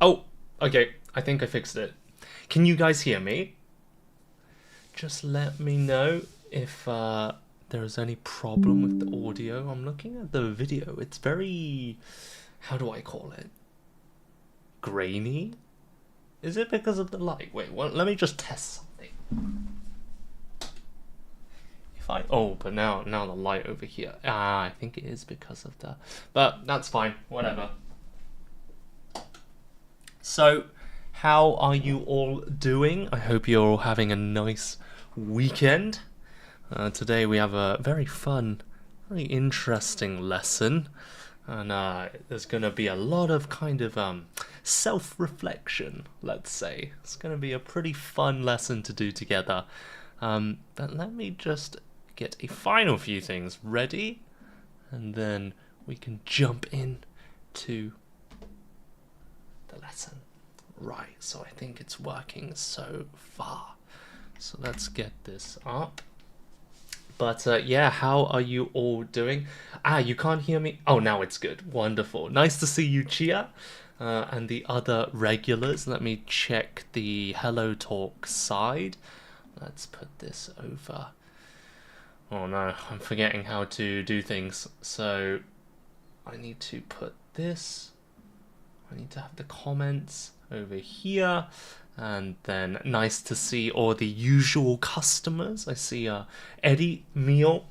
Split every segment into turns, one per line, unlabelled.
Oh, okay. I think I fixed it. Can you guys hear me? Just let me know if there is any problem with the audio. I'm looking at the video. It's very, how do I call it? Grainy? Is it because of the light? Wait, well, let me just test something. If I but now the light over here. I think it is because of the. But that's fine. Whatever. So, how are you all doing? I hope you're all having a nice weekend. Today we have a very fun, very interesting lesson, and there's going to be a lot of kind of self-reflection. Let's say it's going to be a pretty fun lesson to do together. But let me just get a final few things ready, and then we can jump in to the lesson. Right, so I think it's working so far. So let's get this up. But yeah, how are you all doing? You can't hear me? Oh, now it's good. Wonderful. Nice to see you, Chia. And the other regulars. Let me check the Hello Talk side. Let's put this over. Oh no, I'm forgetting how to do things. So I need to put this. I need to have the comments over here. And then nice to see all the usual customers. I see Eddie, Mio,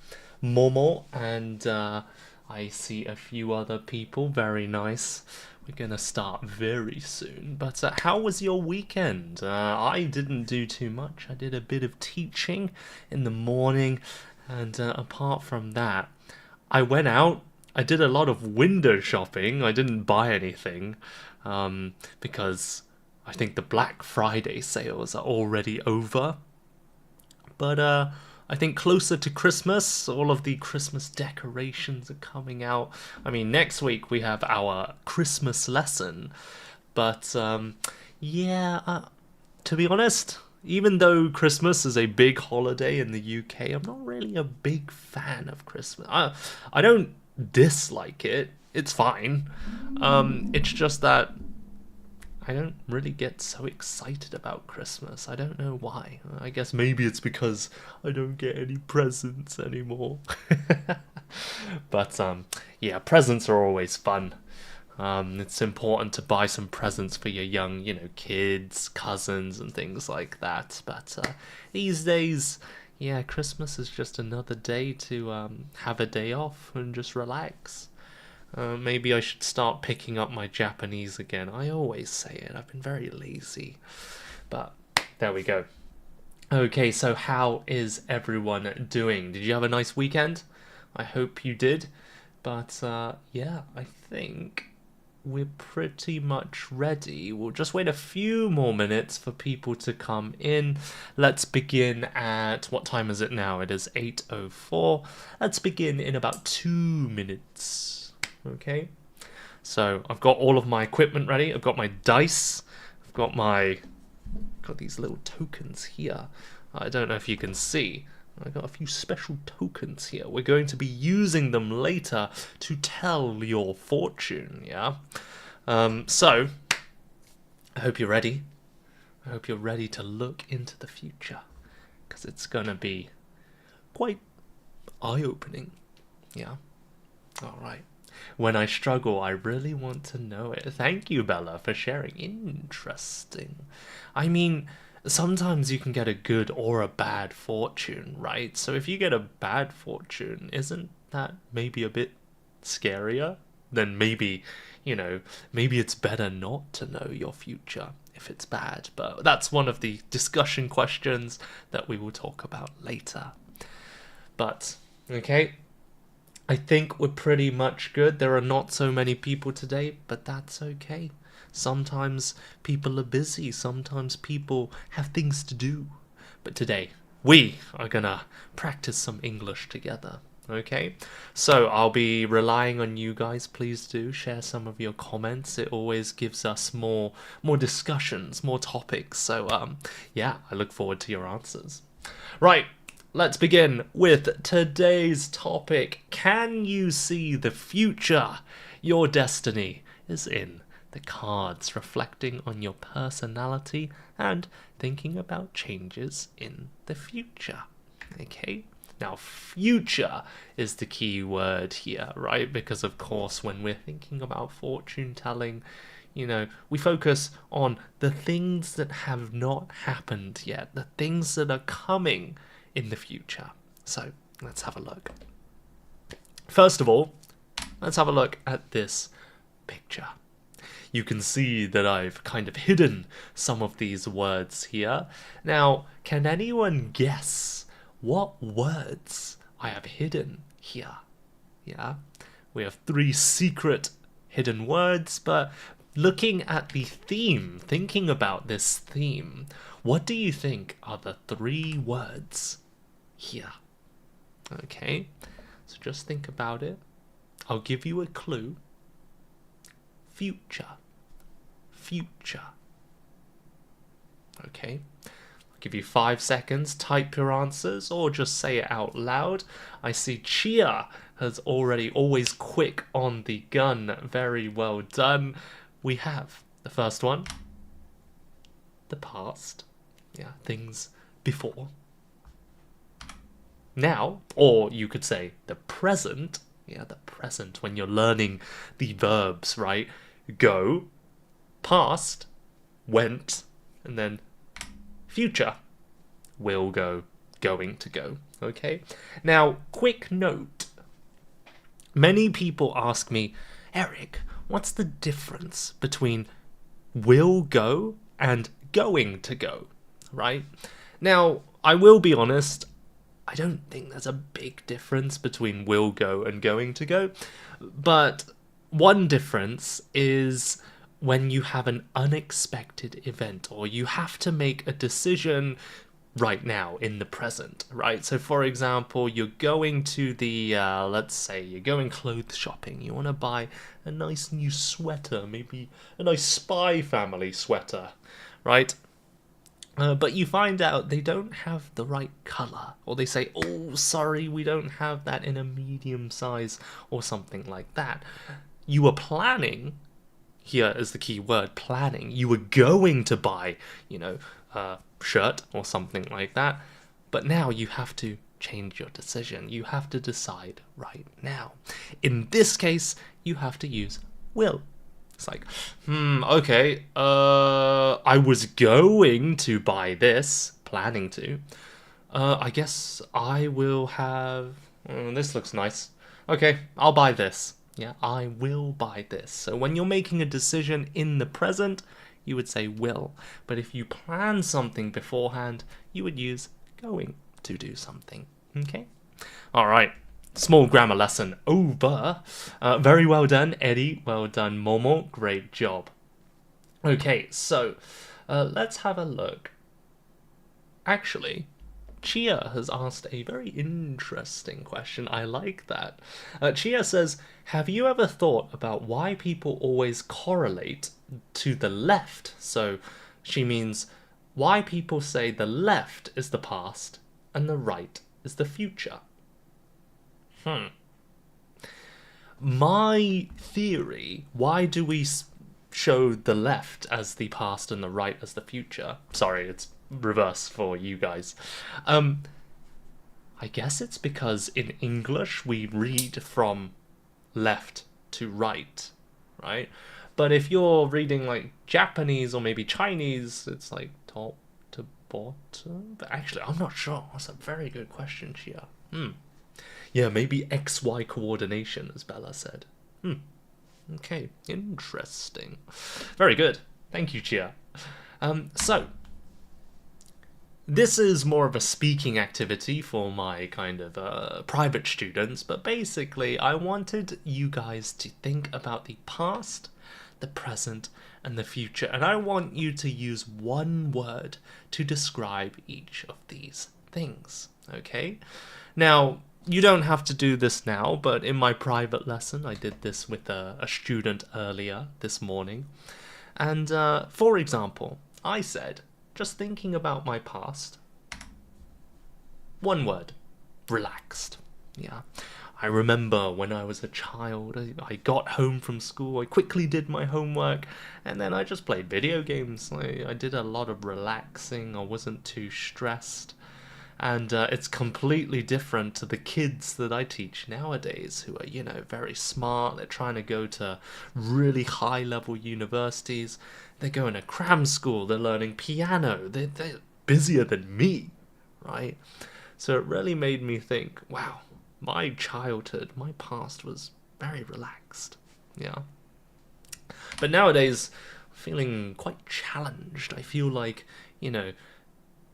Momo, and I see a few other people. Very nice. We're going to start very soon. But how was your weekend? I didn't do too much. I did a bit of teaching in the morning. And apart from that, I went out. I did a lot of window shopping. I didn't buy anything because I think the Black Friday sales are already over. But I think closer to Christmas, all of the Christmas decorations are coming out. I mean, next week we have our Christmas lesson. But yeah, to be honest, even though Christmas is a big holiday in the UK, I'm not really a big fan of Christmas. I don't dislike it. It's fine. It's just that I don't really get so excited about Christmas. I don't know why. I guess maybe it's because I don't get any presents anymore. But yeah, presents are always fun. It's important to buy some presents for your young, kids, cousins, and things like that. But these days, yeah, Christmas is just another day to have a day off and just relax. Maybe I should start picking up my Japanese again. I always say it. I've been very lazy. But there we go. Okay, so how is everyone doing? Did you have a nice weekend? I hope you did. But yeah, I think we're pretty much ready. We'll just wait a few more minutes for people to come in. Let's begin at, what time is it now? It is 8:04. Let's begin in about 2 minutes. Okay, so I've got all of my equipment ready. I've got my dice. I've got these little tokens here. I don't know if you can see. I've got a few special tokens here. We're going to be using them later to tell your fortune, yeah? So, I hope you're ready. I hope you're ready to look into the future. Because it's going to be quite eye-opening, yeah? Alright. When I struggle, I really want to know it. Thank you, Bella, for sharing. Interesting. I mean, sometimes you can get a good or a bad fortune, right? So if you get a bad fortune, isn't that maybe a bit scarier? Then maybe it's better not to know your future if it's bad. But that's one of the discussion questions that we will talk about later. But, okay. I think we're pretty much good. There are not so many people today, but that's okay. Sometimes people are busy. Sometimes people have things to do. But today, we are gonna practice some English together. Okay? So I'll be relying on you guys. Please do share some of your comments. It always gives us more discussions, more topics. So yeah, I look forward to your answers. Right. Let's begin with today's topic. Can you see the future? Your destiny is in the cards reflecting on your personality and thinking about changes in the future. Okay? Now, future is the key word here, right? Because, of course, when we're thinking about fortune telling, we focus on the things that have not happened yet, the things that are coming in the future. So, let's have a look. First of all, let's have a look at this picture. You can see that I've kind of hidden some of these words here. Now, can anyone guess what words I have hidden here? Yeah, we have 3 secret hidden words, but looking at the theme, thinking about this theme, what do you think are the 3 words here? Okay, so just think about it. I'll give you a clue. Future. Future. Okay. I'll give you 5 seconds. Type your answers or just say it out loud. I see Chia has already always quick on the gun. Very well done. We have the first one. The past. Yeah, things before. Now, or you could say the present. Yeah, the present, when you're learning the verbs, right? Go, past, went, and then future, will go, going to go, okay? Now, quick note. Many people ask me, Eric, what's the difference between will go and going to go, right? Now, I will be honest, I don't think there's a big difference between will go and going to go, but one difference is when you have an unexpected event or you have to make a decision right now in the present, right? So for example, you're going to the, let's say you're going clothes shopping. You want to buy a nice new sweater, maybe a nice Spy Family sweater, right? But you find out they don't have the right colour, or they say, oh, sorry, we don't have that in a medium size, or something like that. You were planning, here is the key word, planning. You were going to buy, a shirt or something like that, but now you have to change your decision. You have to decide right now. In this case, you have to use will. It's like, okay, I was going to buy this, planning to. I guess I will have, this looks nice. Okay, I'll buy this. Yeah, I will buy this. So when you're making a decision in the present, you would say will. But if you plan something beforehand, you would use going to do something. Okay? All right. Small grammar lesson over. Very well done, Eddie. Well done, Momo. Great job. Okay, so let's have a look. Actually, Chia has asked a very interesting question. I like that. Chia says, have you ever thought about why people always correlate to the left? So she means why people say the left is the past and the right is the future. My theory, why do we show the left as the past and the right as the future? Sorry, it's reverse for you guys. I guess it's because in English we read from left to right, right? But if you're reading like Japanese or maybe Chinese, it's like top to bottom. But actually, I'm not sure. That's a very good question, Chia. Yeah, maybe XY coordination, as Bella said. Okay, interesting. Very good. Thank you, Chia. So, this is more of a speaking activity for my kind of private students, but basically I wanted you guys to think about the past, the present, and the future, and I want you to use one word to describe each of these things, okay? Now, you don't have to do this now, but in my private lesson, I did this with a student earlier this morning. And for example, I said, just thinking about my past, one word, relaxed. Yeah, I remember when I was a child, I got home from school, I quickly did my homework, and then I just played video games. I did a lot of relaxing, I wasn't too stressed. And it's completely different to the kids that I teach nowadays who are, very smart. They're trying to go to really high level universities. They're going to cram school. They're learning piano. They're busier than me, right? So it really made me think, wow, my childhood, my past was very relaxed. Yeah. But nowadays, I'm feeling quite challenged. I feel like,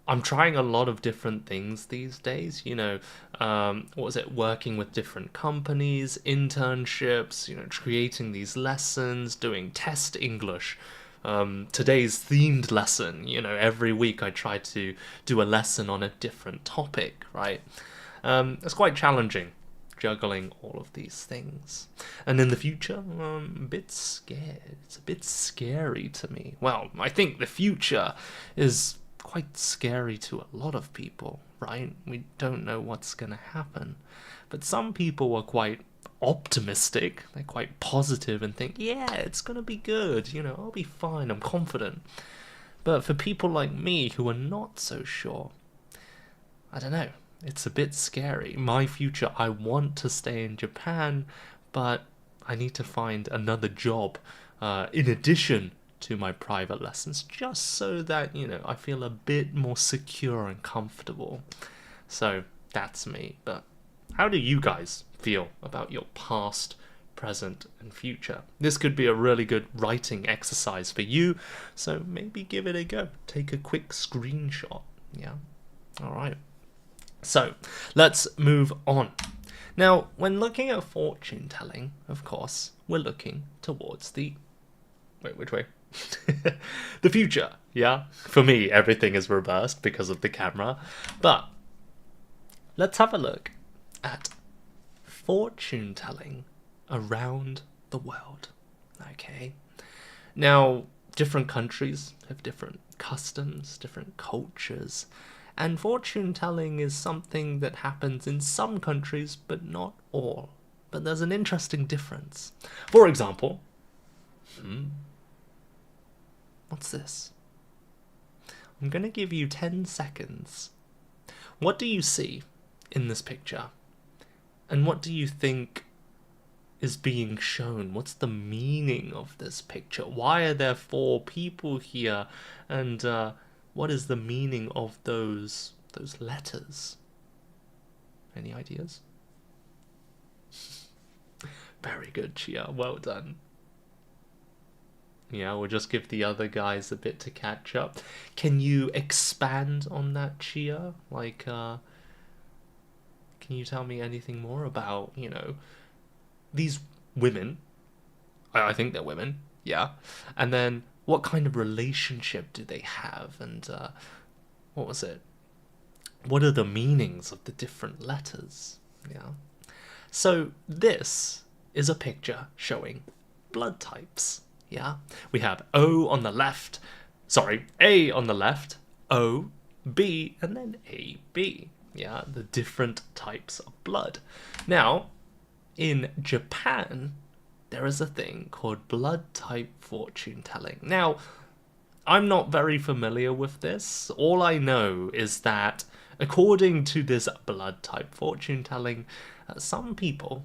I'm trying a lot of different things these days. What was it? Working with different companies, internships, creating these lessons, doing test English. Today's themed lesson, every week I try to do a lesson on a different topic, right? It's quite challenging juggling all of these things. And in the future, I'm a bit scared. It's a bit scary to me. Well, I think the future is quite scary to a lot of people, right? We don't know what's going to happen. But some people are quite optimistic. They're quite positive and think, yeah, it's going to be good. I'll be fine. I'm confident. But for people like me who are not so sure, I don't know. It's a bit scary. My future, I want to stay in Japan, but I need to find another job in addition to my private lessons, just so that, I feel a bit more secure and comfortable. So that's me. But how do you guys feel about your past, present, and future? This could be a really good writing exercise for you, so maybe give it a go. Take a quick screenshot. Yeah. All right. So let's move on. Now, when looking at fortune telling, of course, we're looking towards the... Wait, which way? The future, yeah? For me, everything is reversed because of the camera. But let's have a look at fortune telling around the world. Okay. Now, different countries have different customs, different cultures, and fortune telling is something that happens in some countries, but not all. But there's an interesting difference. For example, what's this? I'm going to give you 10 seconds. What do you see in this picture? And what do you think is being shown? What's the meaning of this picture? Why are there 4 people here? And what is the meaning of those letters? Any ideas? Very good, Chia. Well done. Yeah, we'll just give the other guys a bit to catch up. Can you expand on that, Chia? Like, can you tell me anything more about, these women? I think they're women, yeah. And then, what kind of relationship do they have? And, what was it? What are the meanings of the different letters? Yeah. So, this is a picture showing blood types. Yeah, we have O on the left, A on the left, O, B, and then AB. Yeah, the different types of blood. Now, in Japan, there is a thing called blood type fortune telling. Now, I'm not very familiar with this. All I know is that, according to this blood type fortune telling, some people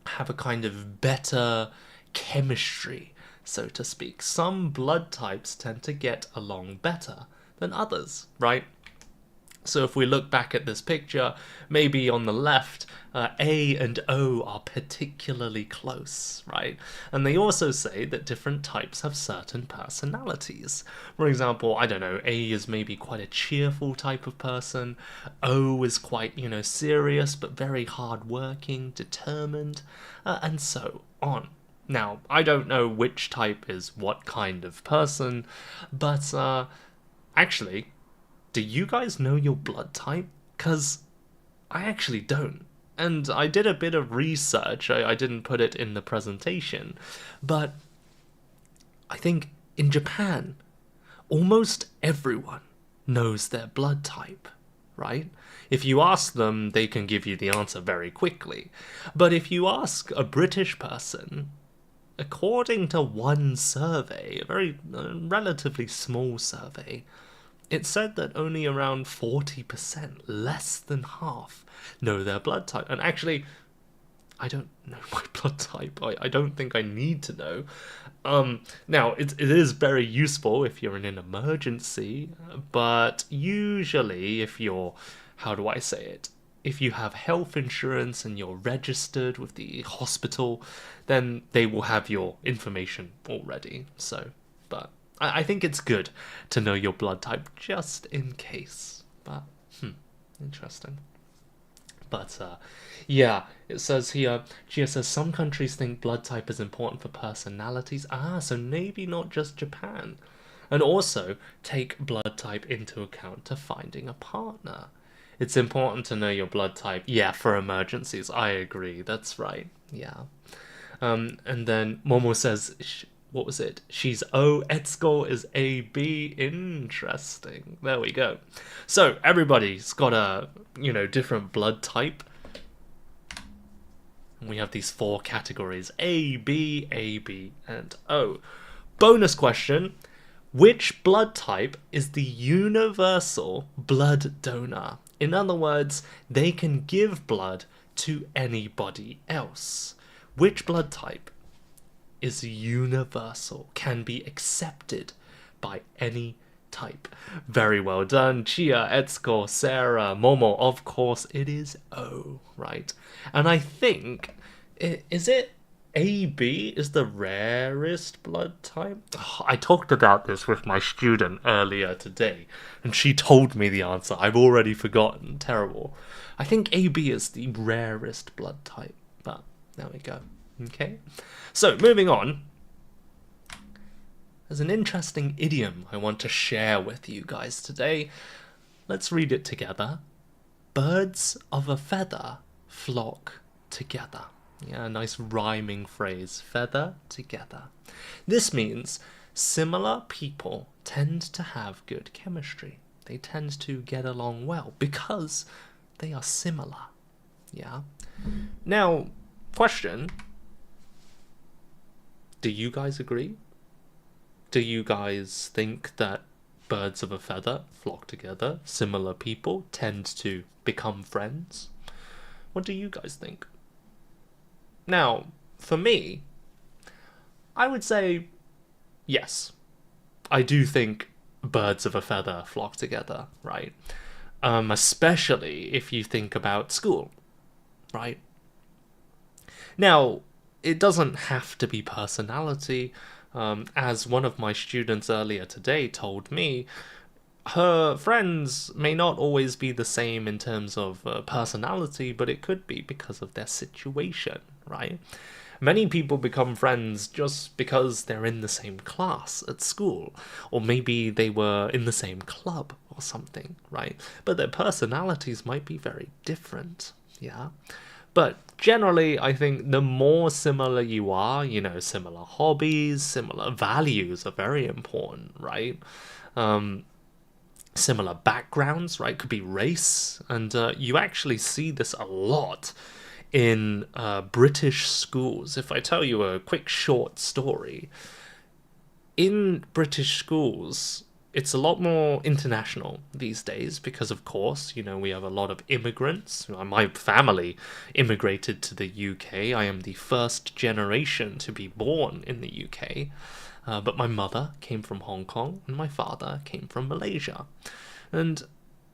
have a kind of better chemistry, so to speak. Some blood types tend to get along better than others, right? So if we look back at this picture, maybe on the left, A and O are particularly close, right? And they also say that different types have certain personalities. For example, I don't know, A is maybe quite a cheerful type of person. O is quite, serious, but very hardworking, determined, and so on. Now, I don't know which type is what kind of person, but actually, do you guys know your blood type? Because I actually don't. And I did a bit of research, I didn't put it in the presentation, but I think in Japan, almost everyone knows their blood type. right? If you ask them, they can give you the answer very quickly. But if you ask a British person, according to one survey, a very relatively small survey, it said that only around 40%, less than half, know their blood type. And actually, I don't know my blood type. I don't think I need to know. Now, it is very useful if you're in an emergency, but usually if you're, how do I say it? If you have health insurance and you're registered with the hospital, then they will have your information already. So, but I think it's good to know your blood type just in case. But, interesting. But yeah, it says here, Gia says some countries think blood type is important for personalities. Ah, so maybe not just Japan. And also take blood type into account to finding a partner. It's important to know your blood type. Yeah, for emergencies. I agree. That's right. Yeah. And then Momo says, what was it? She's O, Etsuko is AB. Interesting. There we go. So everybody's got a, different blood type. And we have these 4 categories: A, B, AB, and O. Bonus question. Which blood type is the universal blood donor? In other words, they can give blood to anybody else. Which blood type is universal, can be accepted by any type? Very well done, Chia, Etsuko, Sarah, Momo. Of course, it is O, right? And I think, is it AB is the rarest blood type? Oh, I talked about this with my student earlier today, and she told me the answer. I've already forgotten. Terrible. I think AB is the rarest blood type, but there we go. Okay, so moving on. There's an interesting idiom I want to share with you guys today. Let's read it together. Birds of a feather flock together. Yeah, a nice rhyming phrase. Feather together. This means similar people tend to have good chemistry. They tend to get along well because they are similar. Yeah. Now, question. Do you guys agree? Do you guys think that birds of a feather flock together? Similar people tend to become friends? What do you guys think? Now, for me, I would say yes. I do think birds of a feather flock together, right? Especially if you think about school, right? Now, it doesn't have to be personality. As one of my students earlier today told me, her friends may not always be the same in terms of personality, but it could be because of their situation, right? Many people become friends just because they're in the same class at school, or maybe they were in the same club or something, right? But their personalities might be very different, yeah? But generally, I think the more similar you are, similar hobbies, similar values are very important, right? Similar backgrounds, right? Could be race. And you actually see this a lot in British schools. If I tell you a quick short story, in British schools, it's a lot more international these days because, of course, we have a lot of immigrants. My family immigrated to the UK. I am the first generation to be born in the UK. But my mother came from Hong Kong and my father came from Malaysia. And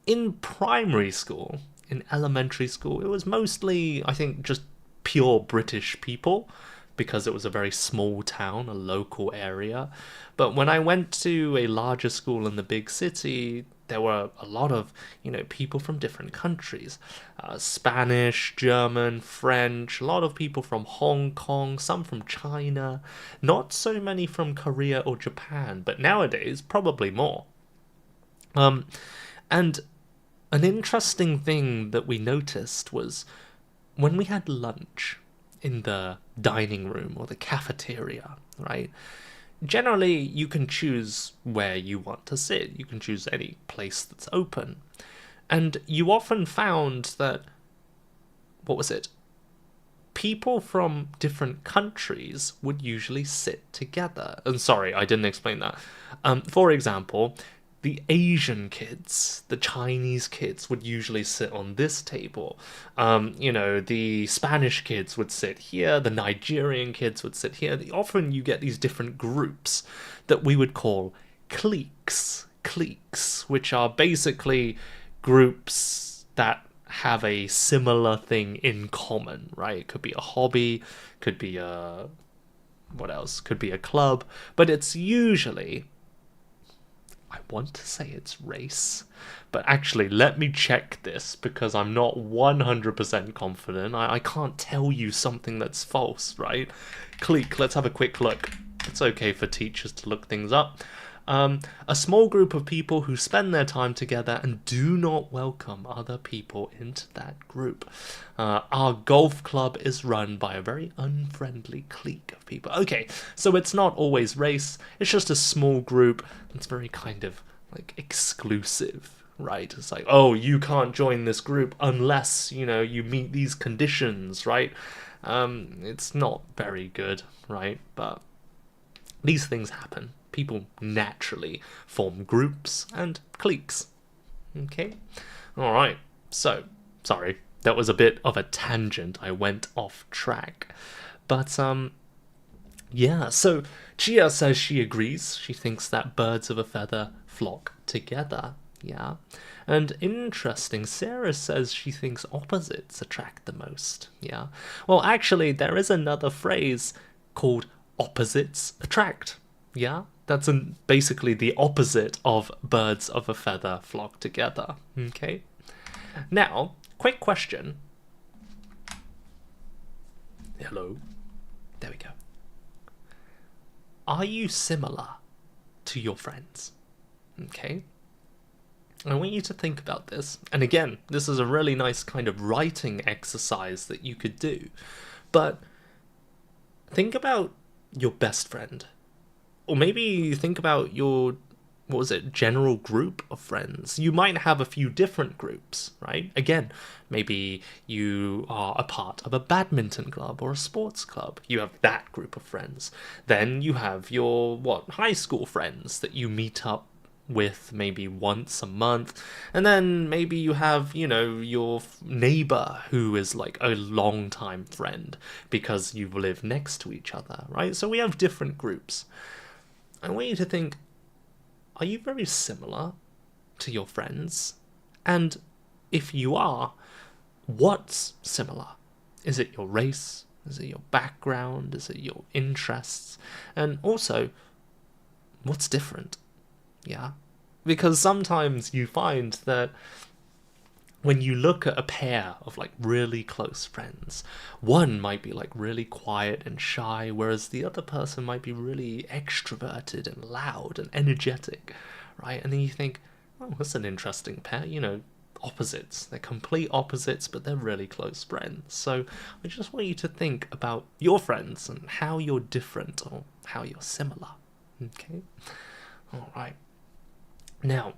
in primary school, in elementary school, it was mostly, I think, just pure British people, because it was a very small town, a local area. But when I went to a larger school in the big city, there were a lot of, people from different countries. Spanish, German, French, a lot of people from Hong Kong, some from China, not so many from Korea or Japan, but nowadays, probably more. And an interesting thing that we noticed was when we had lunch in the dining room or the cafeteria, right? Generally, you can choose where you want to sit. You can choose any place that's open. And you often found that, what was it? People from different countries would usually sit together. And sorry, I didn't explain that. For example, the Asian kids, the Chinese kids would usually sit on this table. The Spanish kids would sit here, the Nigerian kids would sit here. Often you get these different groups that we would call cliques. Cliques, which are basically groups that have a similar thing in common, right? It could be a hobby, could be a what else? Could be a club, but it's usually, I want to say it's race, but actually let me check this because I'm not 100% confident. I can't tell you something that's false, right? Clique, let's have a quick look. It's okay for teachers to look things up. A small group of people who spend their time together and do not welcome other people into that group. Our golf club is run by a very unfriendly clique of people. Okay, so it's not always race, it's just a small group. It's very kind of like exclusive, right? It's like, oh, you can't join this group unless, you meet these conditions, right? It's not very good, right? But these things happen. People naturally form groups and cliques. Okay? Alright, so, sorry, that was a bit of a tangent. I went off track. But, yeah, so Chia says she agrees. She thinks that birds of a feather flock together. Yeah. And interesting, Sarah says she thinks opposites attract the most. Yeah. Well, actually, there is another phrase called opposites attract. Yeah, that's basically the opposite of birds of a feather flock together. Okay. Now, quick question. Hello. There we go. Are you similar to your friends? Okay. I want you to think about this. And again, this is a really nice kind of writing exercise that you could do. But think about your best friend. Or maybe think about your, general group of friends. You might have a few different groups, right? Again, maybe you are a part of a badminton club or a sports club. You have that group of friends. Then you have your, high school friends that you meet up with maybe once a month. And then maybe you have, your neighbor who is like a long-time friend because you live next to each other, right? So we have different groups. I want you to think, are you very similar to your friends? And if you are, what's similar? Is it your race? Is it your background? Is it your interests? And also, what's different? Yeah? Because sometimes you find that when you look at a pair of like really close friends, one might be like really quiet and shy, whereas the other person might be really extroverted and loud and energetic, right? And then you think, oh, that's an interesting pair, opposites. They're complete opposites, but they're really close friends. So I just want you to think about your friends and how you're different or how you're similar. Okay? All right. Now,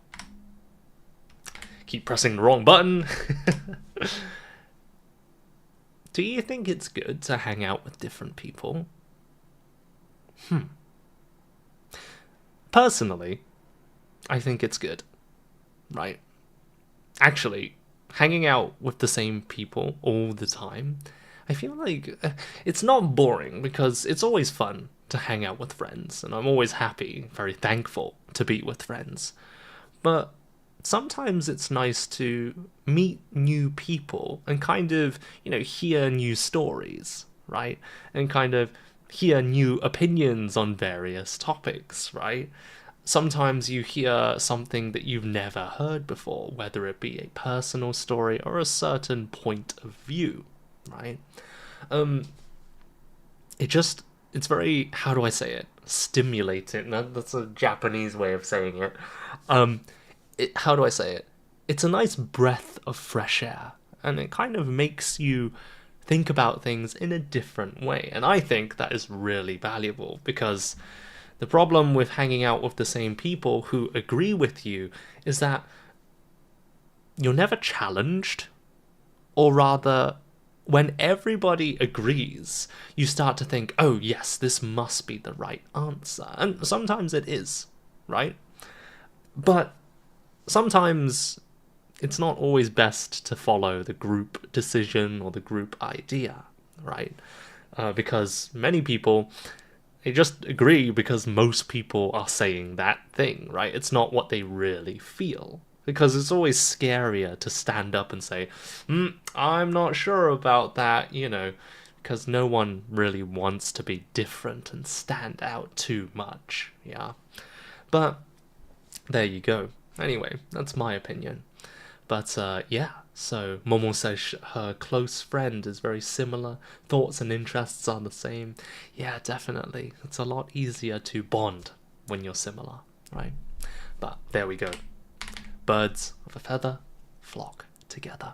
keep pressing the wrong button. Do you think it's good to hang out with different people? Personally, I think it's good, right? Actually, hanging out with the same people all the time, I feel like it's not boring because it's always fun to hang out with friends, and I'm always happy, very thankful to be with friends. But sometimes it's nice to meet new people and kind of, hear new stories, right? And kind of hear new opinions on various topics, right? Sometimes you hear something that you've never heard before, whether it be a personal story or a certain point of view, right? It's very, how do I say it? Stimulating. That's a Japanese way of saying it. How do I say it? It's a nice breath of fresh air, and it kind of makes you think about things in a different way. And I think that is really valuable, because the problem with hanging out with the same people who agree with you is that you're never challenged, or rather, when everybody agrees, you start to think, oh yes, this must be the right answer. And sometimes it is, right? But sometimes it's not always best to follow the group decision or the group idea, right? Because many people, they just agree because most people are saying that thing, right? It's not what they really feel. Because it's always scarier to stand up and say, I'm not sure about that, because no one really wants to be different and stand out too much, yeah? But there you go. Anyway, that's my opinion. But yeah, so Momo says her close friend is very similar, thoughts and interests are the same. Yeah, definitely. It's a lot easier to bond when you're similar, right? But there we go. Birds of a feather flock together.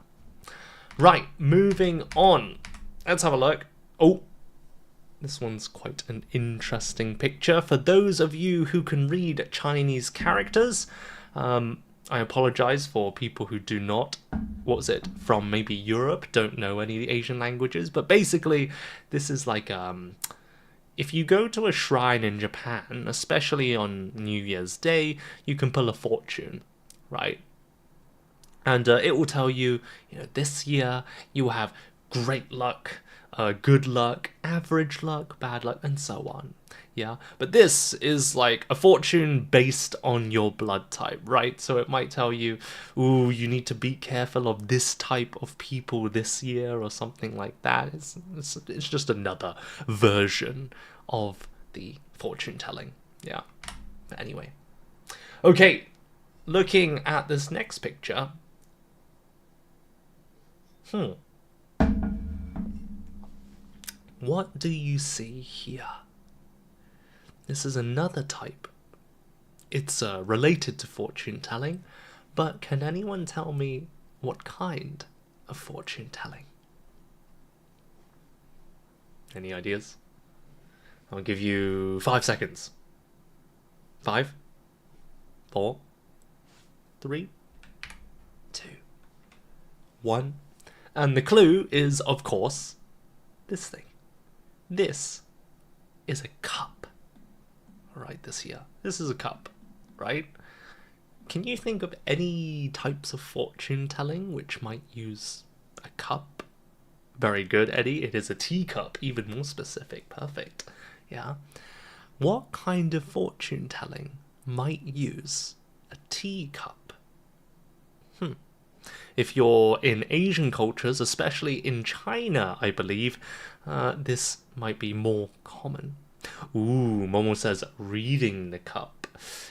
Right, moving on. Let's have a look. Oh, this one's quite an interesting picture. For those of you who can read Chinese characters, I apologize for people who do not, from maybe Europe, don't know any Asian languages, but basically this is like, if you go to a shrine in Japan, especially on New Year's Day, you can pull a fortune, right? And it will tell you, this year you will have great luck, good luck, average luck, bad luck, and so on. Yeah, but this is like a fortune based on your blood type, right? So it might tell you, ooh, you need to be careful of this type of people this year or something like that. It's just another version of the fortune telling. Yeah. But anyway. Okay, looking at this next picture. What do you see here? This is another type. It's related to fortune telling, but can anyone tell me what kind of fortune telling? Any ideas? I'll give you 5 seconds. 5, 4, 3, 2, 1. And the clue is, of course, this thing. This is a cup. Right, this here. This is a cup, right? Can you think of any types of fortune telling which might use a cup? Very good, Eddie. It is a teacup, even more specific. Perfect. Yeah. What kind of fortune telling might use a teacup? If you're in Asian cultures, especially in China, I believe, this might be more common. Ooh, Momo says, reading the cup.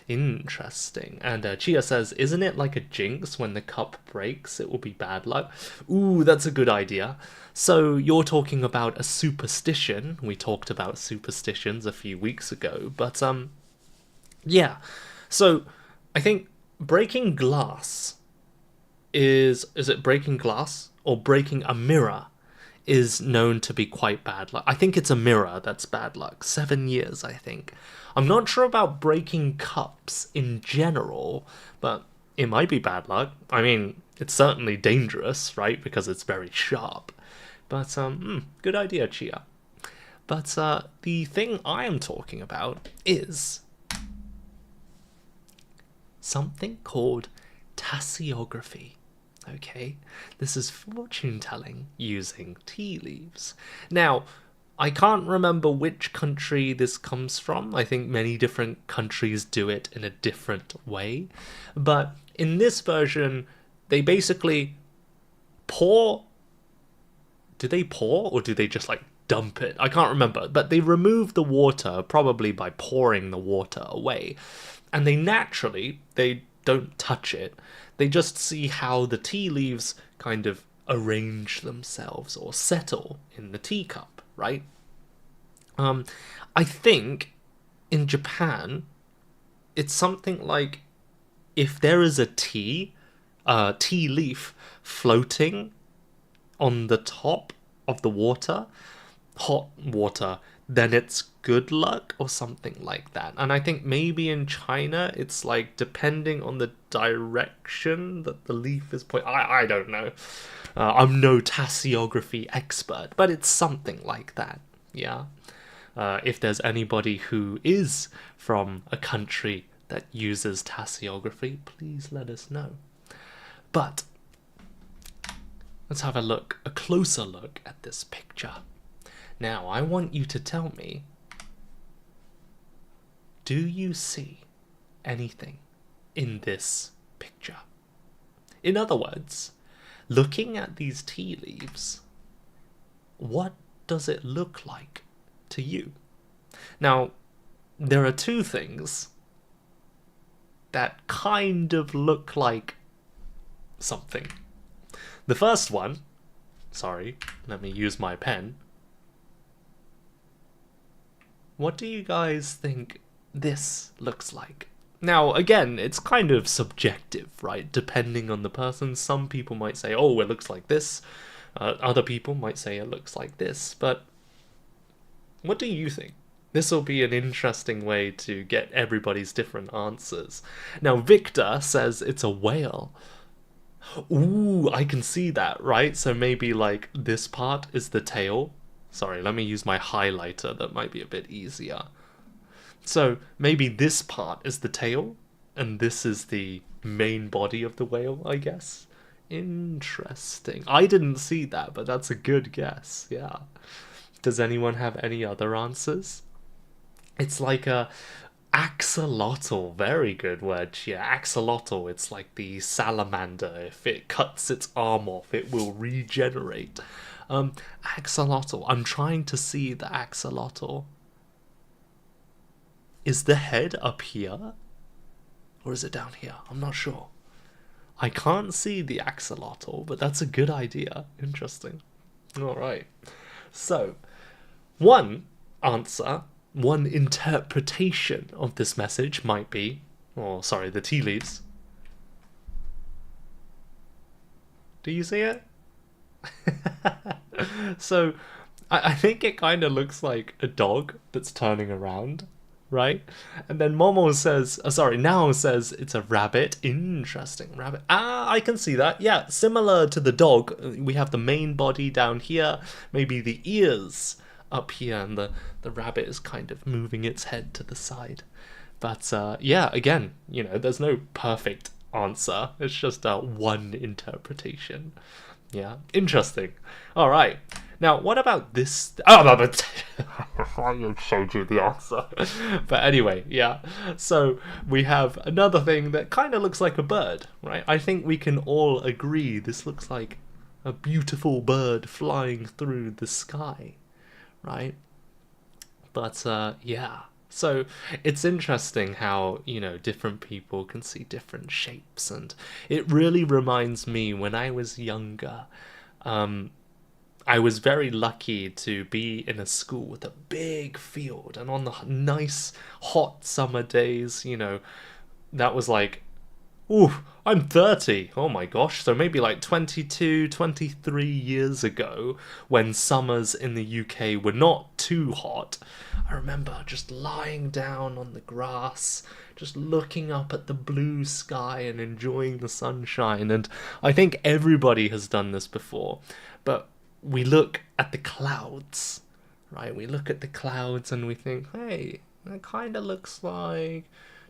Interesting. And Chia says, isn't it like a jinx when the cup breaks? It will be bad luck. Ooh, that's a good idea. So you're talking about a superstition. We talked about superstitions a few weeks ago. But, yeah. So I think breaking glass is it breaking glass or breaking a mirror is known to be quite bad luck. I think it's a mirror that's bad luck. 7 years, I think. I'm not sure about breaking cups in general, but it might be bad luck. I mean, it's certainly dangerous, right? Because it's very sharp. But, good idea, Chia. But the thing I am talking about is something called tasseography. Okay, this is fortune telling using tea leaves. Now, I can't remember which country this comes from. I think many different countries do it in a different way. But in this version, they basically pour. Do they pour or do they just like dump it? I can't remember. But they remove the water, probably by pouring the water away. And they don't touch it. They just see how the tea leaves kind of arrange themselves or settle in the teacup, right? I think in Japan, it's something like if there is a tea leaf floating on the top of the water, hot water, then it's good luck or something like that. And I think maybe in China it's like depending on the direction that the leaf is pointing. I don't know. I'm no tasseography expert, but it's something like that. Yeah. If there's anybody who is from a country that uses tasseography, please let us know. But let's have a closer look at this picture. Now, I want you to tell me, do you see anything in this picture? In other words, looking at these tea leaves, what does it look like to you? Now, there are two things that kind of look like something. The first one, sorry, let me use my pen. What do you guys think this looks like? Now, again, it's kind of subjective, right? Depending on the person. Some people might say, oh, it looks like this. Other people might say it looks like this. But what do you think? This will be an interesting way to get everybody's different answers. Now, Victor says it's a whale. Ooh, I can see that, right? So maybe like this part is the tail. Sorry, let me use my highlighter. That might be a bit easier. So maybe this part is the tail, and this is the main body of the whale, I guess. Interesting. I didn't see that, but that's a good guess. Yeah. Does anyone have any other answers? It's like a axolotl. Very good word here. Axolotl. It's like the salamander. If it cuts its arm off, it will regenerate. Axolotl. I'm trying to see the axolotl. Is the head up here? Or is it down here? I'm not sure. I can't see the axolotl, but that's a good idea. Interesting. Alright. So, one answer, one interpretation of this message might be, the tea leaves. Do you see it? So, I think it kind of looks like a dog that's turning around, right? And then Momo says, Nao says it's a rabbit. Interesting, rabbit. I can see that. Yeah, similar to the dog, we have the main body down here, maybe the ears up here, and the rabbit is kind of moving its head to the side. But yeah, again, there's no perfect answer. It's just one interpretation. Yeah, interesting. All right. Now, what about this? Oh, but I showed you the answer. But anyway, yeah. So we have another thing that kind of looks like a bird, right? I think we can all agree this looks like a beautiful bird flying through the sky, right? But yeah. So it's interesting how, different people can see different shapes, and it really reminds me when I was younger, I was very lucky to be in a school with a big field, and on the nice hot summer days, that was like, ooh, I'm 30. Oh my gosh. So maybe like 22, 23 years ago, when summers in the UK were not too hot, I remember just lying down on the grass, just looking up at the blue sky and enjoying the sunshine. And I think everybody has done this before, but we look at the clouds, right? We look at the clouds and we think, hey, that kind of looks like...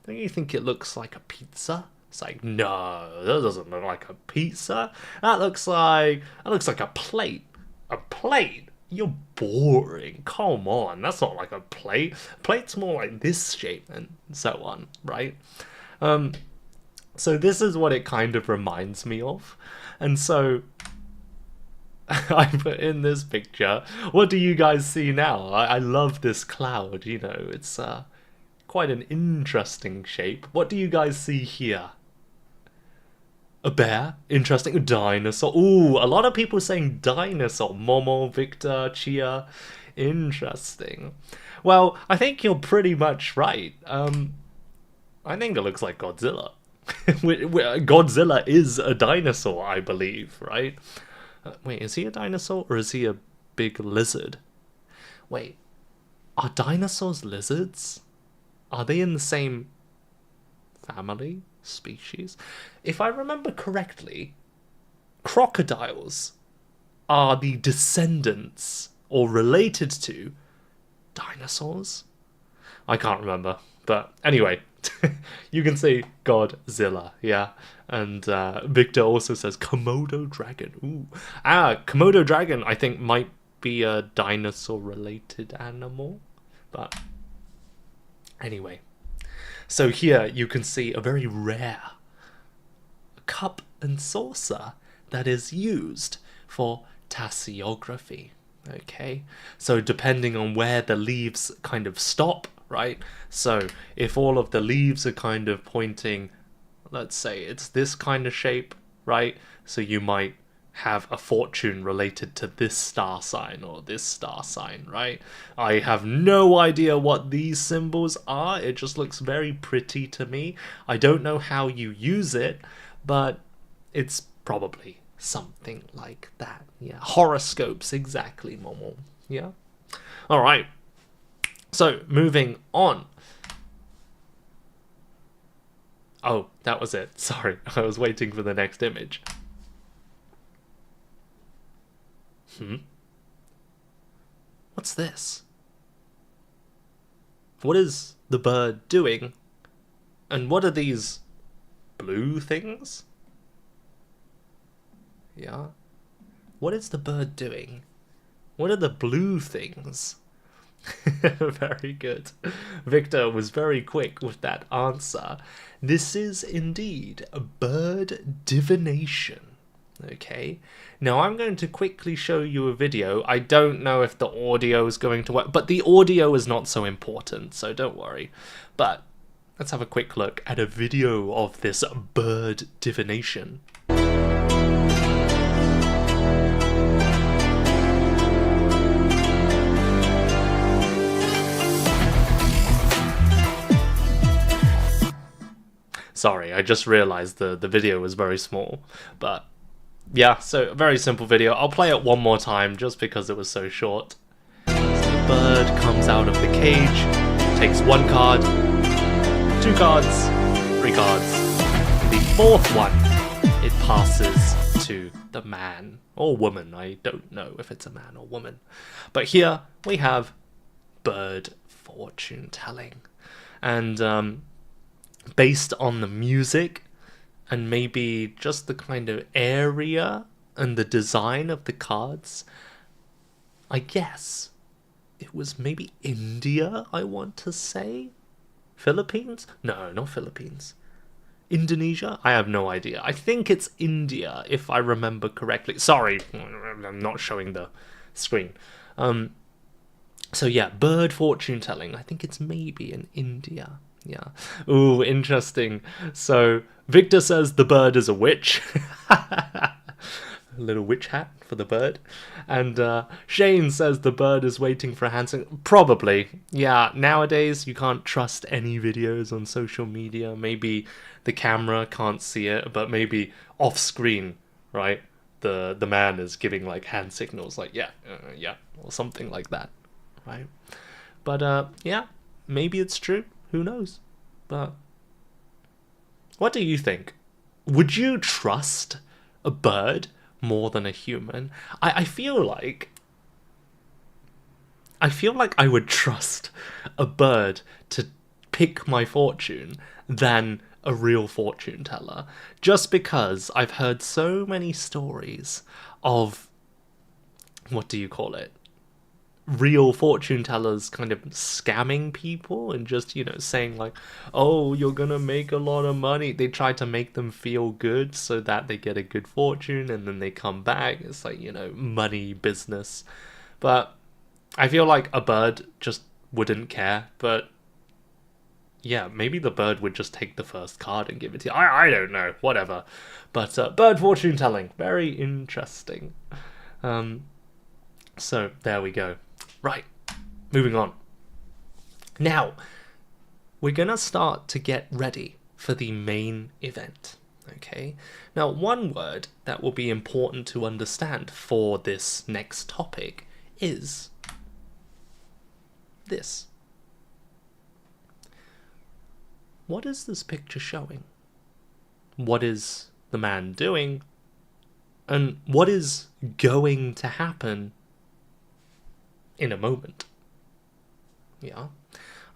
Don't you think it looks like a pizza? It's like, no, that doesn't look like a pizza. That looks like a plate. A plate? You're boring. Come on, that's not like a plate. A plate's more like this shape and so on, right? So this is what it kind of reminds me of. And so I put in this picture. What do you guys see now? I love this cloud, it's quite an interesting shape. What do you guys see here? A bear? Interesting. A dinosaur. Ooh, a lot of people saying dinosaur. Momo, Victor, Chia. Interesting. Well, I think you're pretty much right. I think it looks like Godzilla. Godzilla is a dinosaur, I believe, right? Wait, is he a dinosaur or is he a big lizard? Wait, are dinosaurs lizards? Are they in the same family? Species? If I remember correctly, crocodiles are the descendants or related to dinosaurs? I can't remember. But anyway, you can say Godzilla, yeah. And Victor also says Komodo dragon. Ooh. Komodo dragon, I think, might be a dinosaur-related animal. But anyway. So here you can see a very rare cup and saucer that is used for tasseography. Okay, so depending on where the leaves kind of stop, right? So if all of the leaves are kind of pointing, let's say it's this kind of shape, right? So you might have a fortune related to this star sign or this star sign, right? I have no idea what these symbols are. It just looks very pretty to me. I don't know how you use it, but it's probably something like that. Yeah, horoscopes, exactly, Momo. Yeah. All right. So moving on. Oh, that was it. Sorry, I was waiting for the next image. What's this? What is the bird doing? And what are these blue things? Yeah. What is the bird doing? What are the blue things? Very good. Victor was very quick with that answer. This is indeed a bird divination. Okay, now I'm going to quickly show you a video. I don't know if the audio is going to work, but the audio is not so important, so don't worry. But let's have a quick look at a video of this bird divination. Sorry, I just realized the video was very small, but yeah, so a very simple video. I'll play it one more time just because it was so short. So the bird comes out of the cage, takes one card, 2 cards, 3 cards. The 4th one, it passes to the man or woman. I don't know if it's a man or woman. But here we have bird fortune telling. And based on the music, and maybe just the kind of area and the design of the cards, I guess it was maybe India, I want to say? Philippines? No, not Philippines. Indonesia? I have no idea. I think it's India, if I remember correctly. Sorry, I'm not showing the screen. So yeah, bird fortune telling. I think it's maybe in India. Yeah. Ooh, interesting. So Victor says the bird is a witch. A little witch hat for the bird. And Shane says the bird is waiting for a hand signal. Probably. Yeah, nowadays you can't trust any videos on social media. Maybe the camera can't see it, but maybe off screen, right? The man is giving like hand signals like yeah, or something like that, right? But yeah, maybe it's true. Who knows? But what do you think? Would you trust a bird more than a human? I feel like I would trust a bird to pick my fortune than a real fortune teller, just because I've heard so many stories of, what do you call it, real fortune tellers kind of scamming people and just, saying like, oh, you're gonna make a lot of money. They try to make them feel good so that they get a good fortune and then they come back. It's like, money business. But I feel like a bird just wouldn't care. But yeah, maybe the bird would just take the first card and give it to you. I don't know, whatever. But bird fortune telling, very interesting. So there we go. Right, moving on. Now, we're going to start to get ready for the main event, okay? Now, one word that will be important to understand for this next topic is this. What is this picture showing? What is the man doing? And what is going to happen in a moment? Yeah.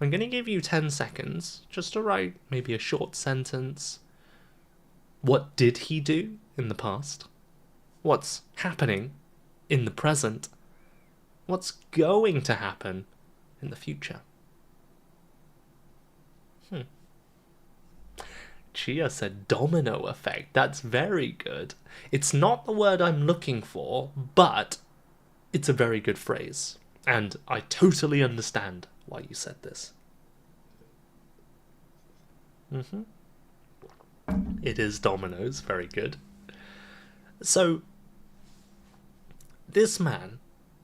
I'm going to give you 10 seconds just to write maybe a short sentence. What did he do in the past? What's happening in the present? What's going to happen in the future? Chia said domino effect. That's very good. It's not the word I'm looking for, but it's a very good phrase. And I totally understand why you said this. It is dominoes. Very good. So, this man,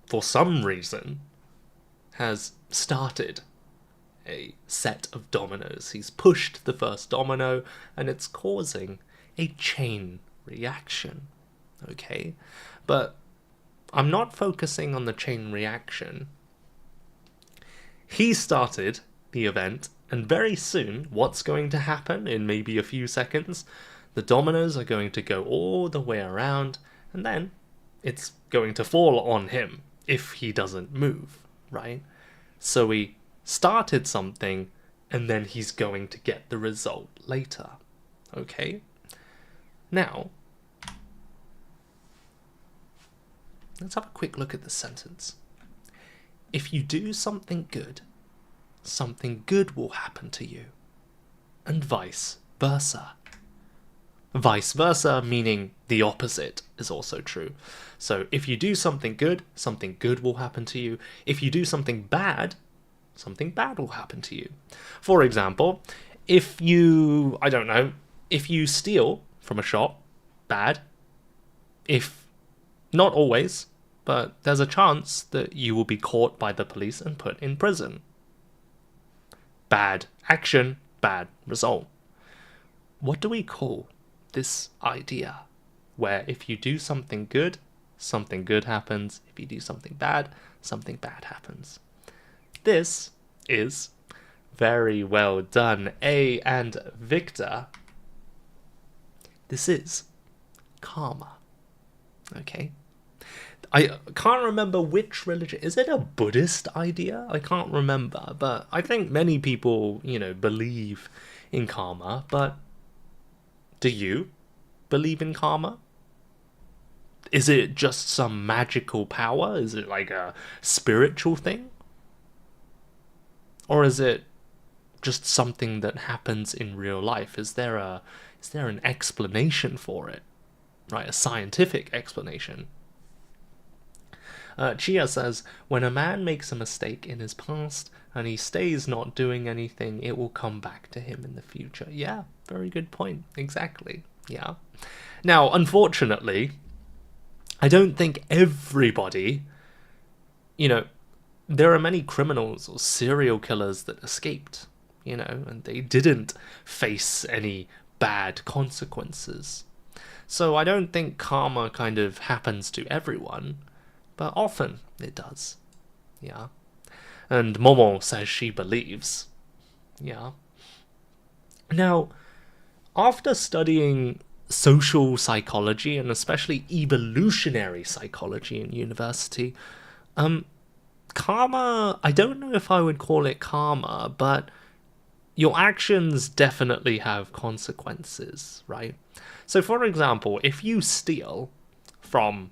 for some reason, has started a set of dominoes. He's pushed the first domino, and it's causing a chain reaction. Okay? But I'm not focusing on the chain reaction. He started the event, and very soon, what's going to happen in maybe a few seconds? The dominoes are going to go all the way around, and then it's going to fall on him if he doesn't move, right? So we started something, and then he's going to get the result later. Okay? Now, let's have a quick look at the sentence. If you do something good will happen to you. And vice versa. Vice versa, meaning the opposite, is also true. So if you do something good will happen to you. If you do something bad will happen to you. For example, if you steal from a shop, bad. If, not always, but there's a chance that you will be caught by the police and put in prison. Bad action, bad result. What do we call this idea? Where if you do something good happens. If you do something bad happens. This is very well done, A and Victor. This is karma. Okay? I can't remember which religion. Is it a Buddhist idea? I can't remember, but I think many people, believe in karma, but do you believe in karma? Is it just some magical power? Is it like a spiritual thing? Or is it just something that happens in real life? Is there an explanation for it? Right, a scientific explanation. Chia says, when a man makes a mistake in his past and he stays not doing anything, it will come back to him in the future. Yeah, very good point. Exactly. Yeah. Now, unfortunately, I don't think everybody, there are many criminals or serial killers that escaped, and they didn't face any bad consequences. So I don't think karma kind of happens to everyone, but often it does. Yeah. And Momo says she believes. Yeah. Now, after studying social psychology and especially evolutionary psychology in university, karma, I don't know if I would call it karma, but your actions definitely have consequences, right? So for example, if you steal from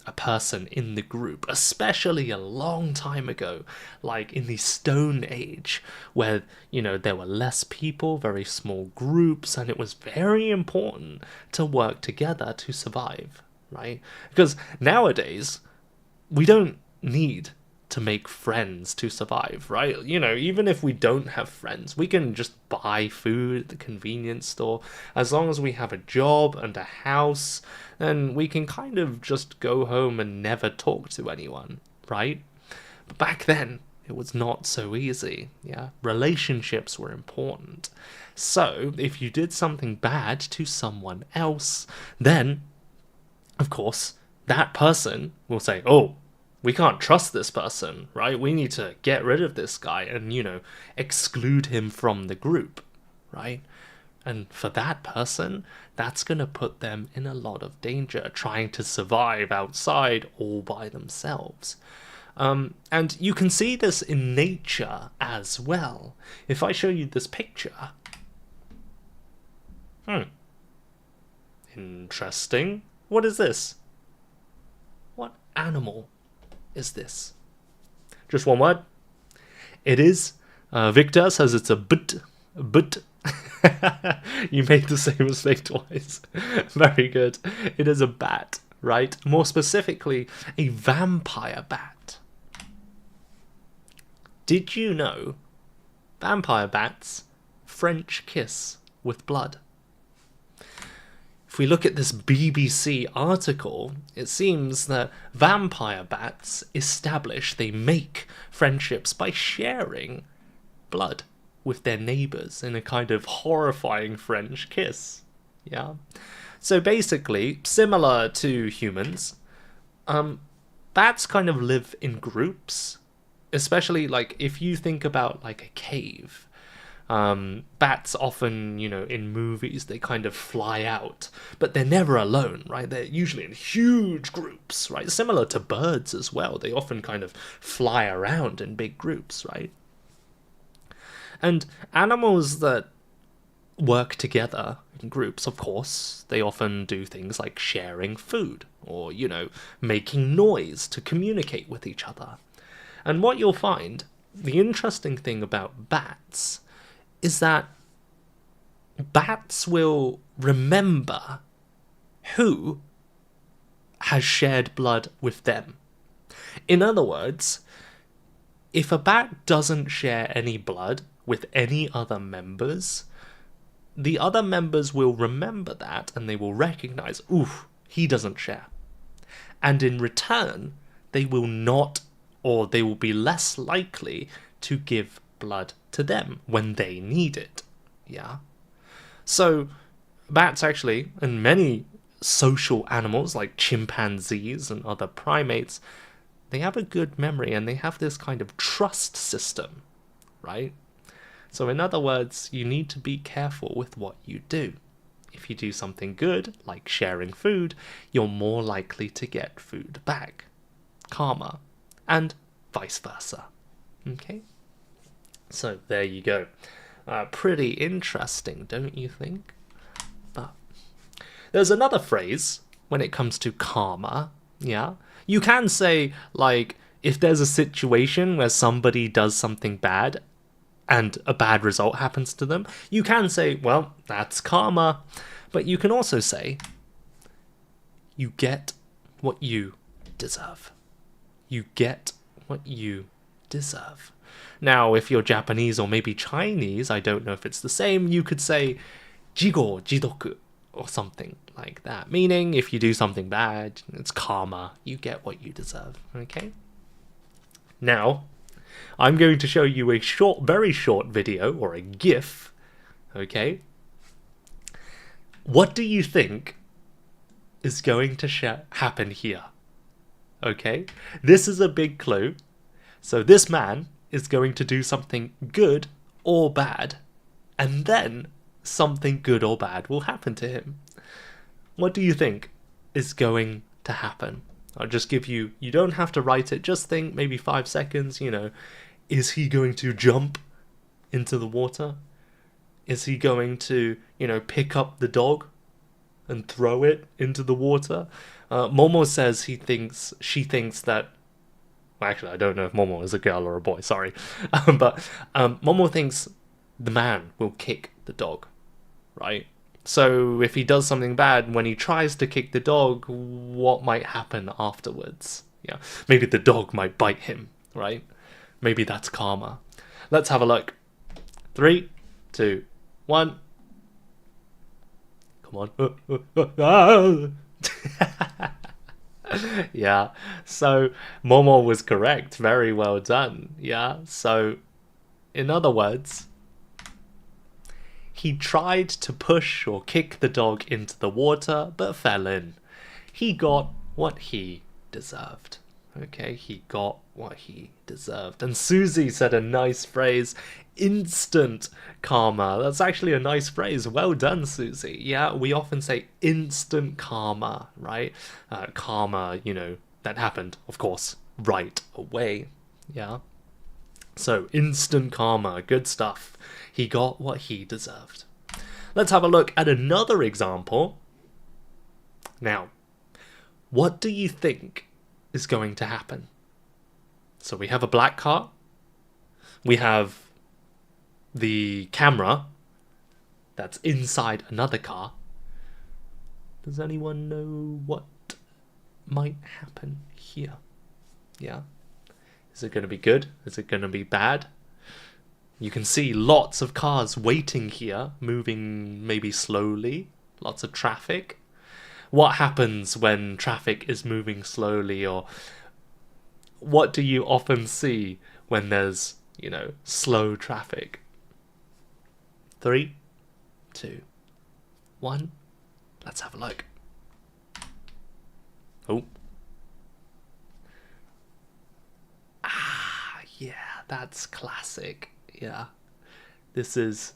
a person in the group, especially a long time ago, like in the Stone Age, where, there were less people, very small groups, and it was very important to work together to survive, right? Because nowadays, we don't need to make friends to survive, right? Even if we don't have friends, we can just buy food at the convenience store. As long as we have a job and a house, then we can kind of just go home and never talk to anyone, right? But back then, it was not so easy, yeah? Relationships were important. So, if you did something bad to someone else, then, of course, that person will say, oh, we can't trust this person, right? We need to get rid of this guy and, exclude him from the group, right? And for that person, that's going to put them in a lot of danger trying to survive outside all by themselves. And you can see this in nature as well. If I show you this picture. Interesting. What is this? What animal is this? Just one word. It is. Victor says it's a but. You made the same mistake twice. Very good. It is a bat, right? More specifically, a vampire bat. Did you know vampire bats French kiss with blood? If we look at this BBC article, it seems that vampire bats they make friendships by sharing blood with their neighbours in a kind of horrifying French kiss. Yeah. So basically, similar to humans, bats kind of live in groups, especially like if you think about like a cave. Bats often, in movies, they kind of fly out, but they're never alone, right? They're usually in huge groups, right? Similar to birds as well. They often kind of fly around in big groups, right? And animals that work together in groups, of course, they often do things like sharing food or, making noise to communicate with each other. And what you'll find, the interesting thing about bats is that bats will remember who has shared blood with them. In other words, if a bat doesn't share any blood with any other members, the other members will remember that and they will recognize, ooh, he doesn't share. And in return, they will not, or they will be less likely to give blood to them when they need it. Yeah. So bats actually, and many social animals like chimpanzees and other primates, they have a good memory and they have this kind of trust system, right? So in other words, you need to be careful with what you do. If you do something good, like sharing food, you're more likely to get food back. Karma. And vice versa. Okay? So there you go. Pretty interesting, don't you think? But there's another phrase when it comes to karma, yeah? You can say, like, if there's a situation where somebody does something bad and a bad result happens to them, you can say, well, that's karma. But you can also say, you get what you deserve. You get what you deserve. Now, if you're Japanese or maybe Chinese, I don't know if it's the same, you could say jigo jidoku or something like that. Meaning, if you do something bad, it's karma. You get what you deserve, okay? Now, I'm going to show you a very short video, or a GIF, okay? What do you think is going to happen here? Okay? This is a big clue. So this man is going to do something good or bad, and then something good or bad will happen to him. What do you think is going to happen? I'll just give you don't have to write it, just think maybe 5 seconds, Is he going to jump into the water? Is he going to, pick up the dog and throw it into the water? Momo says she thinks that, well, actually, I don't know if Momo is a girl or a boy, sorry. But Momo thinks the man will kick the dog, right? So if he does something bad, when he tries to kick the dog, what might happen afterwards? Yeah, maybe the dog might bite him, right? Maybe that's karma. Let's have a look. 3, 2, 1. Come on. Yeah, so Momo was correct. Very well done. Yeah, so in other words, he tried to push or kick the dog into the water, but fell in. He got what he deserved. Okay, he got what he deserved. And Susie said a nice phrase, instant karma. That's actually a nice phrase. Well done, Susie. Yeah, we often say instant karma, right? Karma, that happened, of course, right away. Yeah. So, instant karma, good stuff. He got what he deserved. Let's have a look at another example. Now, what do you think is going to happen? So we have a black car. We have the camera that's inside another car. Does anyone know what might happen here? Yeah. Is it going to be good? Is it going to be bad? You can see lots of cars waiting here, moving maybe slowly. Lots of traffic. What happens when traffic is moving slowly, or what do you often see when there's, slow traffic? 3, 2, 1. Let's have a look. Oh. Yeah, that's classic. Yeah. This is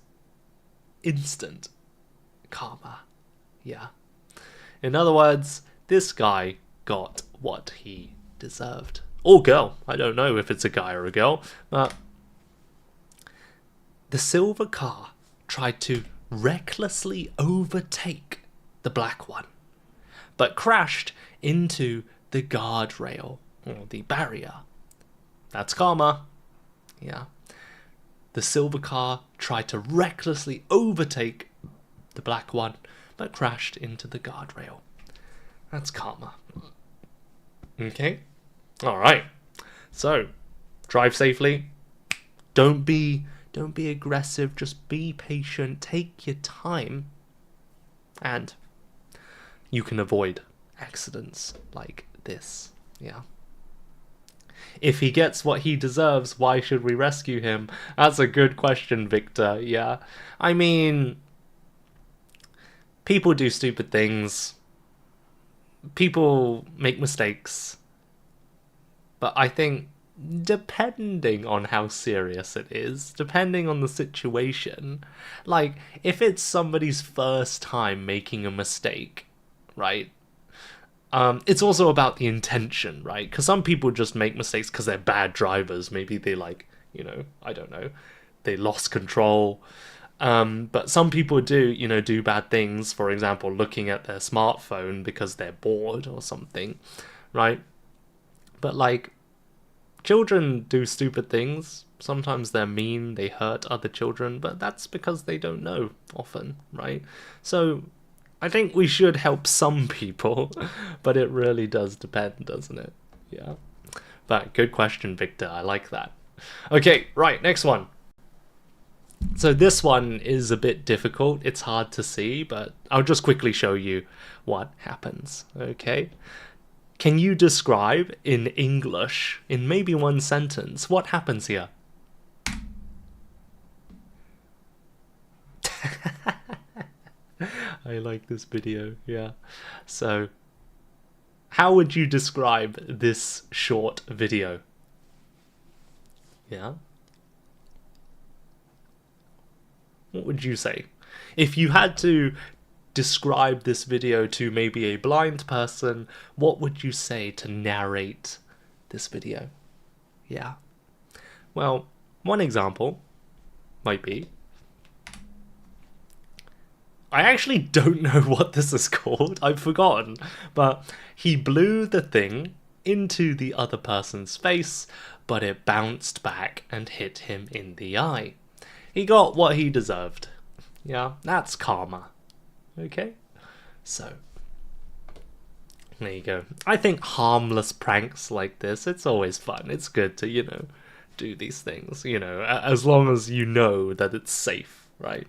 instant karma. Yeah. In other words, this guy got what he deserved. Or girl. I don't know if it's a guy or a girl. But the silver car tried to recklessly overtake the black one, but crashed into the guardrail, or the barrier. That's karma. Yeah. The silver car tried to recklessly overtake the black one, but crashed into the guardrail. That's karma. Okay? Alright. So, drive safely. Don't be aggressive, just be patient, take your time, and you can avoid accidents like this. Yeah. If he gets what he deserves, why should we rescue him? That's a good question, Victor. Yeah. I mean, people do stupid things. People make mistakes. But I think, depending on how serious it is, depending on the situation, like, if it's somebody's first time making a mistake, right? It's also about the intention, right? Because some people just make mistakes because they're bad drivers. Maybe they I don't know, they lost control. But some people do bad things. For example, looking at their smartphone because they're bored or something, right? But children do stupid things. Sometimes they're mean, they hurt other children, but that's because they don't know often, right? So I think we should help some people, but it really does depend, doesn't it? Yeah. But good question, Victor. I like that. Okay, right, next one. So this one is a bit difficult. It's hard to see, but I'll just quickly show you what happens. Okay. Can you describe in English, in maybe one sentence, what happens here? I like this video, yeah. So, how would you describe this short video? Yeah? What would you say? If you had to describe this video to maybe a blind person, what would you say to narrate this video? Yeah. Well, one example might be, I actually don't know what this is called, I've forgotten, but he blew the thing into the other person's face, but it bounced back and hit him in the eye. He got what he deserved. Yeah, that's karma. Okay? So, there you go. I think harmless pranks like this, it's always fun. It's good to, do these things, as long as you know that it's safe, right?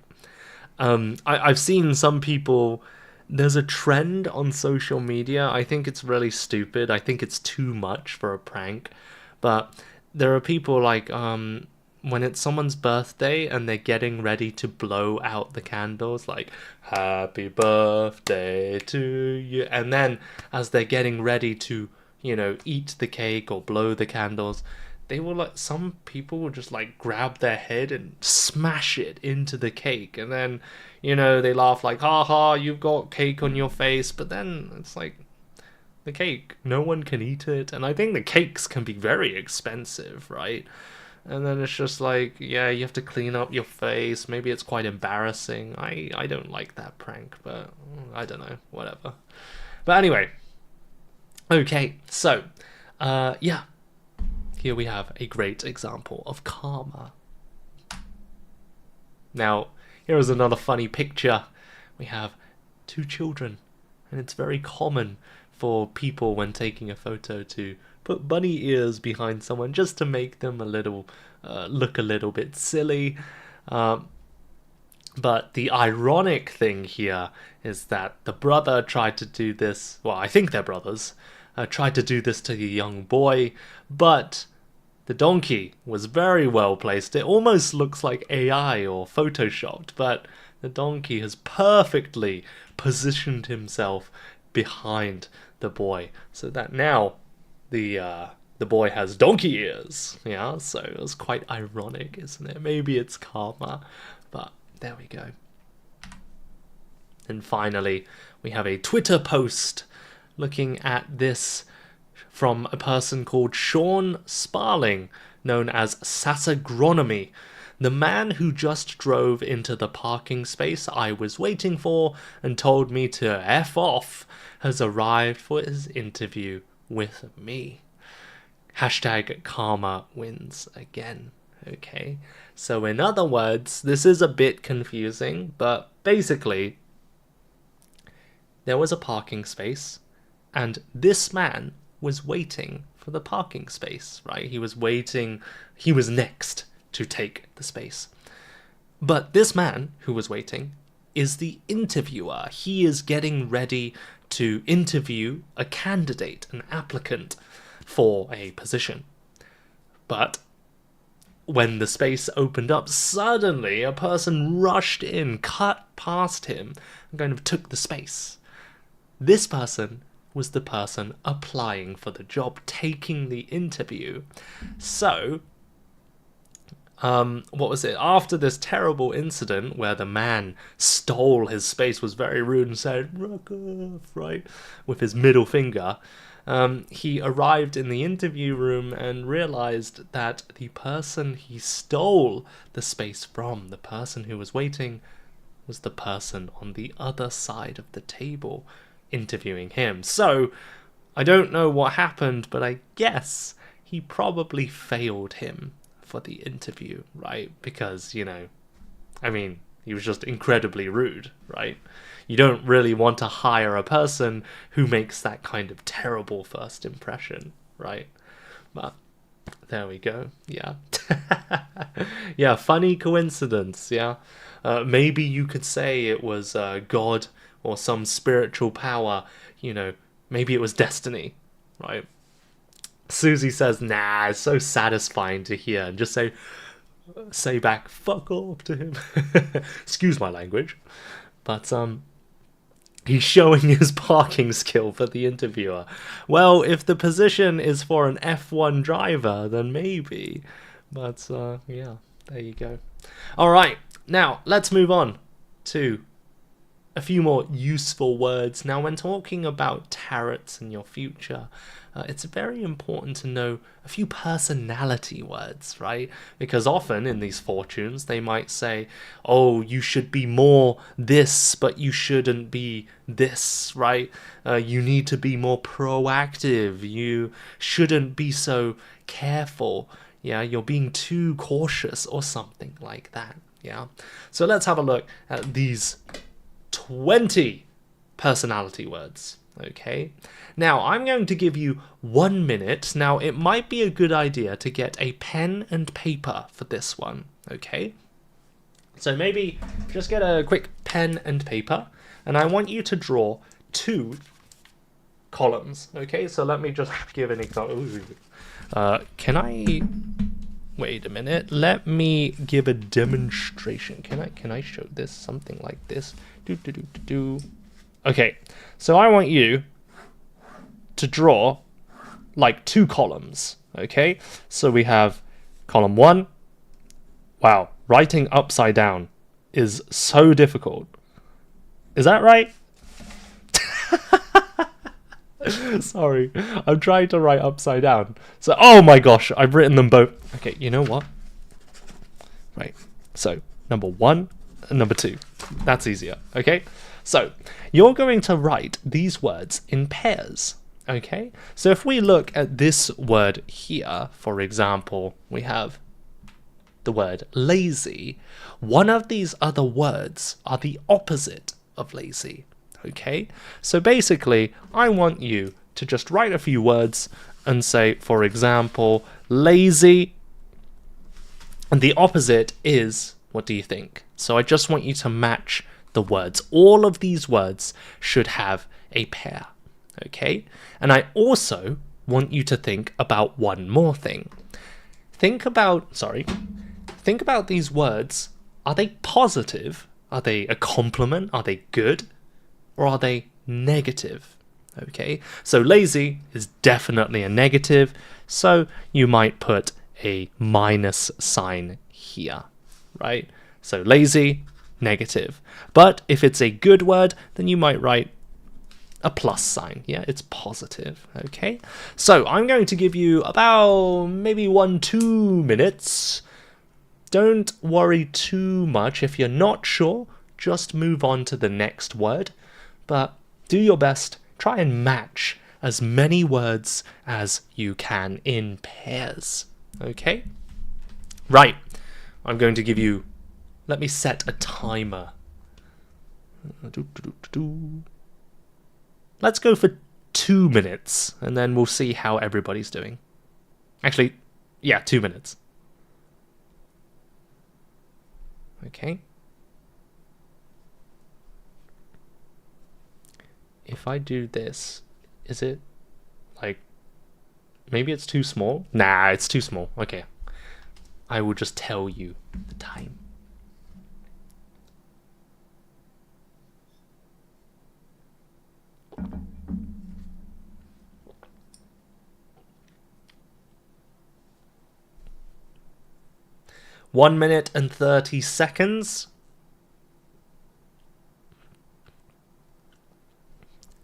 I've seen some people, there's a trend on social media, I think it's really stupid, I think it's too much for a prank, but there are people when it's someone's birthday and they're getting ready to blow out the candles, like, happy birthday to you, and then as they're getting ready to, eat the cake or blow the candles, they will some people will just grab their head and smash it into the cake, and then they laugh like, ha ha, you've got cake on your face, but then it's like, the cake, no one can eat it, and I think the cakes can be very expensive, right? And then it's just like, yeah, you have to clean up your face. Maybe it's quite embarrassing. I don't like that prank, but I don't know, whatever. But anyway, okay, so, yeah, here we have a great example of karma. Now, here is another funny picture. We have two children, and it's very common for people when taking a photo to put bunny ears behind someone just to make them look a little bit silly. But the ironic thing here is that the brother tried to do this, well, I think they're brothers, tried to do this to the young boy, but the donkey was very well placed. It almost looks like AI or photoshopped, but the donkey has perfectly positioned himself behind the boy, so that now the boy has donkey ears. Yeah, so it was quite ironic, isn't it? Maybe it's karma, but there we go. And finally, we have a Twitter post looking at this from a person called Sean Sparling, known as Sasagronomy. The man who just drove into the parking space I was waiting for and told me to F off has arrived for his interview with me. Hashtag karma wins again. Okay, so in other words, this is a bit confusing, but basically, there was a parking space, and this man was waiting for the parking space, right? He was next to take the space. But this man who was waiting is the interviewer. He is getting ready to interview a candidate, an applicant for a position. But when the space opened up, suddenly a person rushed in, cut past him, and kind of took the space. This person was the person applying for the job, taking the interview. So, what was it? After this terrible incident where the man stole his space, was very rude and said, "Rock off," right, with his middle finger, he arrived in the interview room and realized that the person he stole the space from, the person who was waiting, was the person on the other side of the table interviewing him. So, I don't know what happened, but I guess he probably failed him for the interview, right? Because, he was just incredibly rude, right? You don't really want to hire a person who makes that kind of terrible first impression, right? But there we go, yeah. Yeah, funny coincidence, yeah. Maybe you could say it was God or some spiritual power, maybe it was destiny, right? Susie says, nah, it's so satisfying to hear, and just say back, fuck off to him. Excuse my language. But, he's showing his parking skill for the interviewer. Well, if the position is for an F1 driver, then maybe. But, yeah, there you go. Alright, now, let's move on to a few more useful words. Now, when talking about tarots in your future, it's very important to know a few personality words, right? Because often in these fortunes, they might say, oh, you should be more this, but you shouldn't be this, right? You need to be more proactive. You shouldn't be so careful. Yeah, you're being too cautious or something like that. Yeah. So let's have a look at these 20 personality words. Okay, now I'm going to give you 1 minute. Now it might be a good idea to get a pen and paper for this one. Okay, so maybe just get a quick pen and paper, and I want you to draw 2 columns. Okay, so let me just give an example. Can I wait a minute? Let me give a demonstration. Can I show this something like this? Okay, so I want you to draw like 2 columns, okay? So we have column 1. Wow, writing upside down is so difficult. Is that right? Sorry, I'm trying to write upside down. So, oh my gosh, I've written them both. Okay, you know what? Right, so number 1 and number 2. That's easier, okay? So, you're going to write these words in pairs, okay? So if we look at this word here, for example, we have the word lazy. One of these other words are the opposite of lazy, okay? So basically, I want you to just write a few words and say, for example, lazy, and the opposite is, what do you think? So I just want you to match the words. All of these words should have a pair, okay? And I also want you to think about one more thing. Think about these words. Are they positive? Are they a compliment? Are they good? Or are they negative? Okay, so lazy is definitely a negative, so you might put a minus sign here, right? So lazy, negative. But if it's a good word, then you might write a plus sign. Yeah, it's positive. Okay, so I'm going to give you about maybe 1-2 minutes. Don't worry too much. If you're not sure, just move on to the next word. But do your best. Try and match as many words as you can in pairs. Okay? Right. I'm going to give you... Let me set a timer. Let's go for 2 minutes, and then we'll see how everybody's doing. Actually, yeah, 2 minutes. Okay. If I do this, is it like... Maybe it's too small? Nah, it's too small. Okay. I will just tell you the time. One minute and 30 seconds.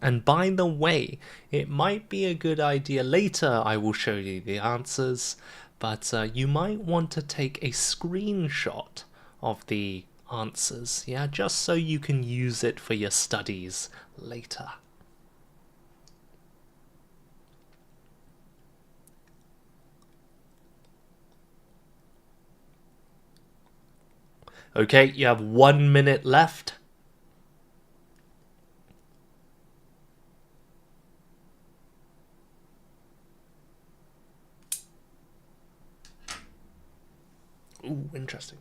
And by the way, it might be a good idea later, I will show you the answers, but you might want to take a screenshot of the answers, yeah, just so you can use it for your studies later. Okay, you have 1 minute left. Ooh, interesting.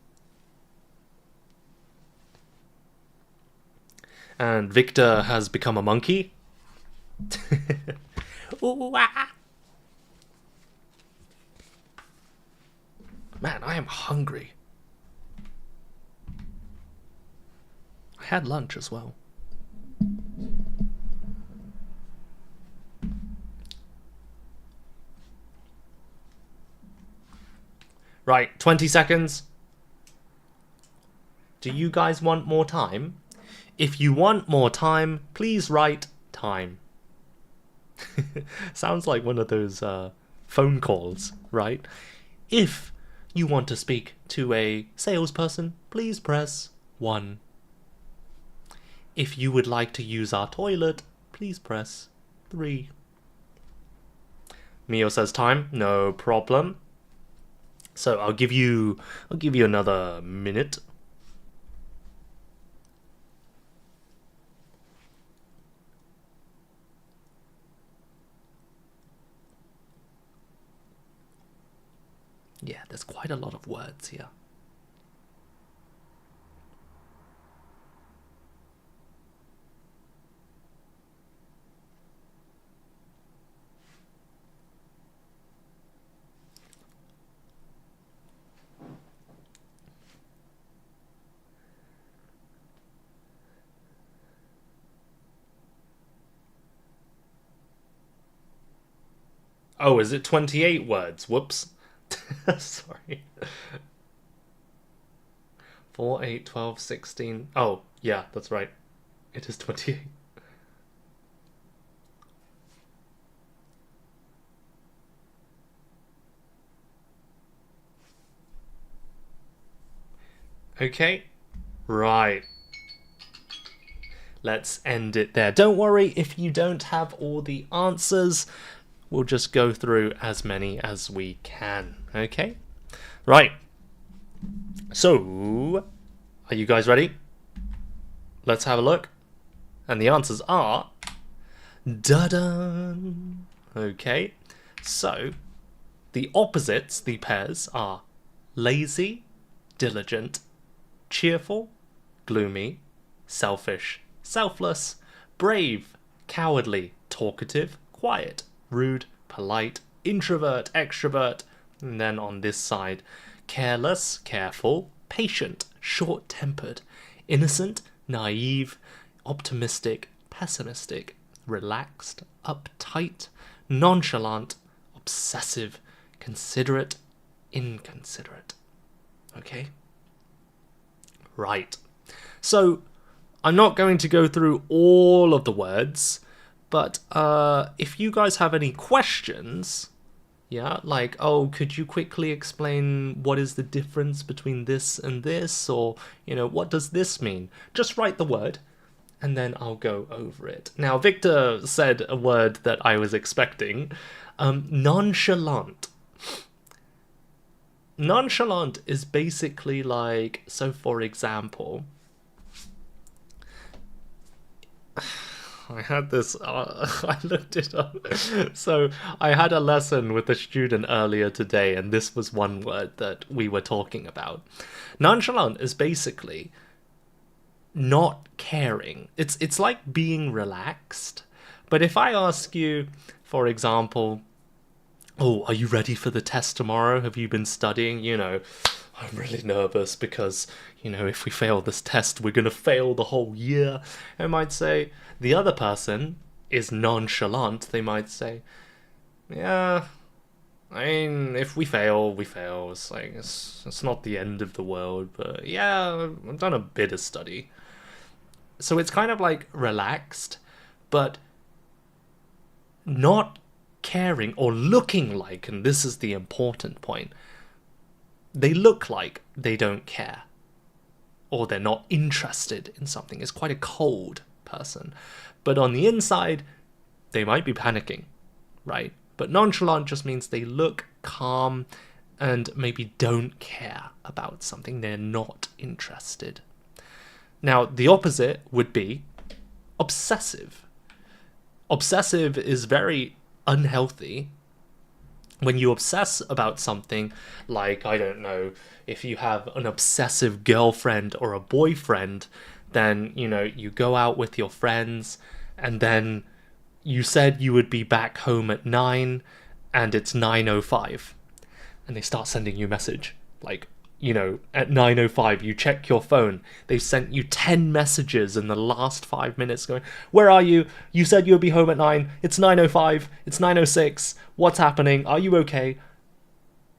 And Victor has become a monkey. Ooh, ah. Man, I am hungry. I had lunch as well. Right, 20 seconds. Do you guys want more time? If you want more time, please write time. Sounds like one of those phone calls, right? If you want to speak to a salesperson, please press 1. If you would like to use our toilet, please press 3. Mio says time, no problem. So I'll give you another minute. Yeah, there's quite a lot of words here. Oh, is it 28 words? Whoops. Sorry. 4, 8, 12, 16. Oh, yeah, that's right. It is 28. Okay. Right. Let's end it there. Don't worry if you don't have all the answers. We'll just go through as many as we can. Okay? Right. So, are you guys ready? Let's have a look. And the answers are... da-dun! Okay. So, the opposites, the pairs, are lazy, diligent, cheerful, gloomy, selfish, selfless, brave, cowardly, talkative, quiet, rude, polite, introvert, extrovert, and then on this side, careless, careful, patient, short-tempered, innocent, naive, optimistic, pessimistic, relaxed, uptight, nonchalant, obsessive, considerate, inconsiderate. Okay? Right. So, I'm not going to go through all of the words, but if you guys have any questions, yeah, like, oh, could you quickly explain what is the difference between this and this, or, what does this mean? Just write the word, and then I'll go over it. Now, Victor said a word that I was expecting, nonchalant. Nonchalant is basically like, so for example, I had this, I looked it up. So I had a lesson with a student earlier today, and this was one word that we were talking about. Nonchalant is basically not caring. It's like being relaxed. But if I ask you, for example, oh, are you ready for the test tomorrow? Have you been studying? I'm really nervous because, if we fail this test, we're going to fail the whole year. I might say, the other person is nonchalant. They might say, yeah, I mean, if we fail, we fail. It's like, it's not the end of the world, but yeah, I've done a bit of study. So it's kind of like relaxed, but not caring or looking like, and this is the important point, they look like they don't care or they're not interested in something. It's quite a cold person. But on the inside, they might be panicking, right? But nonchalant just means they look calm and maybe don't care about something. They're not interested. Now, the opposite would be obsessive. Obsessive is very unhealthy. When you obsess about something, like, I don't know, if you have an obsessive girlfriend or a boyfriend, then, you go out with your friends, and then you said you would be back home at 9, and it's 9:05, and they start sending you a message, like, at 9:05, you check your phone. They've sent you 10 messages in the last 5 minutes going, where are you? You said you would be home at 9. It's 9:05. It's 9:06. What's happening? Are you okay?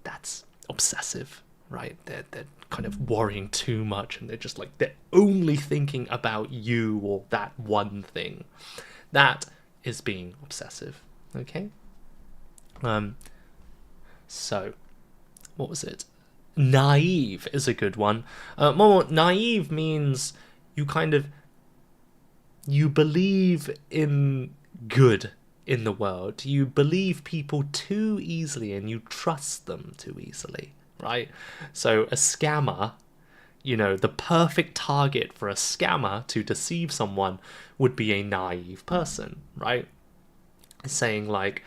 That's obsessive, right? They're kind of worrying too much, and they're just like, they're only thinking about you or that one thing. That is being obsessive, okay? So, what was it? Naive is a good one. Naive means you believe in good in the world. You believe people too easily and you trust them too easily, right? So a scammer, the perfect target for a scammer to deceive someone would be a naive person, right? Saying like,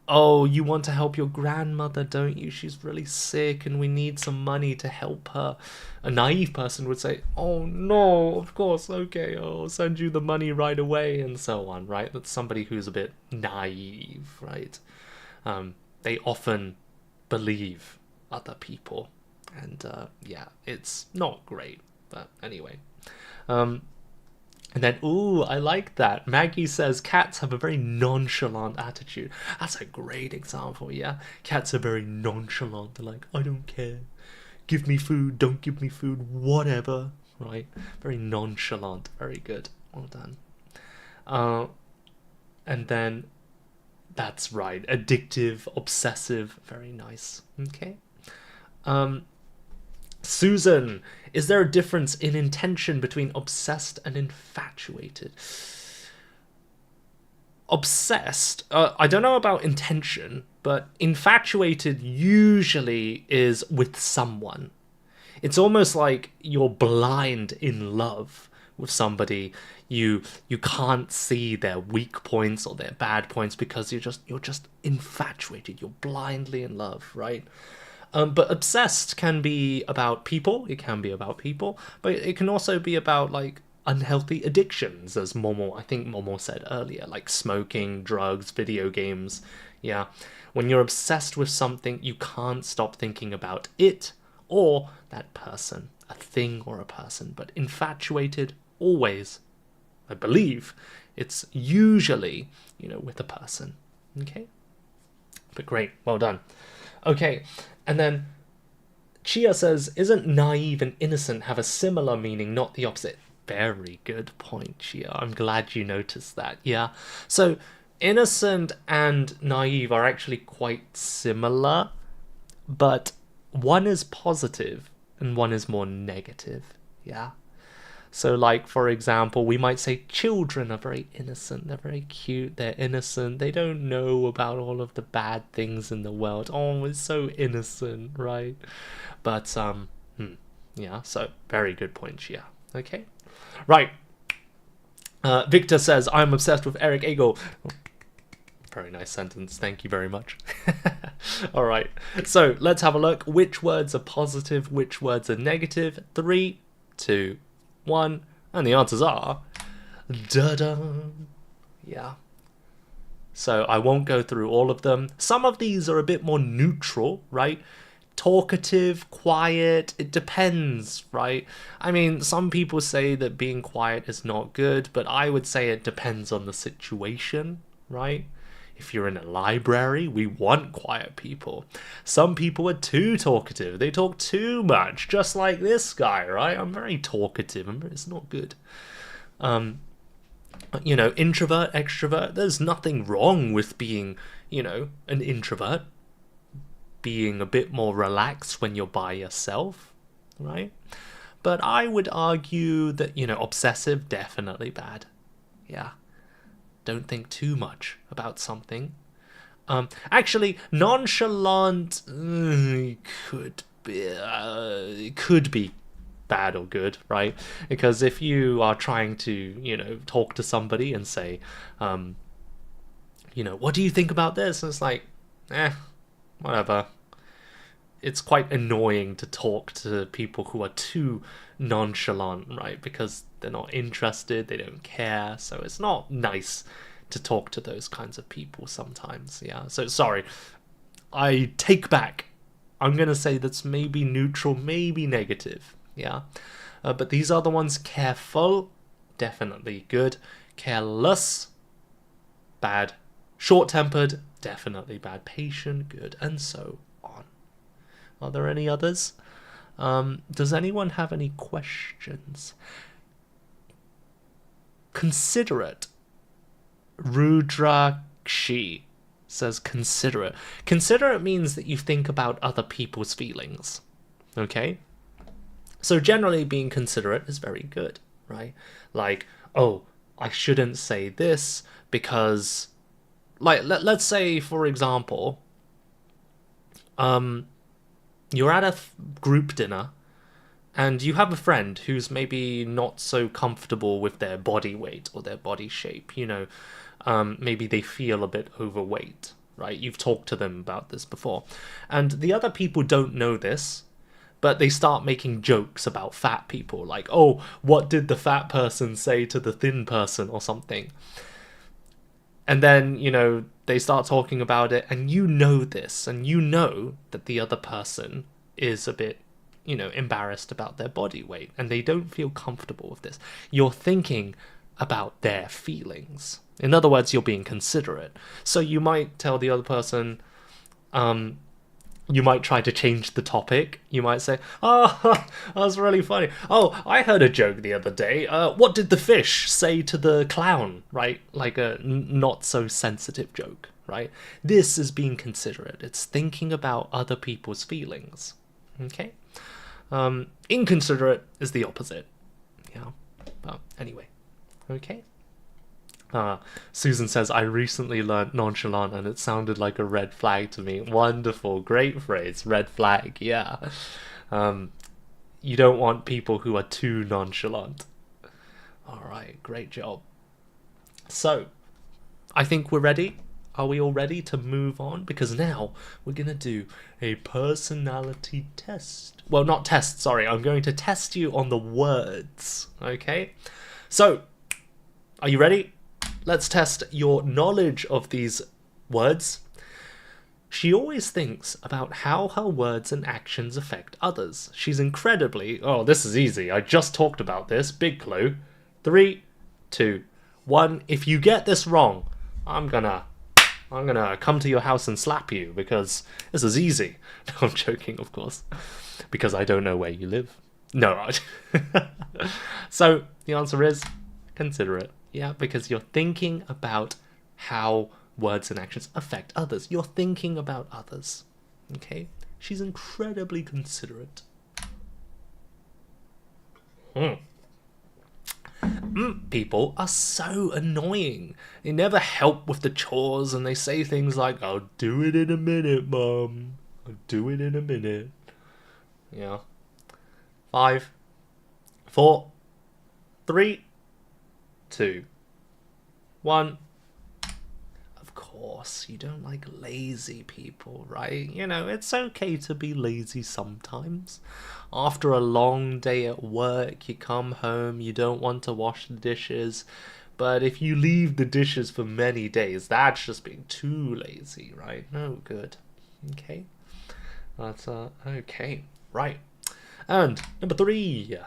oh, you want to help your grandmother, don't you? She's really sick and we need some money to help her. A naive person would say, oh no, of course, okay, I'll send you the money right away, and so on, right? That's somebody who's a bit naive, right? They often believe other people, and yeah, it's not great, but anyway. And then, ooh, I like that. Maggie says cats have a very nonchalant attitude. That's a great example, yeah? Cats are very nonchalant. They're like, I don't care. Give me food, don't give me food, whatever. Right? Very nonchalant. Very good. Well done. And then, that's right. Addictive, obsessive. Very nice. Okay. Susan, is there a difference in intention between obsessed and infatuated? Obsessed, I don't know about intention, but infatuated usually is with someone. It's almost like you're blind in love with somebody. You can't see their weak points or their bad points because you're just infatuated. You're blindly in love, right? But obsessed can be about people. It can be about people, but it can also be about like unhealthy addictions, as I think Momo said earlier, like smoking, drugs, video games. Yeah, when you're obsessed with something, you can't stop thinking about it or that person, a thing or a person. But infatuated, always, I believe, it's usually, with a person. Okay, but great, well done. Okay, and then Chia says, isn't naive and innocent have a similar meaning, not the opposite? Very good point, Chia. I'm glad you noticed that. Yeah. So innocent and naive are actually quite similar, but one is positive and one is more negative. Yeah. So, like, for example, we might say children are very innocent. They're very cute. They're innocent. They don't know about all of the bad things in the world. Oh, it's so innocent, right? But, yeah, so very good point, yeah. Okay. Right. Victor says, I'm obsessed with Eric Agel. Very nice sentence. Thank you very much. All right. So, let's have a look. Which words are positive? Which words are negative? 3, 2, 1, and the answers are da-da. Yeah. So I won't go through all of them. Some of these are a bit more neutral, right? Talkative, quiet, it depends, right? I mean, some people say that being quiet is not good, but I would say it depends on the situation, right? If you're in a library, we want quiet people. Some people are too talkative. They talk too much, just like this guy, right? I'm very talkative. It's not good. Introvert, extrovert, there's nothing wrong with being, an introvert. Being a bit more relaxed when you're by yourself, right? But I would argue that, obsessive, definitely bad. Yeah. Don't think too much about something. Actually, nonchalant could be bad or good, right? Because if you are trying to, talk to somebody and say, what do you think about this? And it's like, whatever. It's quite annoying to talk to people who are too nonchalant, right? Because they're not interested, they don't care, so it's not nice to talk to those kinds of people sometimes. Yeah, so sorry, I take back. I'm gonna say that's maybe neutral, maybe negative. Yeah, but these are the ones. Careful, definitely good. Careless, bad. Short-tempered, definitely bad. Patient, good, and so on. Are there any others? Does anyone have any questions? Considerate. Rudrakshi says considerate. Considerate means that you think about other people's feelings. Okay? So generally being considerate is very good, right? Like, oh, I shouldn't say this because... Like, let's say, for example, you're at a group dinner and you have a friend who's maybe not so comfortable with their body weight or their body shape. Maybe they feel a bit overweight, right? You've talked to them about this before. And the other people don't know this, but they start making jokes about fat people. Like, oh, what did the fat person say to the thin person or something? And then, they start talking about it, and this, and that the other person is a bit, embarrassed about their body weight, and they don't feel comfortable with this. You're thinking, about their feelings. In other words, you're being considerate. So you might tell the other person, you might try to change the topic. You might say, "Oh, that was really funny. Oh, I heard a joke the other day. What did the fish say to the clown?" Right? Like a not so sensitive joke, right? This is being considerate. It's thinking about other people's feelings. Okay? Inconsiderate is the opposite. Yeah. But anyway. Okay? Susan says, I recently learned nonchalant and it sounded like a red flag to me. Wonderful. Great phrase. Red flag. Yeah. You don't want people who are too nonchalant. Alright. Great job. So, I think we're ready. Are we all ready to move on? Because now we're going to do a personality test. Well, not test, sorry. I'm going to test you on the words. Okay? So, are you ready? Let's test your knowledge of these words. She always thinks about how her words and actions affect others. She's incredibly... Oh, this is easy. I just talked about this. Big clue. 3, 2, 1. If you get this wrong, I'm gonna come to your house and slap you because this is easy. No, I'm joking, of course. Because I don't know where you live. No. So, the answer is considerate. Yeah, because you're thinking about how words and actions affect others. You're thinking about others. Okay? She's incredibly considerate. People are so annoying. They never help with the chores and they say things like, I'll do it in a minute, Mum. I'll do it in a minute. Yeah. 5, 4, 3, 2, 1. Of course, you don't like lazy people, right? You know, it's okay to be lazy sometimes. After a long day at work, you come home, you don't want to wash the dishes. But if you leave the dishes for many days, that's just being too lazy, right? No good. Okay? That's, okay. Right. And number 3.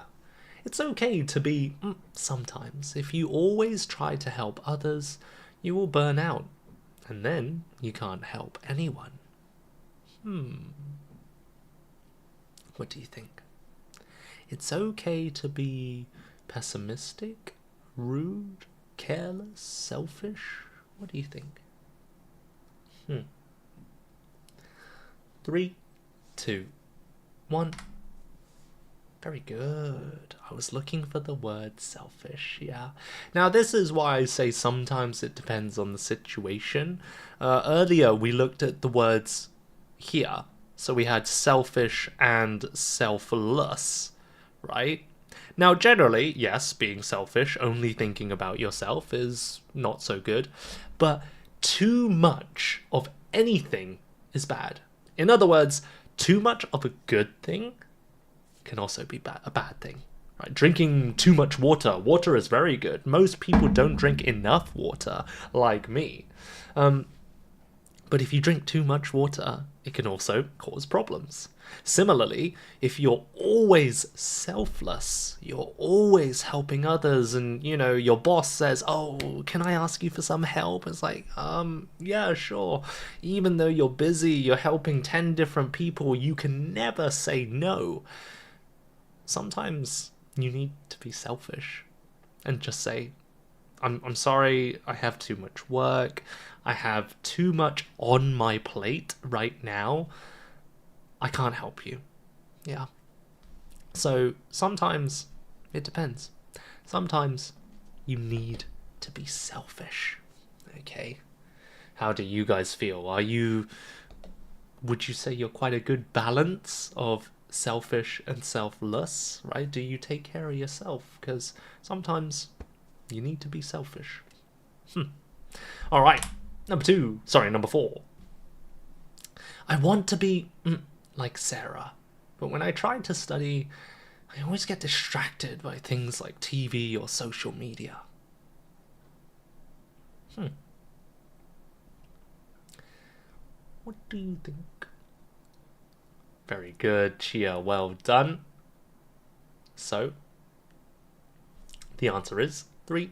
It's okay to be sometimes. If you always try to help others, you will burn out. And then you can't help anyone. What do you think? It's okay to be pessimistic, rude, careless, selfish. What do you think? 3, 2, 1. Very good. I was looking for the word selfish, yeah. Now, this is why I say sometimes it depends on the situation. Earlier, we looked at the words here. So we had selfish and selfless, right? Now, generally, yes, being selfish, only thinking about yourself is not so good. But too much of anything is bad. In other words, too much of a good thing can also be a bad thing. Right? Drinking too much water. Water is very good. Most people don't drink enough water, like me. But if you drink too much water, it can also cause problems. Similarly, if you're always selfless, you're always helping others, and, you know, your boss says, oh, can I ask you for some help? It's like, yeah, sure. Even though you're busy, you're helping 10 different people, you can never say no. Sometimes you need to be selfish and just say, I'm sorry, I have too much work. I have too much on my plate right now. I can't help you. Yeah. So sometimes it depends. Sometimes you need to be selfish. Okay. How do you guys feel? Would you say you're quite a good balance of selfish and selfless, right? Do you take care of yourself? Because sometimes you need to be selfish. All right. Number 4. I want to be like Sarah, but when I try to study, I always get distracted by things like TV or social media. What do you think? Very good, Chia. Well done. So, the answer is 3,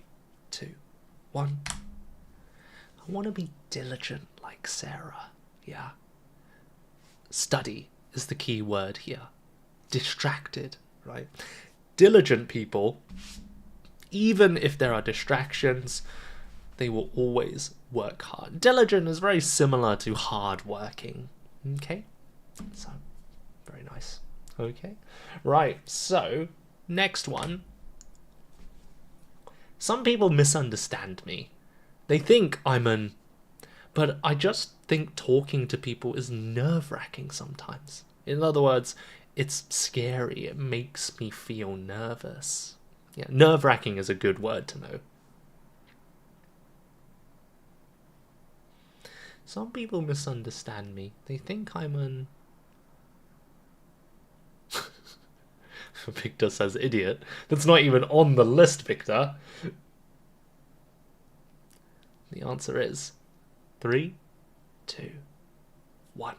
2, 1. I want to be diligent like Sarah. Yeah. Study is the key word here. Distracted, right? Diligent people, even if there are distractions, they will always work hard. Diligent is very similar to hard working. Okay? So, very nice. Okay? Right, so, next one. Some people misunderstand me. They think but I just think talking to people is nerve-wracking sometimes. In other words, it's scary. It makes me feel nervous. Yeah, nerve-wracking is a good word to know. Some people misunderstand me. They think I'm Victor says idiot. That's not even on the list, Victor. The answer is 3, 2, 1.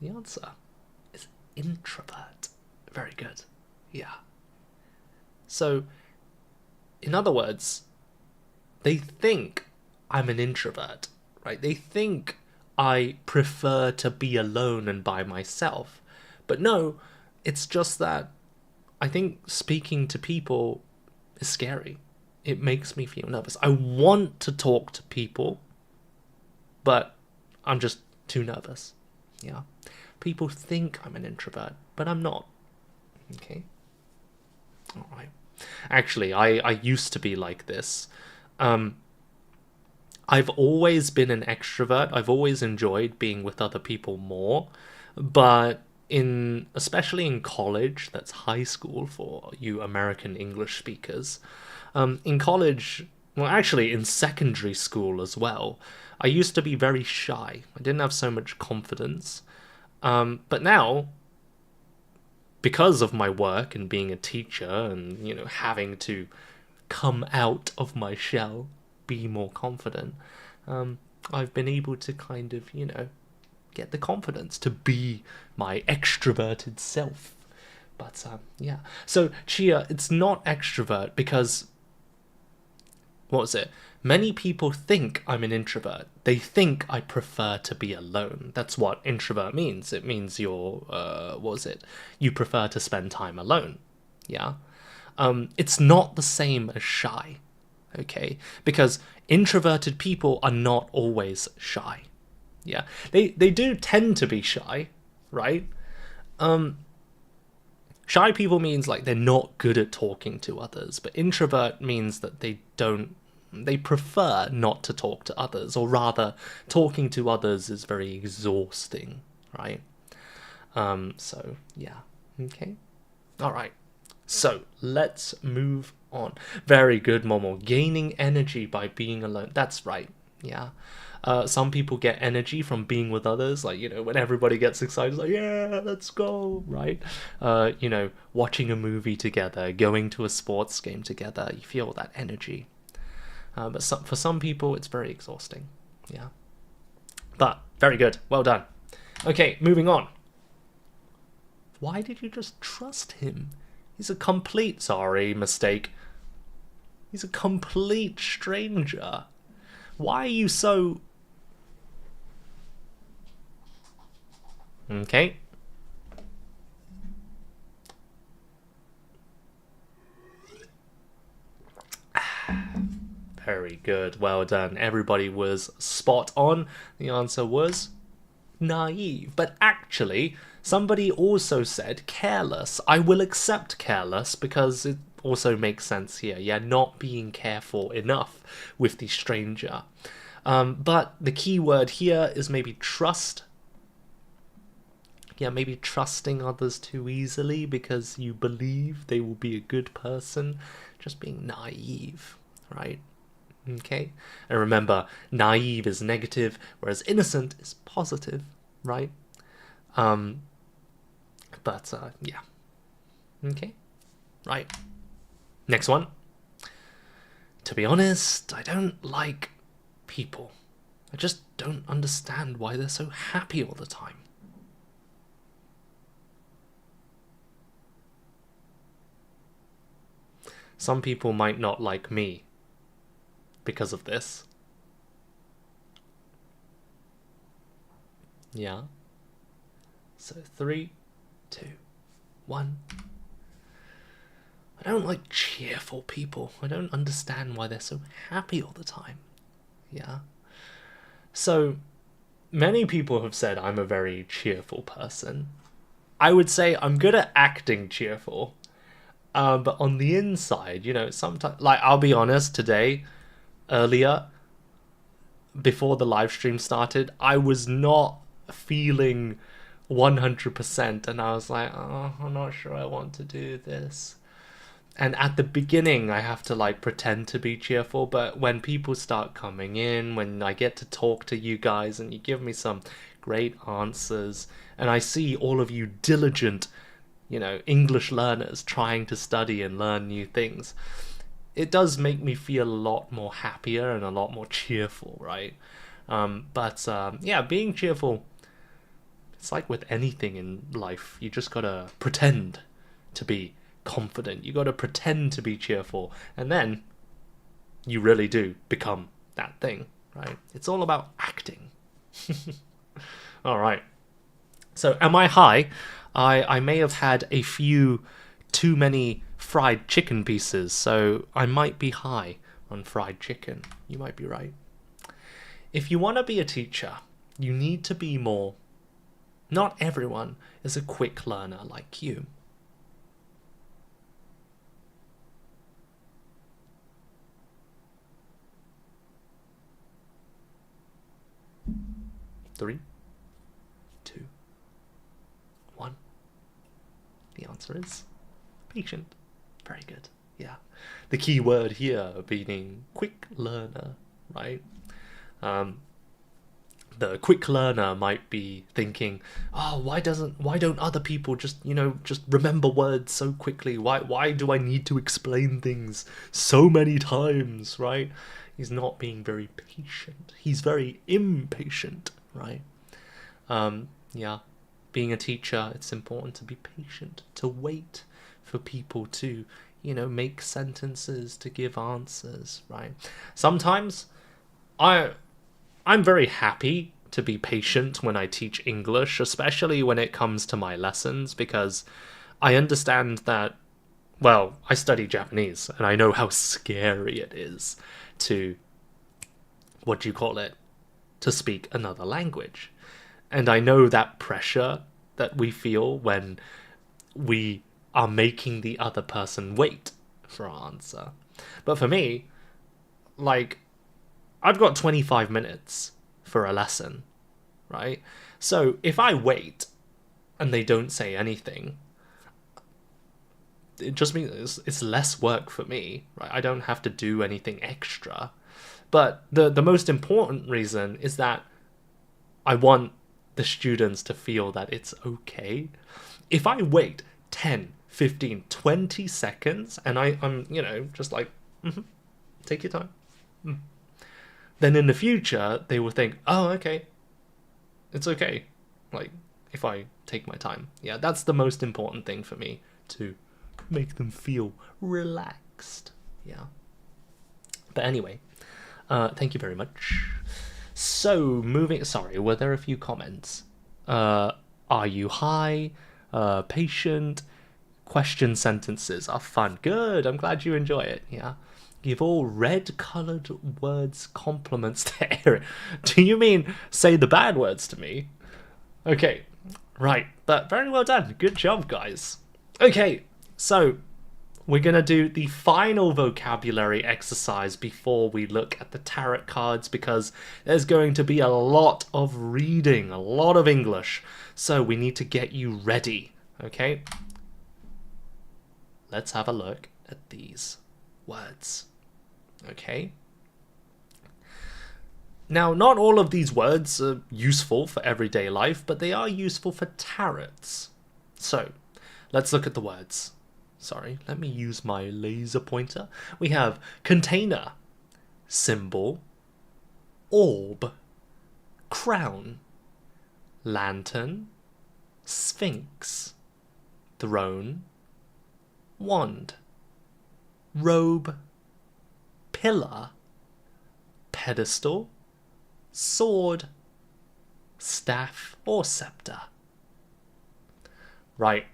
The answer is introvert. Very good. Yeah. So, in other words, they think I'm an introvert, right? They think I prefer to be alone and by myself. But no, it's just that I think speaking to people is scary. It makes me feel nervous. I want to talk to people, but I'm just too nervous. Yeah. People think I'm an introvert, but I'm not. Okay. All right. Actually, I used to be like this. I've always been an extrovert. I've always enjoyed being with other people more, but especially in college, that's high school for you American English speakers. In college, well, actually in secondary school as well, I used to be very shy. I didn't have so much confidence. But now, because of my work and being a teacher and, having to come out of my shell, be more confident, I've been able to kind of, get the confidence to be my extroverted self. But, yeah. So, Chia, it's not extrovert because, what was it? Many people think I'm an introvert. They think I prefer to be alone. That's what introvert means. It means you're, you prefer to spend time alone. Yeah? It's not the same as shy, okay? Because introverted people are not always shy. Yeah? They do tend to be shy, right? Shy people means like they're not good at talking to others, but introvert means that they prefer not to talk to others, or rather, talking to others is very exhausting, right? So, yeah. Okay. All right. So, let's move on. Very good, Momo. Gaining energy by being alone. That's right. Yeah. Some people get energy from being with others, like, when everybody gets excited, like, yeah, let's go, right? Watching a movie together, going to a sports game together, you feel that energy. But for some people, it's very exhausting. Yeah. But, very good. Well done. Okay, moving on. Why did you just trust him? He's a complete, mistake. He's a complete stranger. Why are you so... Okay. Very good. Well done. Everybody was spot on. The answer was naive. But actually, somebody also said careless. I will accept careless because it also makes sense here. Yeah, not being careful enough with the stranger. But the key word here is maybe trust. Yeah, maybe trusting others too easily because you believe they will be a good person. Just being naive, right? Okay? And remember, naive is negative, whereas innocent is positive, right? Yeah. Okay? Right. Next one. To be honest, I don't like people. I just don't understand why they're so happy all the time. Some people might not like me because of this. Yeah. So 3, 2, 1. I don't like cheerful people. I don't understand why they're so happy all the time. Yeah. So many people have said I'm a very cheerful person. I would say I'm good at acting cheerful. But on the inside, sometimes, like, I'll be honest, today, earlier, before the live stream started, I was not feeling 100%, and I was like, oh, I'm not sure I want to do this. And at the beginning, I have to, like, pretend to be cheerful, but when people start coming in, when I get to talk to you guys, and you give me some great answers, and I see all of you diligent, English learners trying to study and learn new things, it does make me feel a lot more happier and a lot more cheerful, right? Yeah, being cheerful, it's like with anything in life. You just gotta pretend to be confident. You gotta pretend to be cheerful. And then you really do become that thing, right? It's all about acting. All right. So, am I high? I may have had a few too many fried chicken pieces, so I might be high on fried chicken. You might be right. If you want to be a teacher, you need to be more. Not everyone is a quick learner like you. Three, 2, 1. The answer is patient. Very good. Yeah. The key word here being quick learner, right? The quick learner might be thinking, oh, why don't other people just remember words so quickly? Why do I need to explain things so many times, right? He's not being very patient. He's very impatient, right? Yeah. Being a teacher, it's important to be patient, to wait for people to, make sentences, to give answers, right? Sometimes I'm very happy to be patient when I teach English, especially when it comes to my lessons, because I understand that, well, I study Japanese, and I know how scary it is to, to speak another language. And I know that pressure that we feel when we are making the other person wait for our answer. But for me, like, I've got 25 minutes for a lesson, right? So if I wait and they don't say anything, it just means it's less work for me, right? I don't have to do anything extra. But the most important reason is that I want the students to feel that it's okay. If I wait 10, 15, 20 seconds and I'm, just like, take your time. Then in the future, they will think, oh, okay, it's okay. Like, if I take my time. Yeah, that's the most important thing for me, to make them feel relaxed. Yeah. But anyway, thank you very much. So, sorry, were there a few comments? Are you high? Patient? Question sentences are fun. Good, I'm glad you enjoy it, yeah. Give all red-coloured words compliments to Eric. Do you mean say the bad words to me? Okay, right, but very well done. Good job, guys. Okay, so we're going to do the final vocabulary exercise before we look at the tarot cards, because there's going to be a lot of reading, a lot of English, so we need to get you ready, okay? Let's have a look at these words, okay? Now, not all of these words are useful for everyday life, but they are useful for tarots. So, let's look at the words. Sorry, let me use my laser pointer. We have container, symbol, orb, crown, lantern, sphinx, throne, wand, robe, pillar, pedestal, sword, staff, or scepter? Right.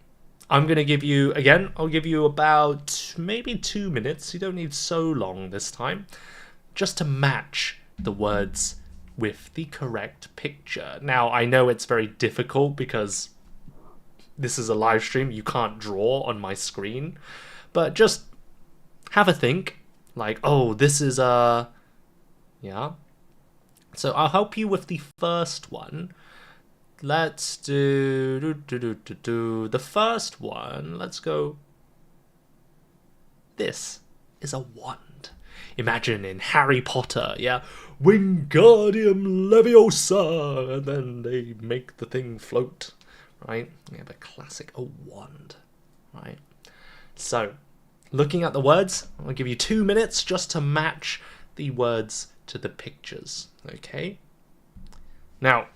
I'm going to give you, again, I'll give you about maybe 2 minutes. You don't need so long this time. Just to match the words with the correct picture. Now, I know it's very difficult because this is a live stream. You can't draw on my screen. But just have a think. Like, oh, this is a... Yeah. So I'll help you with the first one. Let's do the first one. Let's go. This is a wand. Imagine in Harry Potter, yeah, Wingardium Leviosa, and then they make the thing float, right? We have a classic, a wand, right? So, looking at the words, I'll give you 2 minutes just to match the words to the pictures, okay? Now,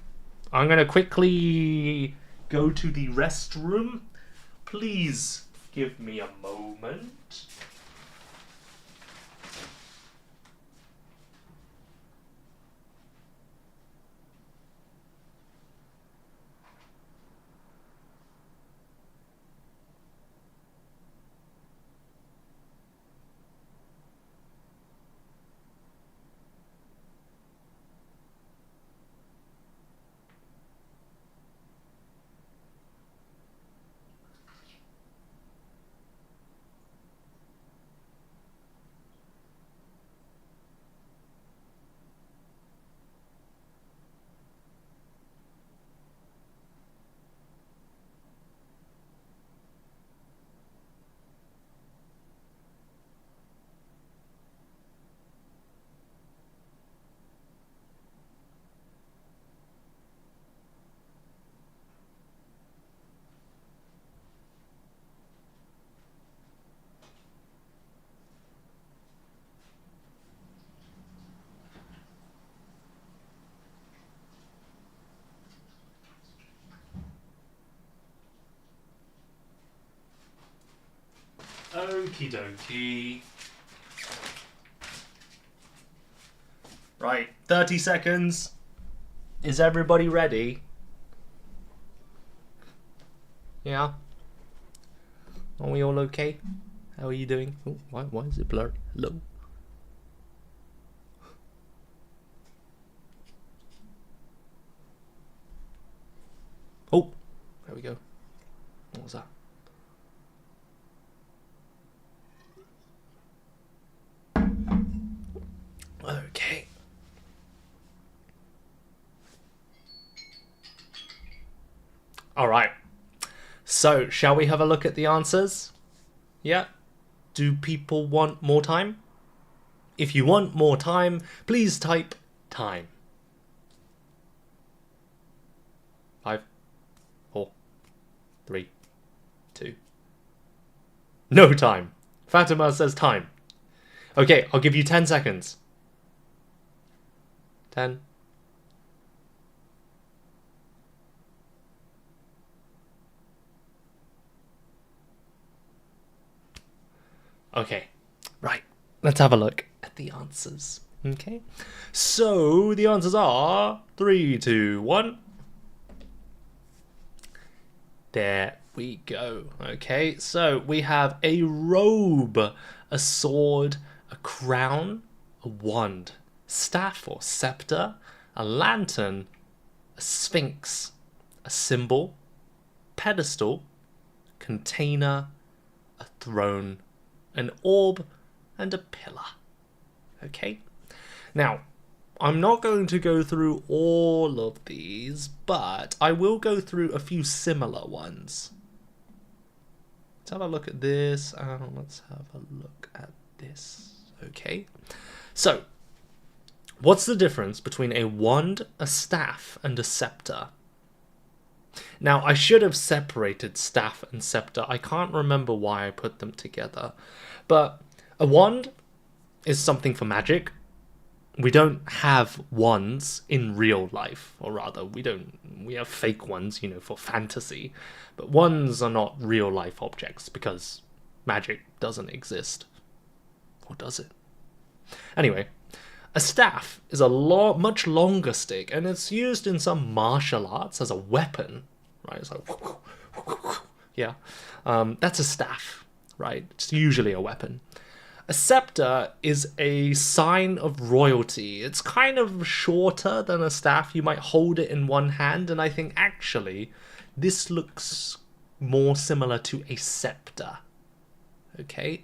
I'm going to quickly go to the restroom. Please give me a moment. Okie dokie. Right, 30 seconds. Is everybody ready? Yeah? Are we all okay? How are you doing? Oh, why is it blurry? Hello? Oh, there we go. What was that? Okay. All right. So, shall we have a look at the answers? Yeah? Do people want more time? If you want more time, please type time. 5, 4, 3, 2. No time. Fatima says time. Okay, I'll give you 10 seconds. 10. Okay, right. Let's have a look at the answers. Okay, so the answers are 3, 2, 1. There we go. Okay, so we have a robe, a sword, a crown, a wand, staff or scepter, a lantern, a sphinx, a symbol, pedestal, container, a throne, an orb, and a pillar. Okay? Now, I'm not going to go through all of these, but I will go through a few similar ones. Let's have a look at this, and let's have a look at this. Okay? So, what's the difference between a wand, a staff, and a scepter? Now, I should have separated staff and scepter. I can't remember why I put them together. But a wand is something for magic. We don't have wands in real life, or rather, we have fake ones, for fantasy. But wands are not real life objects because magic doesn't exist. Or does it? Anyway, a staff is a much longer stick, and it's used in some martial arts as a weapon, right? It's like, yeah, that's a staff, right? It's usually a weapon. A scepter is a sign of royalty. It's kind of shorter than a staff. You might hold it in one hand, and I think actually this looks more similar to a scepter. Okay?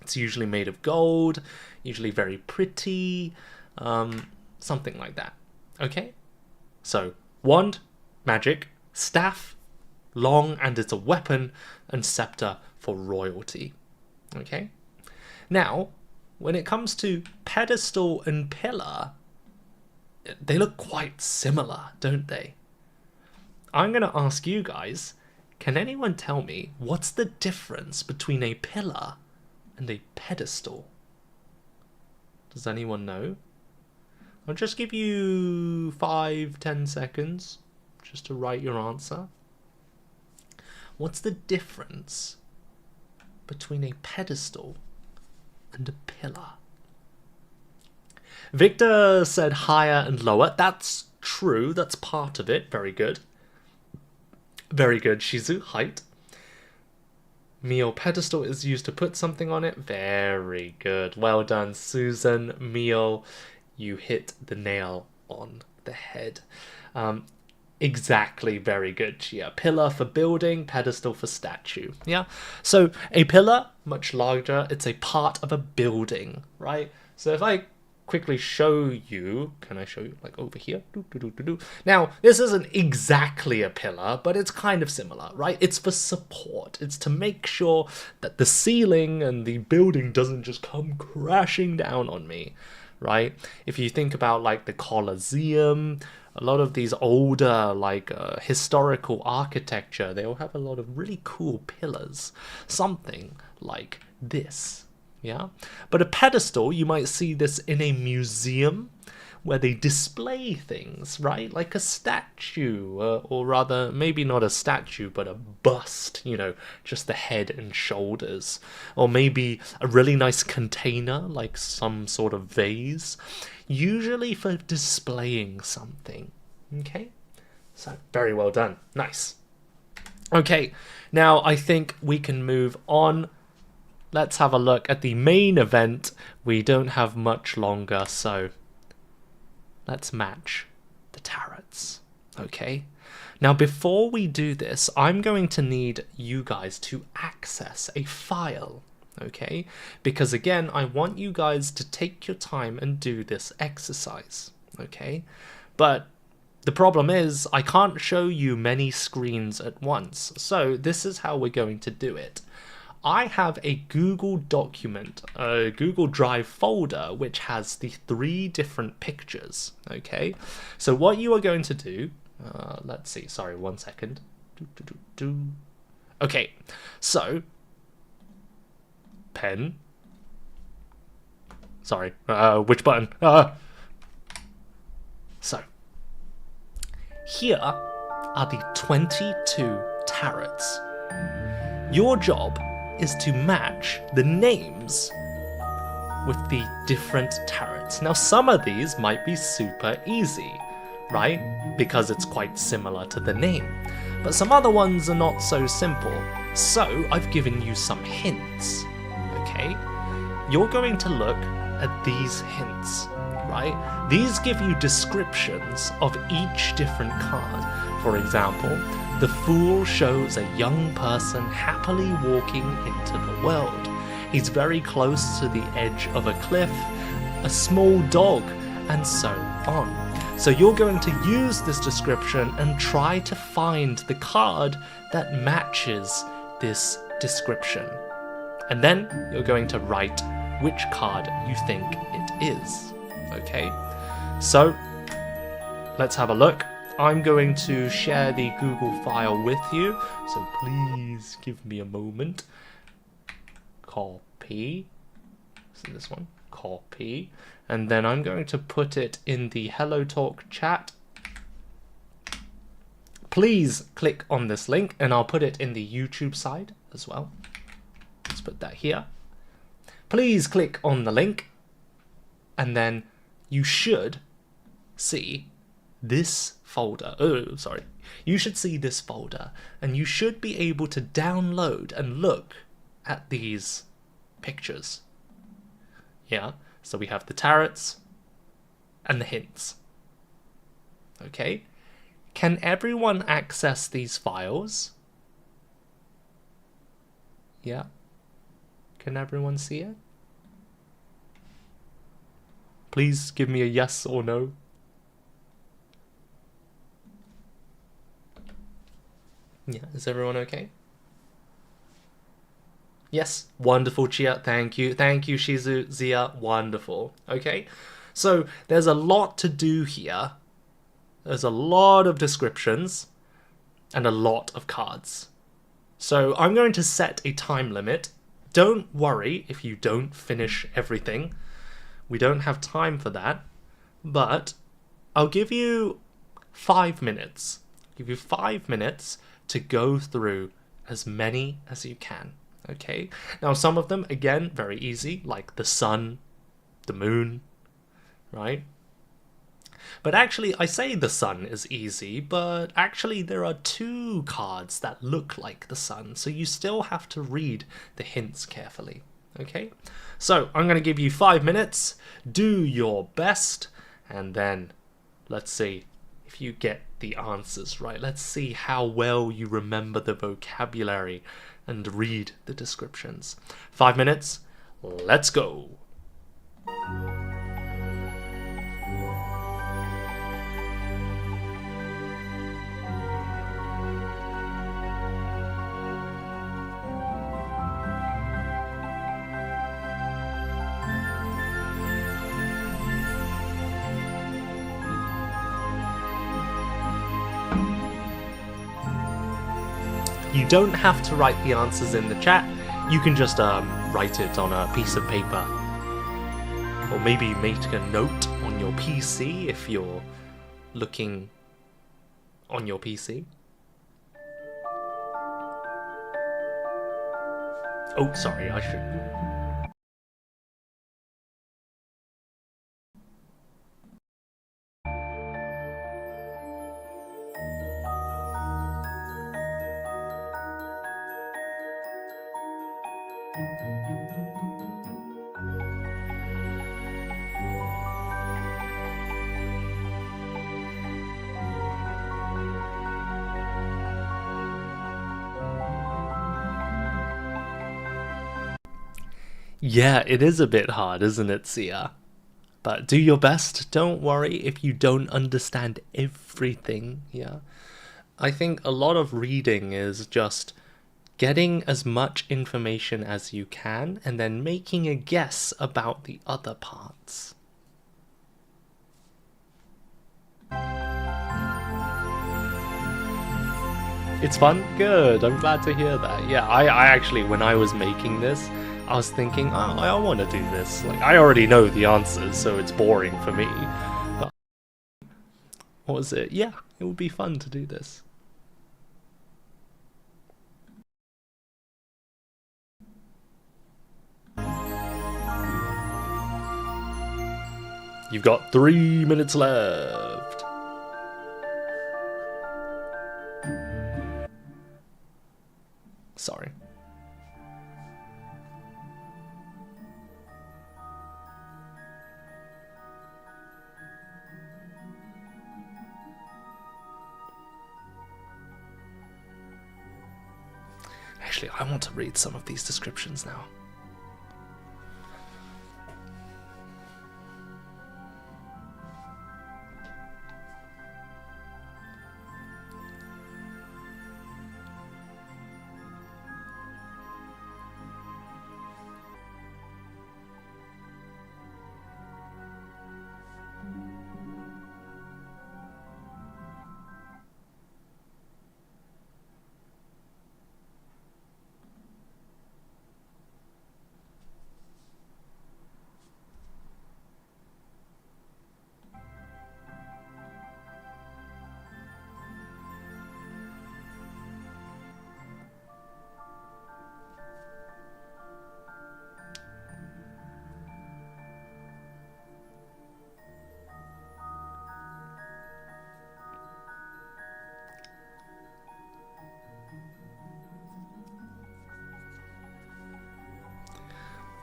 It's usually made of gold, usually very pretty, something like that. Okay? So, wand, magic, staff, long, and it's a weapon, and scepter for royalty. Okay? Now, when it comes to pedestal and pillar, they look quite similar, don't they? I'm going to ask you guys, can anyone tell me what's the difference between a pillar and a pedestal? Does anyone know? I'll just give you 5-10 seconds just to write your answer. What's the difference between a pedestal and a pillar? Victor said higher and lower. That's true. That's part of it. Very good. Very good, Shizu. Height. Meal, pedestal is used to put something on it. Very good. Well done, Susan. Meal, you hit the nail on the head. Exactly, very good, Chia. Pillar for building, pedestal for statue. Yeah, so a pillar, much larger, it's a part of a building, right? So if I quickly show you, can I show you, like over here? Now, this isn't exactly a pillar, but it's kind of similar, right? It's for support. It's to make sure that the ceiling and the building doesn't just come crashing down on me, right? If you think about like the Colosseum, a lot of these older, like historical architecture, they all have a lot of really cool pillars. Something like this, yeah? But a pedestal, you might see this in a museum where they display things, right? Like a statue, or rather, maybe not a statue, but a bust, you know, just the head and shoulders. Or maybe a really nice container, like some sort of vase. Usually for displaying something, okay? So, very well done. Nice. Okay, now I think we can move on. Let's have a look at the main event. We don't have much longer, so let's match the tarots, okay? Now, before we do this, I'm going to need you guys to access a file, okay? Because again, I want you guys to take your time and do this exercise, okay? But the problem is, I can't show you many screens at once, so this is how we're going to do it. I have a Google document, a Google Drive folder, which has the 3 different pictures, okay? So what you are going to do, let's see, sorry, 1 second. Okay, so, pen, sorry, which button? So, here are the 22 tarots. Your job is to match the names with the different tarots. Now, some of these might be super easy, right? Because it's quite similar to the name. But some other ones are not so simple. So, I've given you some hints, okay? You're going to look at these hints, right? These give you descriptions of each different card. For example, the Fool shows a young person happily walking into the world. He's very close to the edge of a cliff, a small dog, and so on. So you're going to use this description and try to find the card that matches this description. And then you're going to write which card you think it is. Okay? So, let's have a look. I'm going to share the Google file with you, so please give me a moment. Copy. So this one, copy. And then I'm going to put it in the HelloTalk chat. Please click on this link, and I'll put it in the YouTube side as well. Let's put that here. please click on the link, and then you should see this folder. Oh, sorry. You should see this folder, and you should be able to download and look at these pictures. Yeah, so we have the tarots and the hints. Okay, can everyone access these files? Yeah, can everyone see it? Please give me a yes or no. Yeah, is everyone okay? Yes, wonderful, Chia. Thank you, Shizu, Zia. Wonderful. Okay, so there's a lot to do here. There's a lot of descriptions and a lot of cards. So I'm going to set a time limit. Don't worry if you don't finish everything. We don't have time for that. But I'll give you 5 minutes. I'll give you 5 minutes to go through as many as you can. Okay? Now, some of them, again, very easy, like the sun, the moon, right? But actually, I say the sun is easy, but actually there are 2 cards that look like the sun, so you still have to read the hints carefully. Okay? So, I'm going to give you 5 minutes. Do your best, and then let's see if you get the answers right. Let's see how well you remember the vocabulary and read the descriptions. 5 minutes, let's go. You don't have to write the answers in the chat. You can just write it on a piece of paper. Or maybe make a note on your PC if you're looking on your PC. Oh, sorry, I should... Yeah, it is a bit hard, isn't it, Sia? But do your best. Don't worry if you don't understand everything, yeah? I think a lot of reading is just getting as much information as you can and then making a guess about the other parts. It's fun? Good, I'm glad to hear that. Yeah, I actually, when I was making this, I was thinking, oh, I want to do this. Like, I already know the answers, so it's boring for me. But what was it? Yeah, it would be fun to do this. You've got 3 minutes left. Sorry. Actually, I want to read some of these descriptions now.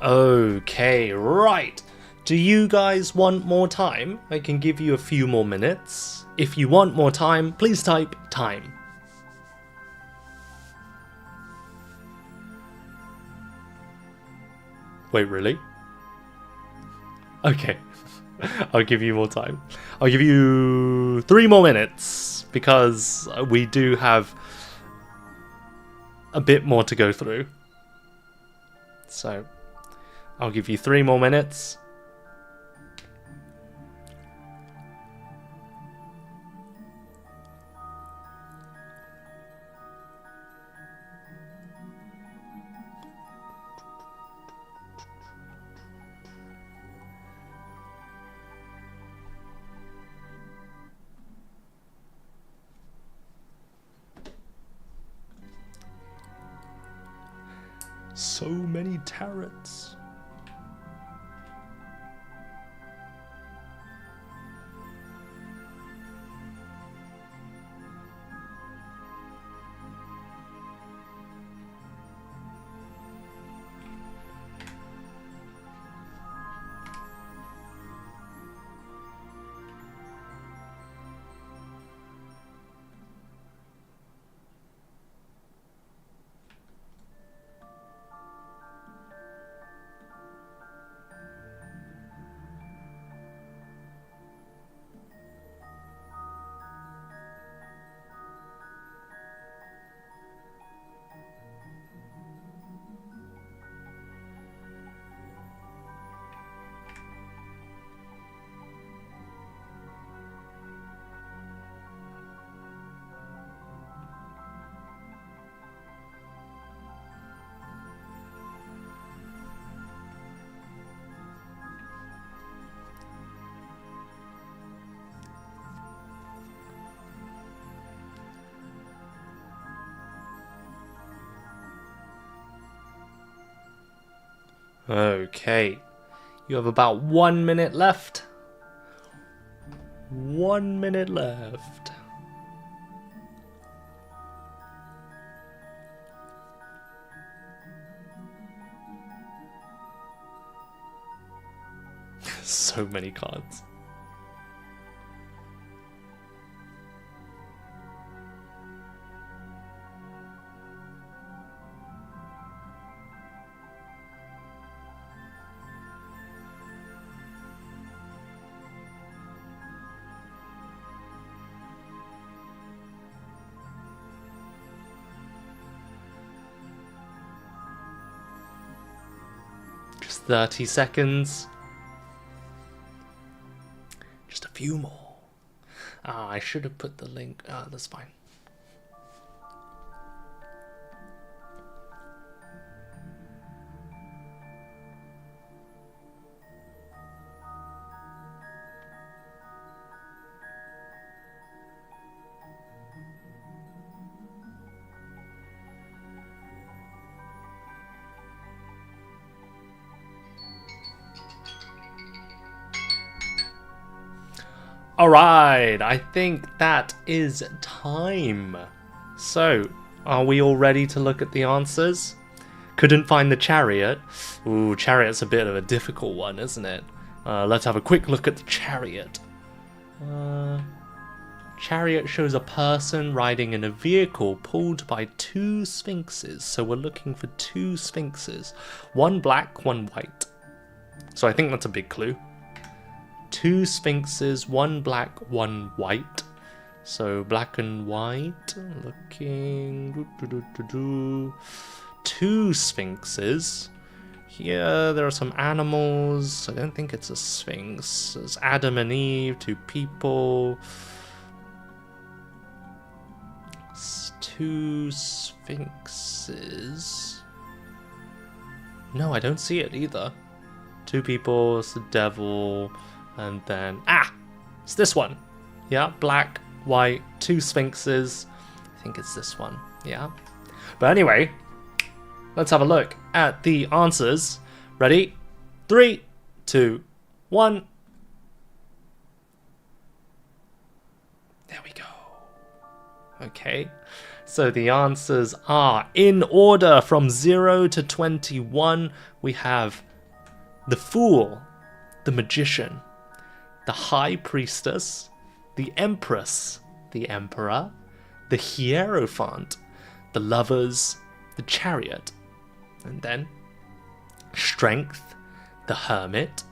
Okay, right. Do you guys want more time? I can give you a few more minutes. If you want more time, please type time. Wait, really? Okay. I'll give you more time. I'll give you 3 more minutes because we do have a bit more to go through. So, I'll give you 3 more minutes. So many turrets. Okay. You have about 1 minute left. 1 minute left. So many cards. Just 30 seconds. Just a few more. Ah, I should have put the link. Ah, that's fine. Alright, I think that is time. So, are we all ready to look at the answers? Couldn't find the chariot. Ooh, chariot's a bit of a difficult one, isn't it? Let's have a quick look at the chariot. Chariot shows a person riding in a vehicle pulled by 2 sphinxes. So we're looking for 2 sphinxes. One black, one white. So I think that's a big clue. 2 sphinxes, one black, one white. So black and white. Looking. 2 sphinxes. Here there are some animals. I don't think it's a sphinx. There's Adam and Eve, 2 people. 2 sphinxes. No, I don't see it either. 2 people, it's the devil. And then, it's this one. Yeah, black, white, 2 sphinxes. I think it's this one, yeah. But anyway, let's have a look at the answers. Ready? 3, 2, 1. There we go. Okay. So the answers are, in order from 0 to 21, we have the Fool, the Magician, the High Priestess, the Empress, the Emperor, the Hierophant, the Lovers, the Chariot, and then Strength, the Hermit,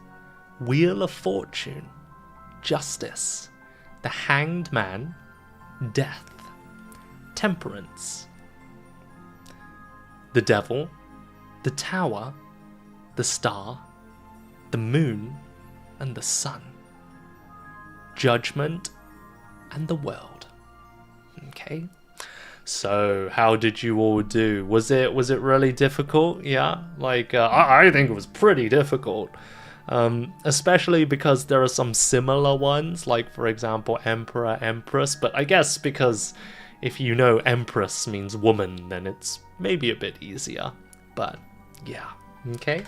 Wheel of Fortune, Justice, the Hanged Man, Death, Temperance, the Devil, the Tower, the Star, the Moon, and the Sun, Judgment, and the World. Okay, so how did you all do? Was it really difficult? Yeah, like I think it was pretty difficult. Especially because there are some similar ones, like for example Emperor, Empress, but I guess because if you know Empress means woman, then it's maybe a bit easier. But yeah, okay.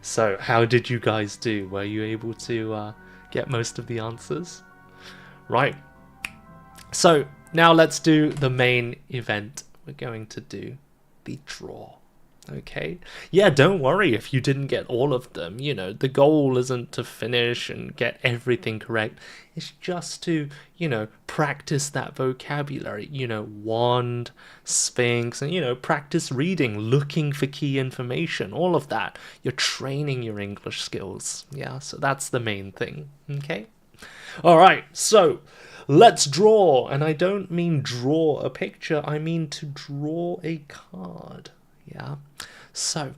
So how did you guys do? Were you able to get most of the answers? Right. So now let's do the main event. We're going to do the draw. Okay, yeah, don't worry if you didn't get all of them. You know, the goal isn't to finish and get everything correct. It's just to, you know, practice that vocabulary. You know, wand, sphinx, and, you know, practice reading, looking for key information, all of that. You're training your English skills. Yeah, so that's the main thing. Okay, all right, so let's draw. And I don't mean draw a picture, I mean to draw a card. Yeah, so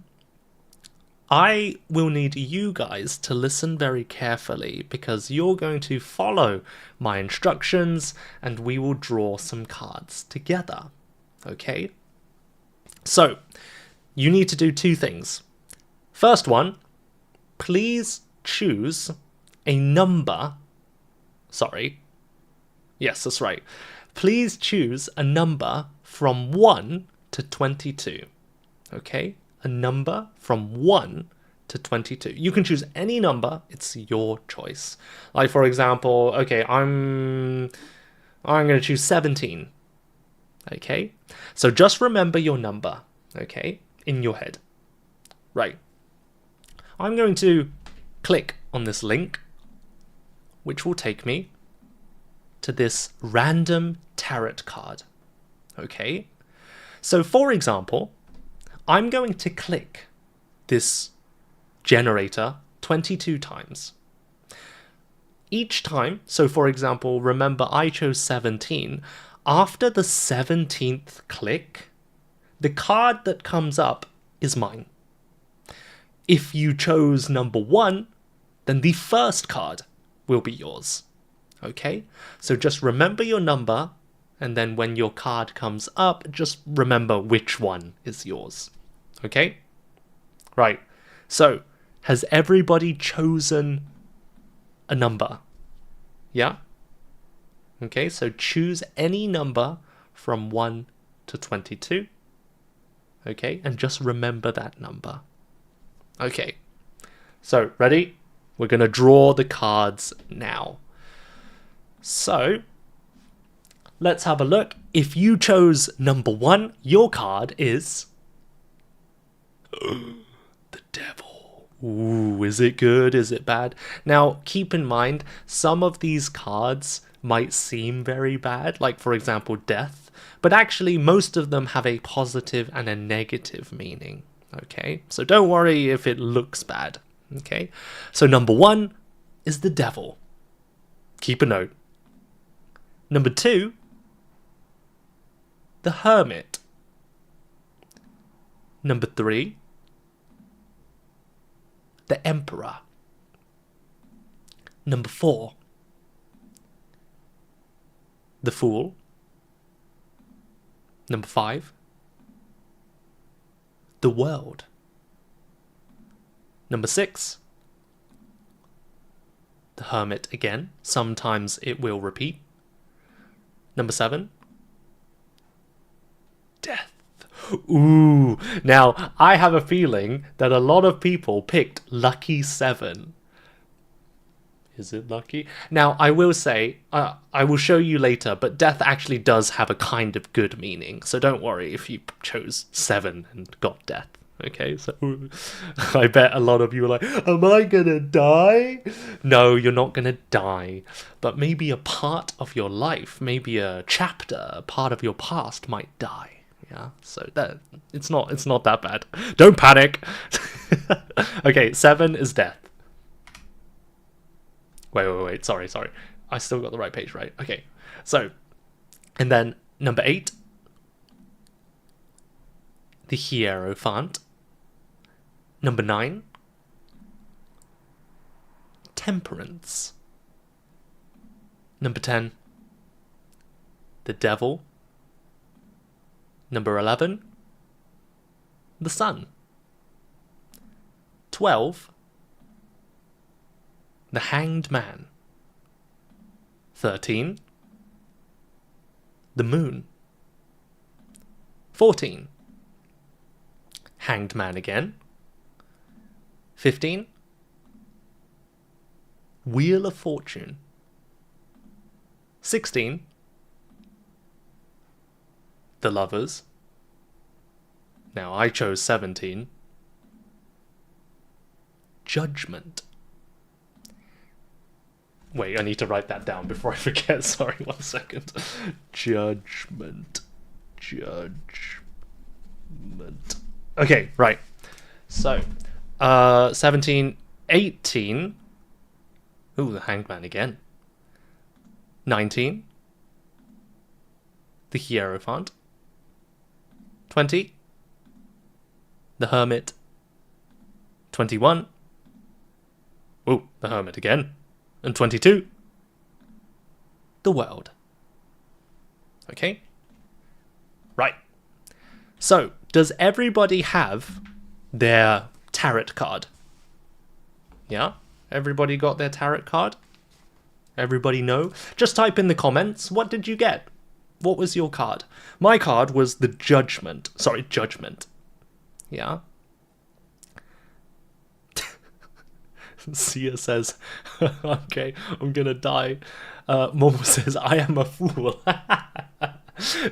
I will need you guys to listen very carefully because you're going to follow my instructions and we will draw some cards together. Okay, so you need to do two things. First one, please choose a number. Sorry. Yes, that's right. Please choose a number from 1 to 22. Okay, a number from 1 to 22. You can choose any number, it's your choice. Like for example, okay, I'm going to choose 17. Okay, so just remember your number, okay, in your head. Right, I'm going to click on this link, which will take me to this random tarot card. Okay, so for example, I'm going to click this generator 22 times. Each time, so for example, remember I chose 17. After the 17th click, the card that comes up is mine. If you chose number 1, then the first card will be yours. Okay? So just remember your number, and then when your card comes up, just remember which one is yours. Okay? Right. So, has everybody chosen a number? Yeah? Okay, so choose any number from 1 to 22. Okay, and just remember that number. Okay. So, ready? We're going to draw the cards now. So, let's have a look. If you chose number 1, your card is the Devil. Ooh, is it good? Is it bad? Now, keep in mind, some of these cards might seem very bad, like for example, Death, but actually most of them have a positive and a negative meaning. Okay, so don't worry if it looks bad. Okay, so number 1 is the Devil. Keep a note. Number 2, the Hermit. Number 3, the Emperor. Number 4, the Fool. Number 5, the World. Number 6, the Hermit again. Sometimes it will repeat. Number 7, Death. Ooh, now I have a feeling that a lot of people picked lucky 7. Is it lucky? Now, I will say, I will show you later, but death actually does have a kind of good meaning. So don't worry if you chose 7 and got death. Okay, so I bet a lot of you are like, am I gonna die? No, you're not gonna die. But maybe a part of your life, maybe a chapter, a part of your past might die. Yeah, so that it's not that bad. Don't panic. Okay, 7 is death. Wait, sorry. I still got the right page, right? Okay, so, and then number 8, the Hierophant. Number 9, Temperance. Number 10, the Devil. Number 11, the Sun. 12, the Hanged Man. 13, the Moon. 14, Hanged Man again. 15, Wheel of Fortune. 16, the Lovers. Now I chose 17, Judgment. Wait, I need to write that down before I forget. Sorry, 1 second. Judgment. Okay, right. So, 17, 18. Ooh, the Hanged Man again. 19, the Hierophant. 20, the Hermit. 21, ooh, the Hermit again. And 22, the World. Okay? Right. So, does everybody have their tarot card? Yeah? Everybody got their tarot card? Everybody know? Just type in the comments, what did you get? What was your card? My card was the Judgment. Sorry, Judgment. Yeah? Sia says, okay, I'm gonna die. Momo says, I am a fool.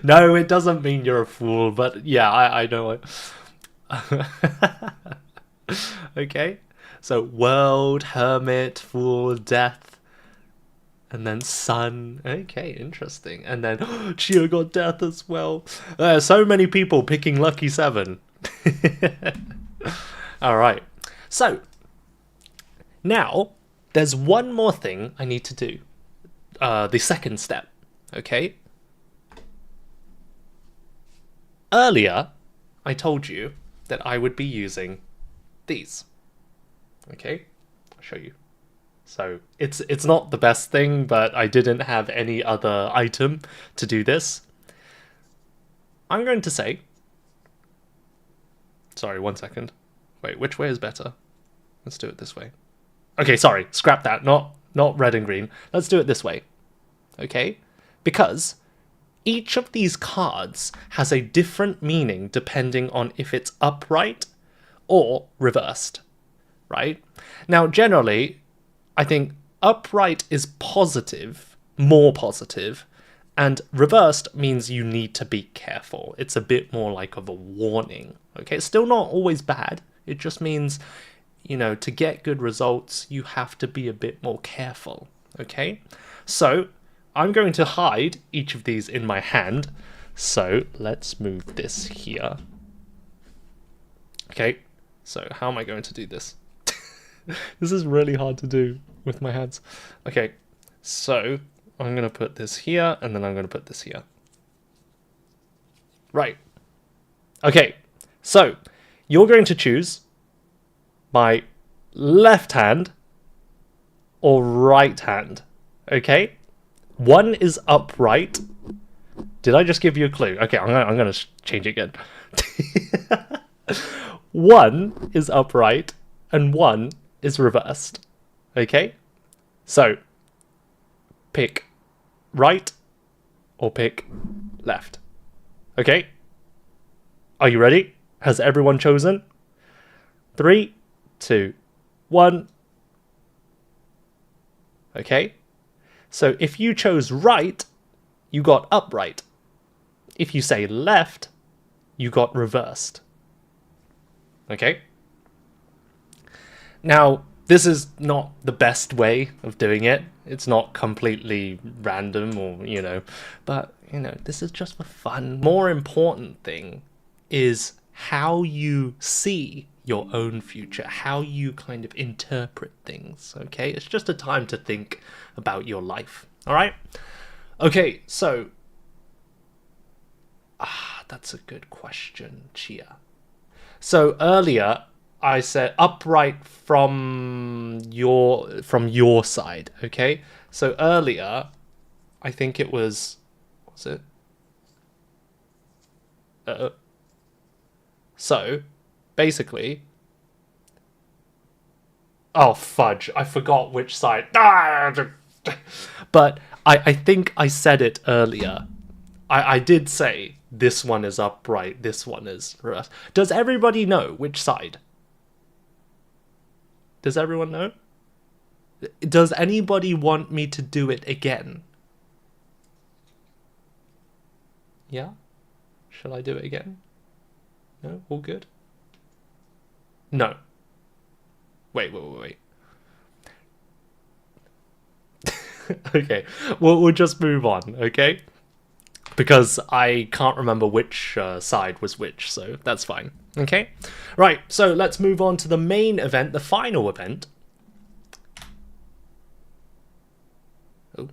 No, it doesn't mean you're a fool, but yeah, I know it. Okay, so World, Hermit, Fool, Death, and then Sun. Okay, interesting. And then Chia got Death as well. So many people picking Lucky 7. Alright, so now there's one more thing I need to do. The second step, okay? Earlier, I told you that I would be using these. Okay, I'll show you. So it's not the best thing, but I didn't have any other item to do this. I'm going to say... Sorry, 1 second. Wait, which way is better? Let's do it this way. Okay, sorry, scrap that. Not red and green. Let's do it this way. Okay? Because each of these cards has a different meaning depending on if it's upright or reversed, right? Now, generally, I think upright is positive, more positive, and reversed means you need to be careful. It's a bit more like of a warning, okay? It's still not always bad. It just means, you know, to get good results, you have to be a bit more careful, okay? So, I'm going to hide each of these in my hand. So, let's move this here. Okay, so how am I going to do this? This is really hard to do with my hands. Okay, so I'm going to put this here, and then I'm going to put this here. Right. Okay, so you're going to choose my left hand or right hand, okay? One is upright. Did I just give you a clue? Okay, I'm gonna change it again. One is upright and one is reversed. Okay? So, pick right or pick left. Okay? Are you ready? Has everyone chosen? 3, 2, 1. Okay? So if you chose right, you got upright. If you say left, you got reversed. Okay? Now, this is not the best way of doing it. It's not completely random or, but, this is just for fun. More important thing is how you see your own future, how you kind of interpret things, okay? It's just a time to think about your life, all right? Okay, so... that's a good question, Chia. So earlier, I said upright from your side, okay? So earlier, I think it was it? So, basically... Oh, fudge. I forgot which side. But I think I said it earlier. I did say this one is upright, this one is reversed. Does everybody know which side? Does everyone know? Does anybody want me to do it again? Yeah? Shall I do it again? No? All good? No. Wait. Okay, we'll just move on, okay? Because I can't remember which side was which, so that's fine. Okay? Right, so let's move on to the main event, the final event. Oh.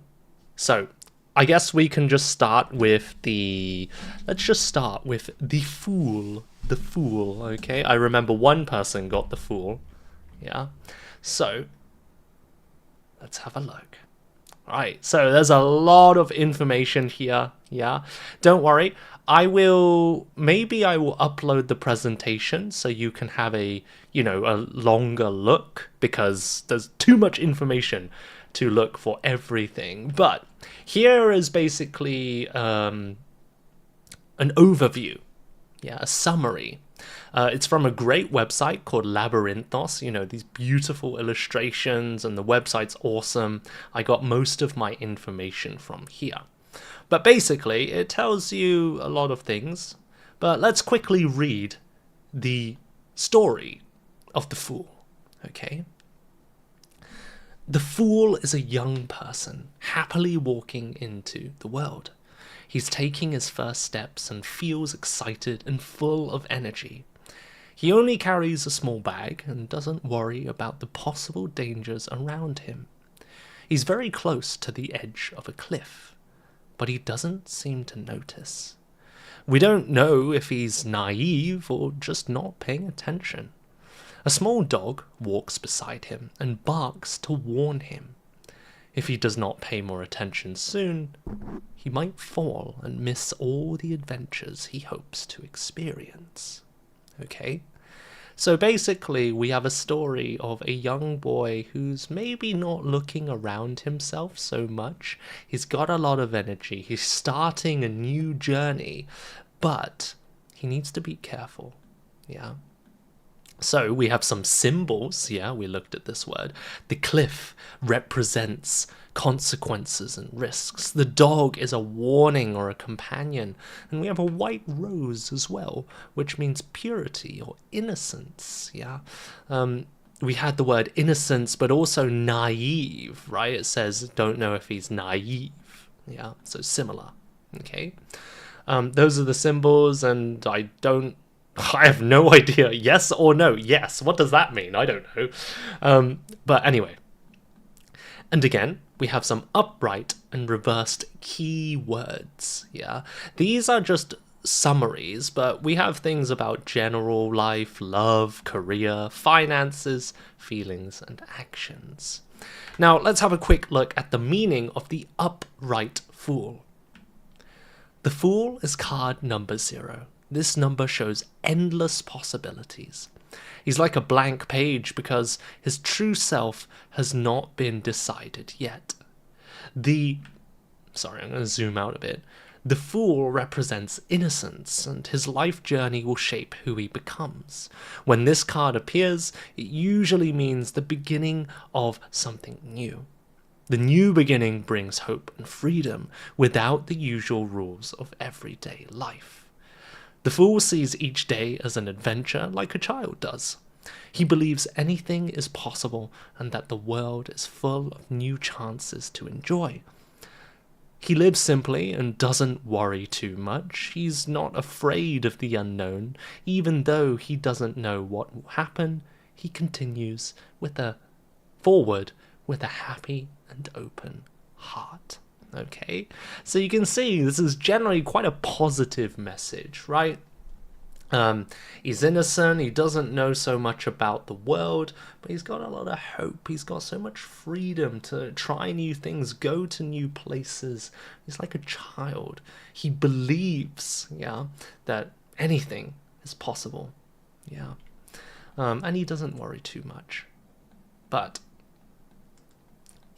So, I guess we can just start with the... Let's just start with the Fool. The Fool, okay? I remember one person got the Fool. Yeah? So, let's have a look. Right, so there's a lot of information here, yeah? Don't worry, maybe I will upload the presentation so you can have a longer look, because there's too much information to look for everything. But here is basically an overview, yeah, a summary. It's from a great website called Labyrinthos, these beautiful illustrations, and the website's awesome. I got most of my information from here. But basically, it tells you a lot of things. But let's quickly read the story of the Fool, okay? The Fool is a young person, happily walking into the world. He's taking his first steps and feels excited and full of energy. He only carries a small bag and doesn't worry about the possible dangers around him. He's very close to the edge of a cliff, but he doesn't seem to notice. We don't know if he's naive or just not paying attention. A small dog walks beside him and barks to warn him. If he does not pay more attention soon, he might fall and miss all the adventures he hopes to experience. Okay? So basically, we have a story of a young boy who's maybe not looking around himself so much. He's got a lot of energy. He's starting a new journey, but he needs to be careful. Yeah? So we have some symbols, yeah, we looked at this word. The cliff represents consequences and risks. The dog is a warning or a companion. And we have a white rose as well, which means purity or innocence, yeah. We had the word innocence, but also naive, right? It says, don't know if he's naive, yeah, so similar, okay. Those are the symbols, and I have no idea. Yes or no? Yes. What does that mean? I don't know. But anyway. And again, we have some upright and reversed keywords. Yeah. These are just summaries, but we have things about general life, love, career, finances, feelings, and actions. Now, let's have a quick look at the meaning of the upright Fool. The Fool is card number 0. This number shows endless possibilities. He's like a blank page because his true self has not been decided yet. Sorry, I'm going to zoom out a bit. The Fool represents innocence, and his life journey will shape who he becomes. When this card appears, it usually means the beginning of something new. The new beginning brings hope and freedom without the usual rules of everyday life. The fool sees each day as an adventure like a child does. He believes anything is possible and that the world is full of new chances to enjoy. He lives simply and doesn't worry too much. He's not afraid of the unknown. Even though he doesn't know what will happen, he continues forward with a happy and open heart. Okay, so you can see this is generally quite a positive message, right? He's innocent, he doesn't know so much about the world, but he's got a lot of hope. He's got so much freedom to try new things, go to new places. He's like a child. He believes, that anything is possible. And he doesn't worry too much. But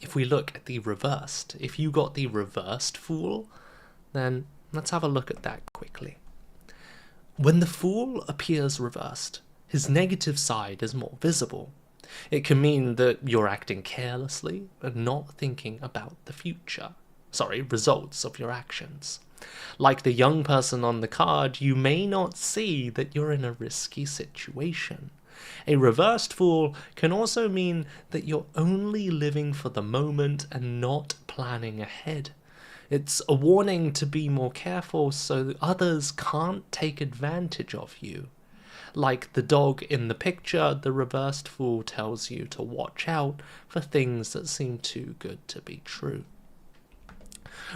if we look at the reversed, if you got the reversed fool, then let's have a look at that quickly. When the fool appears reversed, his negative side is more visible. It can mean that you're acting carelessly and not thinking about the results of your actions. Like the young person on the card, you may not see that you're in a risky situation. A reversed fool can also mean that you're only living for the moment and not planning ahead. It's a warning to be more careful so that others can't take advantage of you. Like the dog in the picture, the reversed fool tells you to watch out for things that seem too good to be true.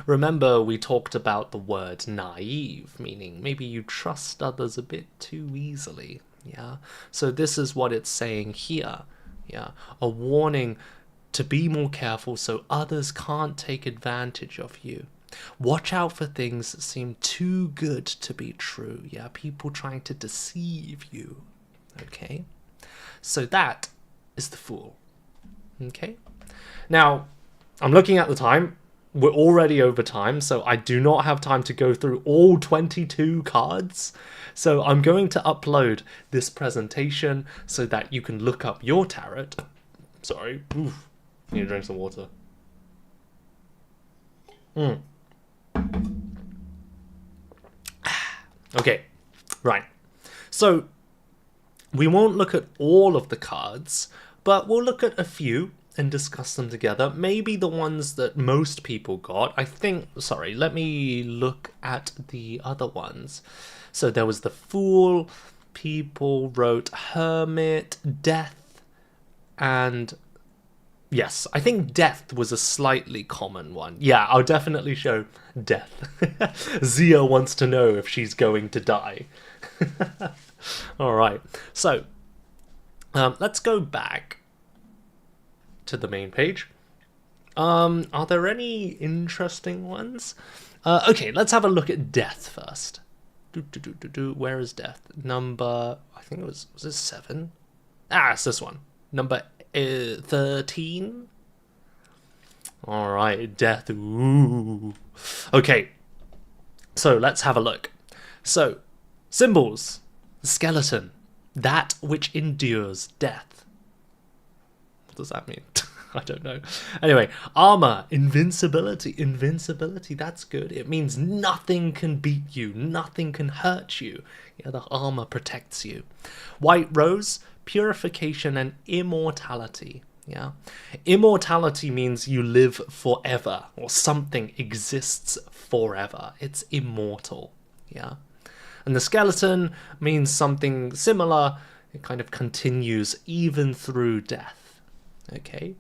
Remember, we talked about the word naive, meaning maybe you trust others a bit too easily. So this is what it's saying here. A warning to be more careful so others can't take advantage of you. Watch out for things that seem too good to be true. People trying to deceive you. Okay? So that is the fool. Okay? Now, I'm looking at the time. We're already over time, so I do not have time to go through all 22 cards. So I'm going to upload this presentation so that you can look up your tarot. Sorry. Oof. Need to drink some water. Okay, right. So we won't look at all of the cards, but we'll look at a few and discuss them together. Maybe the ones that most people got. Let me look at the other ones. So there was the Fool, people wrote Hermit, Death, and yes, I think Death was a slightly common one. I'll definitely show Death. Zia wants to know if she's going to die. Alright, so let's go back to the main page. Are there any interesting ones? Okay, let's have a look at Death first. Where is Death? Number, I think it was it 7? It's this one. Number 13. Alright, Death. Ooh. Okay, so let's have a look. So, symbols. Skeleton. That which endures death. What does that mean? I don't know. Anyway, armor, invincibility. Invincibility, that's good. It means nothing can beat you, nothing can hurt you. The armor protects you. White rose, purification and immortality. Immortality means you live forever, or something exists forever. It's immortal. And the skeleton means something similar. It kind of continues even through death. Okay.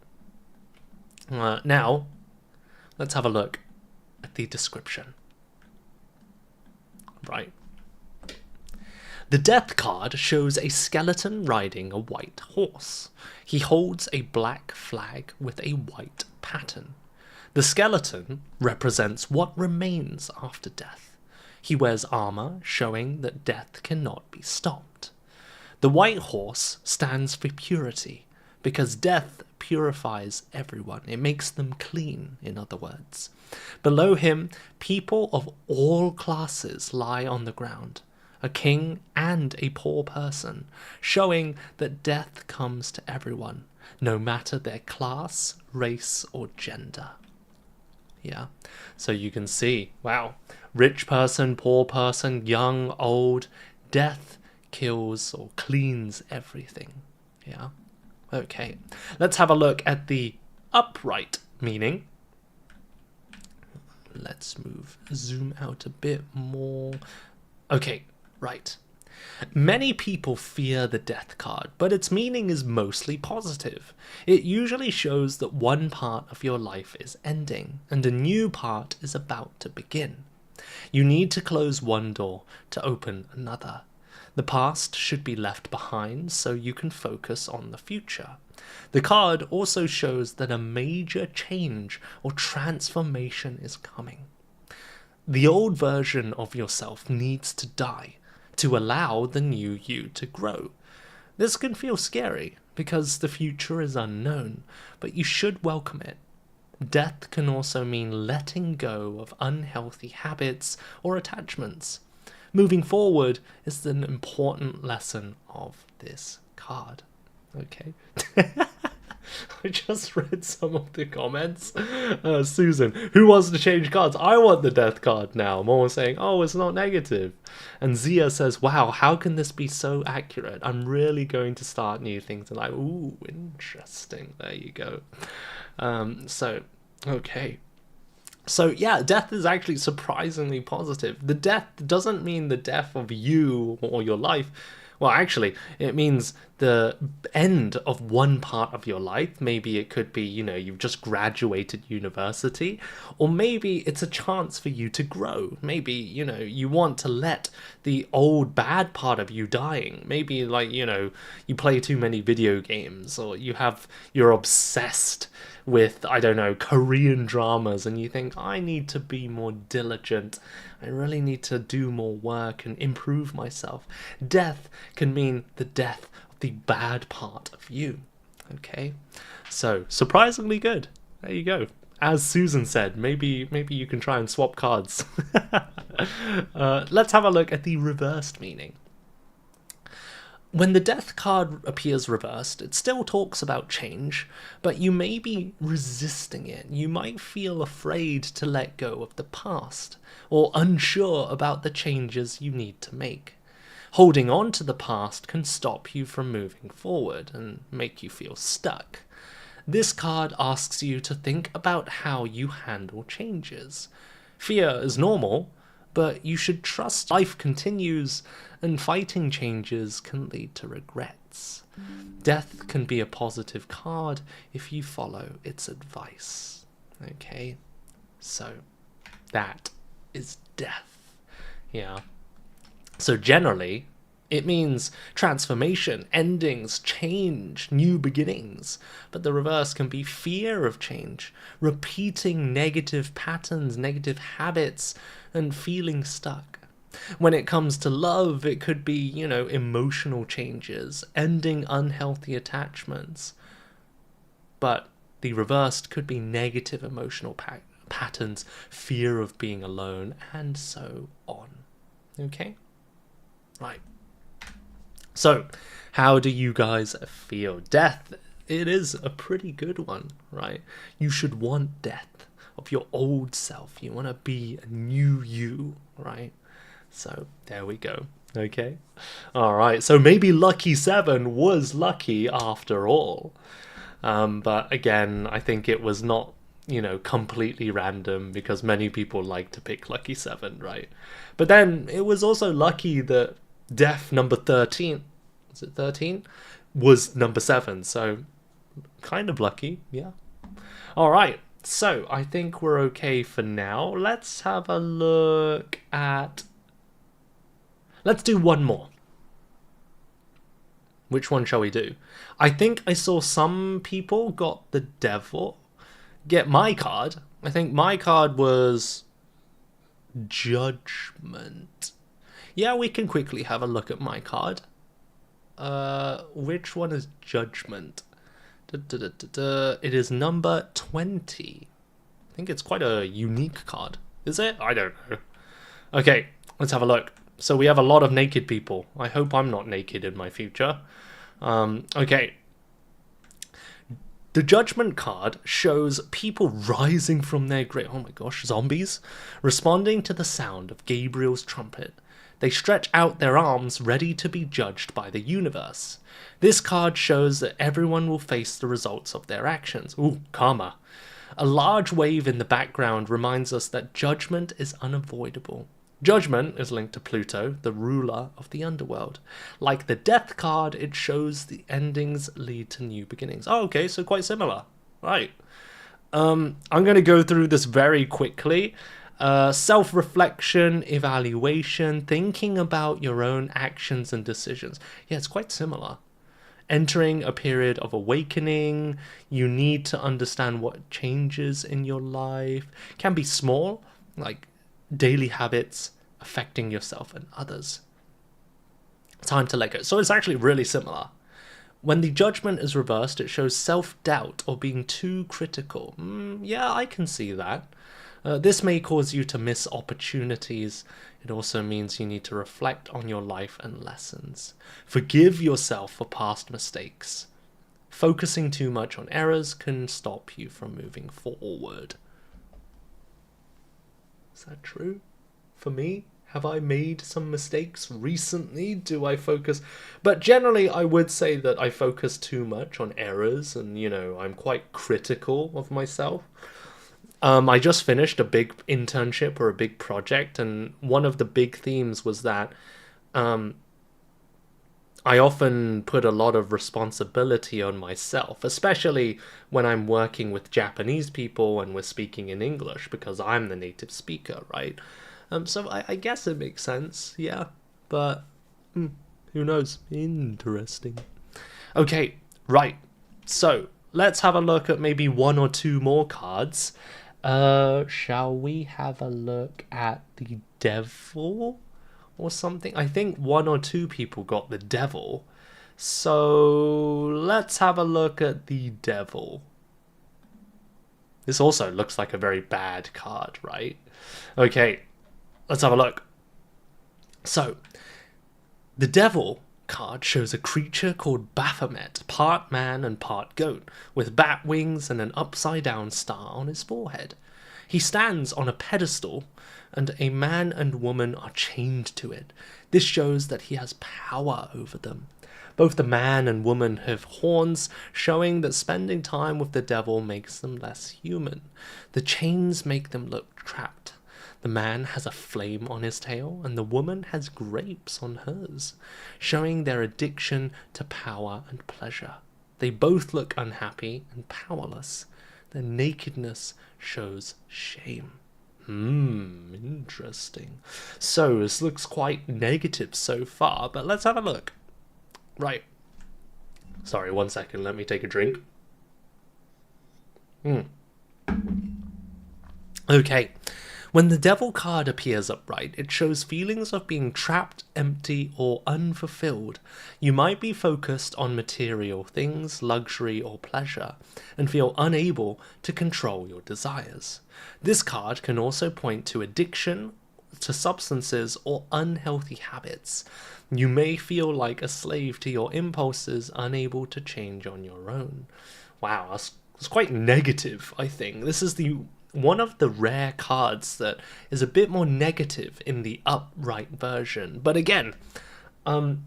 Now, let's have a look at the description. Right. The Death card shows a skeleton riding a white horse. He holds a black flag with a white pattern. The skeleton represents what remains after death. He wears armor, showing that death cannot be stopped. The white horse stands for purity, because death purifies everyone. It makes them clean, in other words. Below him, people of all classes lie on the ground, a king and a poor person, showing that death comes to everyone. no matter their class, race, or gender. Yeah, so you can see, wow, rich person, poor person, young, old, death kills or cleans everything. Yeah, okay. Let's have a look at the upright meaning. Let's zoom out a bit more. Okay, right. Many people fear the death card, but its meaning is mostly positive. It usually shows that one part of your life is ending, and a new part is about to begin. You need to close one door to open another. The past should be left behind so you can focus on the future. The card also shows that a major change or transformation is coming. The old version of yourself needs to die to allow the new you to grow. This can feel scary because the future is unknown, but you should welcome it. Death can also mean letting go of unhealthy habits or attachments. Moving forward is an important lesson of this card. Okay. I just read some of the comments. Susan, who wants to change cards? I want the death card now. More saying, oh, it's not negative. And Zia says, wow, how can this be so accurate? I'm really going to start new things. And like, ooh, interesting. There you go. Okay. So yeah, death is actually surprisingly positive. The death doesn't mean the death of you or your life. Well, actually, it means the end of one part of your life. Maybe it could be, you've just graduated university, or maybe it's a chance for you to grow. Maybe, you want to let the old bad part of you dying. Maybe like, you play too many video games, or you're obsessed with, I don't know, Korean dramas, and you think, I need to be more diligent. I really need to do more work and improve myself. Death can mean the death of the bad part of you. Okay? So, surprisingly good. There you go. As Susan said, maybe you can try and swap cards. Let's have a look at the reversed meaning. When the death card appears reversed, it still talks about change, but you may be resisting it. You might feel afraid to let go of the past, or unsure about the changes you need to make. Holding on to the past can stop you from moving forward and make you feel stuck. This card asks you to think about how you handle changes. Fear is normal, but you should trust life continues, and fighting changes can lead to regrets. Death can be a positive card if you follow its advice. Okay, so that is death. Yeah. So generally, it means transformation, endings, change, new beginnings. But the reverse can be fear of change, repeating negative patterns, negative habits, and feeling stuck. When it comes to love, it could be, emotional changes, ending unhealthy attachments. But the reversed could be negative emotional patterns, fear of being alone, and so on. Okay? Right. So, how do you guys feel? Death, it is a pretty good one, right? You should want death of your old self. You want to be a new you, right? So, there we go. Okay? Alright, so maybe Lucky 7 was lucky after all. But again, I think it was not, completely random, because many people like to pick Lucky 7, right? But then it was also lucky that death number 13, is it 13? Was number 7, so kind of lucky, yeah. Alright, so I think we're okay for now. Let's have a look at... Let's do one more. Which one shall we do? I think I saw some people got the devil. Get my card. I think my card was Judgment. Yeah, we can quickly have a look at my card. Which one is Judgment? It is number 20. I think it's quite a unique card. Is it? I don't know. Okay, let's have a look. So we have a lot of naked people. I hope I'm not naked in my future. Okay. The Judgment card shows people rising from their grave. Oh my gosh, zombies! Responding to the sound of Gabriel's trumpet. They stretch out their arms ready to be judged by the universe. This card shows that everyone will face the results of their actions. Ooh, karma. A large wave in the background reminds us that judgment is unavoidable. Judgment is linked to Pluto, the ruler of the underworld. Like the Death card, it shows the endings lead to new beginnings. Oh, okay, so quite similar. Right. I'm going to go through this very quickly. Self-reflection, evaluation, thinking about your own actions and decisions. Yeah, it's quite similar. Entering a period of awakening, you need to understand what changes in your life. Can be small, like daily habits affecting yourself and others. Time to let go. So it's actually really similar. When the Judgment is reversed, it shows self-doubt or being too critical. Yeah, I can see that. This may cause you to miss opportunities. It also means you need to reflect on your life and lessons. Forgive yourself for past mistakes. Focusing too much on errors can stop you from moving forward. Is that true? For me? Have I made some mistakes recently? Do I focus? But generally, I would say that I focus too much on errors and, I'm quite critical of myself. I just finished a big internship or a big project, and one of the big themes was that I often put a lot of responsibility on myself, especially when I'm working with Japanese people and we're speaking in English, because I'm the native speaker, right? So I guess it makes sense, yeah, but who knows? Interesting. Okay, right, so let's have a look at maybe one or two more cards. Shall we have a look at the Devil or something? I think one or two people got the Devil. So let's have a look at the Devil. This also looks like a very bad card, right? Okay, let's have a look. So, the Devil card shows a creature called Baphomet, part man and part goat, with bat wings and an upside-down star on his forehead. He stands on a pedestal, and a man and woman are chained to it. This shows that he has power over them. Both the man and woman have horns, showing that spending time with the devil makes them less human. The chains make them look trapped. The man has a flame on his tail, and the woman has grapes on hers, showing their addiction to power and pleasure. They both look unhappy and powerless. Their nakedness shows shame. Interesting. So, this looks quite negative so far, but let's have a look. Right. Sorry, 1 second, let me take a drink. Okay. When the Devil card appears upright, it shows feelings of being trapped, empty, or unfulfilled. You might be focused on material things, luxury, or pleasure, and feel unable to control your desires. This card can also point to addiction to substances or unhealthy habits. You may feel like a slave to your impulses, unable to change on your own. Wow, that's quite negative, I think. This is one of the rare cards that is a bit more negative in the upright version. But again, all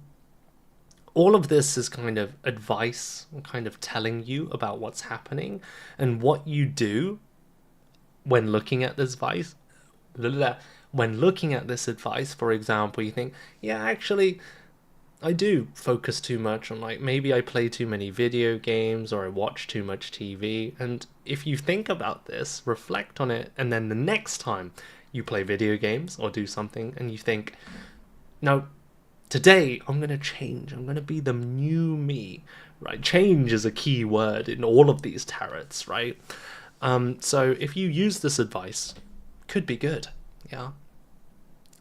of this is kind of advice, kind of telling you about what's happening and what you do when looking at this advice. When looking at this advice, for example, you think, yeah, actually, I do focus too much on, maybe I play too many video games or I watch too much TV. And if you think about this, reflect on it, and then the next time you play video games or do something and you think, no, today I'm going to change. I'm going to be the new me, right? Change is a key word in all of these tarots, right? So if you use this advice, could be good, yeah?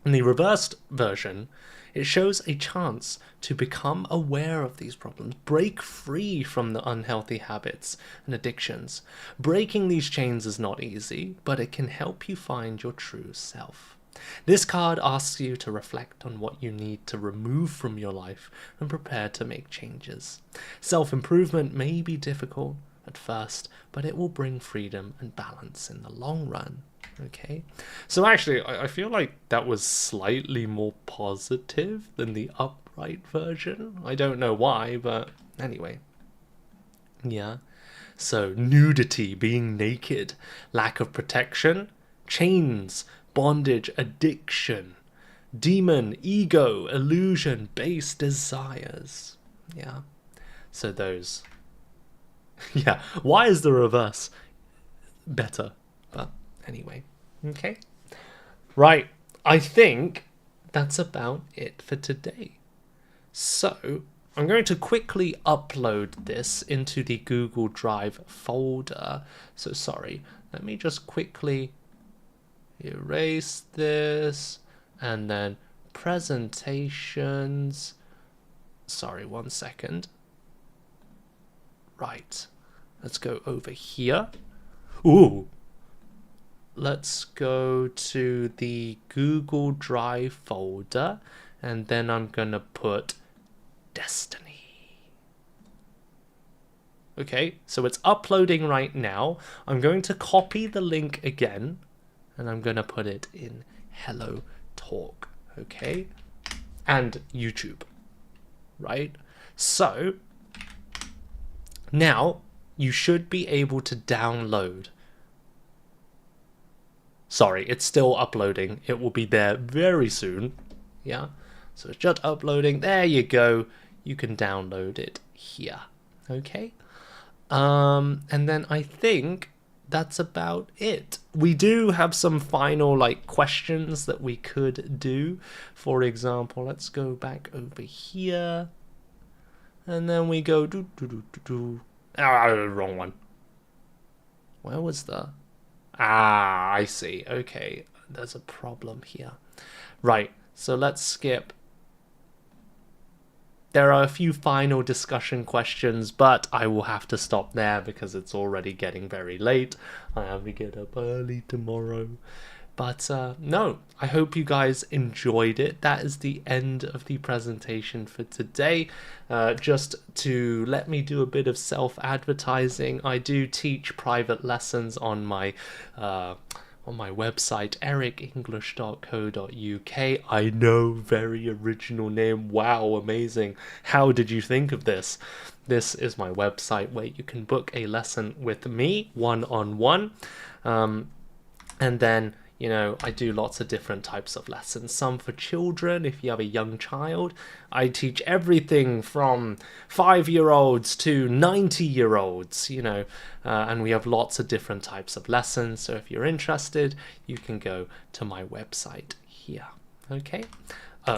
In the reversed version, it shows a chance to become aware of these problems, break free from the unhealthy habits and addictions. Breaking these chains is not easy, but it can help you find your true self. This card asks you to reflect on what you need to remove from your life and prepare to make changes. Self-improvement may be difficult, at first, but it will bring freedom and balance in the long run. Okay, so actually I feel like that was slightly more positive than the upright version. I don't know why, but anyway. Yeah, so nudity, being naked, lack of protection, chains, bondage, addiction, demon, ego, illusion, base desires. Yeah, so those. Yeah, why is the reverse better? But anyway, okay. Right, I think that's about it for today. So I'm going to quickly upload this into the Google Drive folder. So sorry, let me just quickly erase this and then presentations. Sorry, 1 second. Right, let's go over here. Ooh, let's go to the Google Drive folder, and then I'm gonna put Destiny. Okay, so it's uploading right now. I'm going to copy the link again, and I'm gonna put it in Hello Talk, okay? And YouTube, right? So now you should be able to download. Sorry, it's still uploading. It will be there very soon. Yeah, so it's just uploading. There you go. You can download it here. Okay. And then I think that's about it. We do have some final questions that we could do. For example, let's go back over here. And then we go wrong one. Where was the... Ah, I see. Okay, there's a problem here. Right, so let's skip. There are a few final discussion questions, but I will have to stop there because it's already getting very late. I have to get up early tomorrow. But no, I hope you guys enjoyed it. That is the end of the presentation for today. Just to let me do a bit of self-advertising, I do teach private lessons on my website, ericenglish.co.uk. I know, very original name. Wow, amazing. How did you think of this? This is my website where you can book a lesson with me, one-on-one. And then, you know, I do lots of different types of lessons. Some for children, if you have a young child. I teach everything from 5-year-olds to 90-year-olds, you know, and we have lots of different types of lessons. So if you're interested, you can go to my website here. Okay?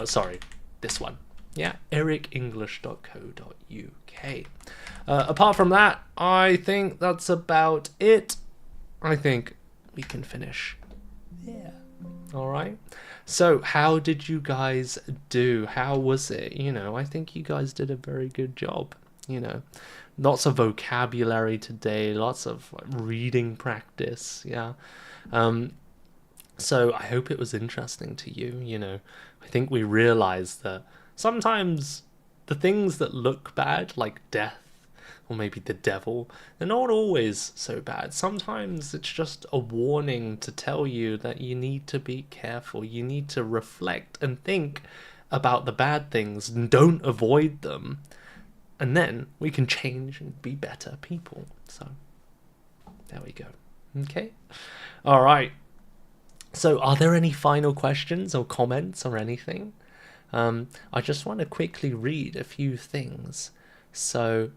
Sorry, this one. Yeah, ericenglish.co.uk. Apart from that, I think that's about it. I think we can finish. Yeah. All right. So how did you guys do? How was it? You know, I think you guys did a very good job. You know, lots of vocabulary today, lots of reading practice. Yeah. So I hope it was interesting to you. You know, I think we realized that sometimes the things that look bad, like death, or maybe the devil, they're not always so bad. Sometimes it's just a warning to tell you that you need to be careful. You need to reflect and think about the bad things and don't avoid them. And then we can change and be better people. So there we go. Okay. All right. So are there any final questions or comments or anything? I just want to quickly read a few things. So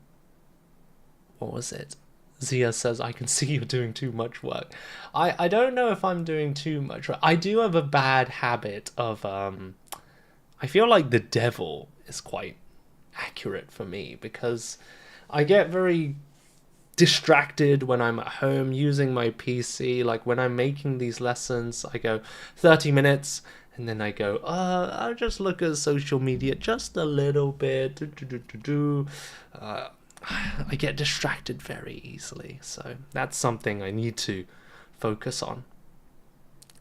what was it? Zia says, I can see you're doing too much work. I don't know if I'm doing too much work. I do have a bad habit of, I feel like the devil is quite accurate for me because I get very distracted when I'm at home using my PC. Like when I'm making these lessons, I go 30 minutes and then I go, I'll just look at social media just a little bit. I get distracted very easily, so that's something I need to focus on.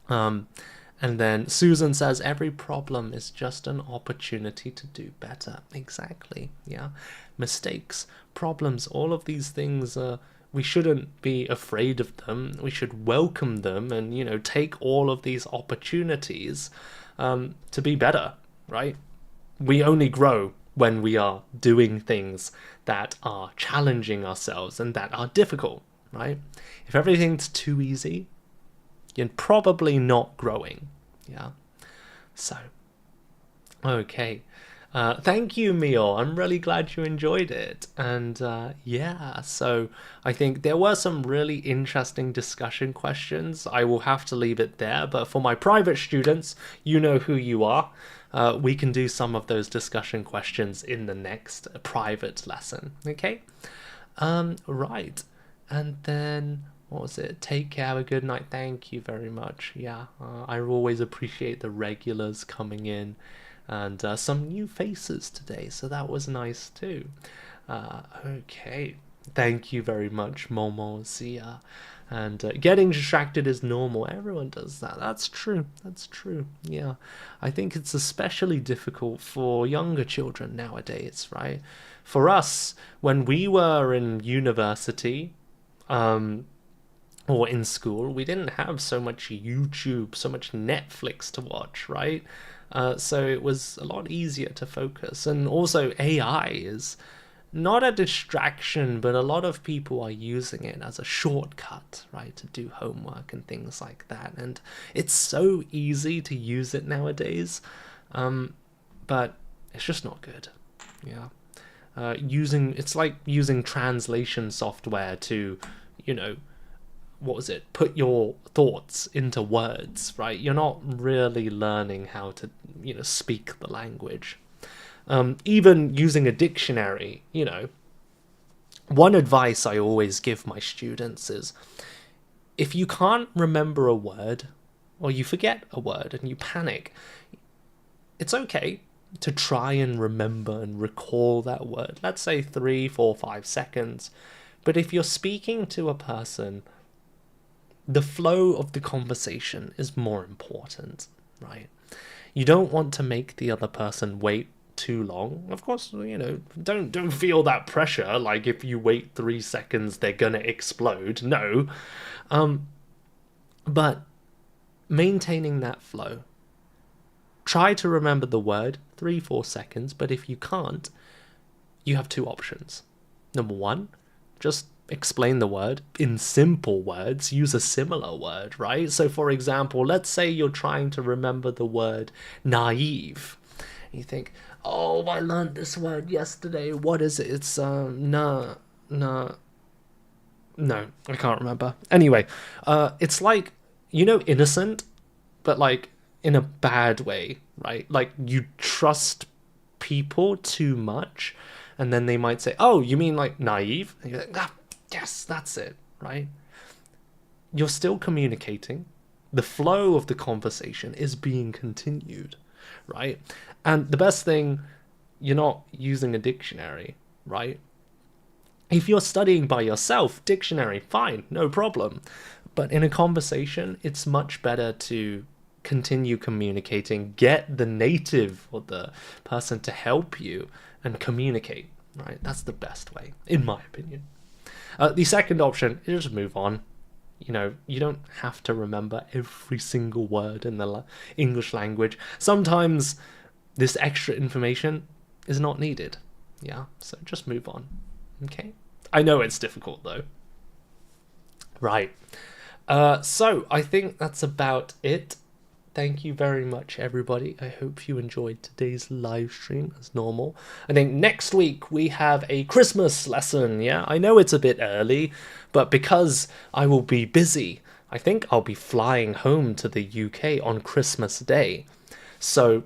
And then Susan says, every problem is just an opportunity to do better. Exactly, yeah. Mistakes, problems, all of these things are we shouldn't be afraid of them. We should welcome them and, take all of these opportunities to be better, right? We only grow when we are doing things that are challenging ourselves and that are difficult, right? If everything's too easy, you're probably not growing, yeah? So, okay. Thank you, Mio. I'm really glad you enjoyed it. And so I think there were some really interesting discussion questions. I will have to leave it there, but for my private students, you know who you are. We can do some of those discussion questions in the next private lesson, okay? Right. And then, what was it? Take care, have a good night. Thank you very much. Yeah, I always appreciate the regulars coming in. And some new faces today, so that was nice too. Okay, thank you very much, Momo, Zia. And getting distracted is normal. Everyone does that. That's true. That's true. Yeah, I think it's especially difficult for younger children nowadays, right? For us, when we were in university, or in school, we didn't have so much YouTube, so much Netflix to watch, right? So it was a lot easier to focus. And also AI is not a distraction, but a lot of people are using it as a shortcut, right, to do homework and things like that. And it's so easy to use it nowadays, but it's just not good. Yeah. It's like using translation software to, put your thoughts into words, right? You're not really learning how to, speak the language. Even using a dictionary, one advice I always give my students is, if you can't remember a word, or you forget a word and you panic, it's okay to try and remember and recall that word. Let's say 3, 4, 5 seconds. But if you're speaking to a person, the flow of the conversation is more important, right? You don't want to make the other person wait too long. Of course, don't feel that pressure, like if you wait 3 seconds, they're gonna explode. No. But maintaining that flow. Try to remember the word, 3, 4 seconds, but if you can't, you have 2 options. Number 1, just explain the word in simple words, use a similar word, right? So for example, let's say you're trying to remember the word naive. You think, oh, I learned this word yesterday. What is it? It's no, I can't remember. Anyway, it's like, innocent, but like in a bad way, right? Like you trust people too much, and then they might say, oh, you mean like naive? And you're like, yes, that's it, right? You're still communicating. The flow of the conversation is being continued, right? And the best thing, you're not using a dictionary, right? If you're studying by yourself, dictionary, fine, no problem. But in a conversation, it's much better to continue communicating, get the native or the person to help you and communicate, right? That's the best way, in my opinion. The second option is just move on. You don't have to remember every single word in the English language. Sometimes this extra information is not needed. Yeah, so just move on. Okay? I know it's difficult though. Right. So I think that's about it. Thank you very much, everybody. I hope you enjoyed today's live stream as normal. I think next week we have a Christmas lesson, yeah? I know it's a bit early, but because I will be busy, I think I'll be flying home to the UK on Christmas Day. So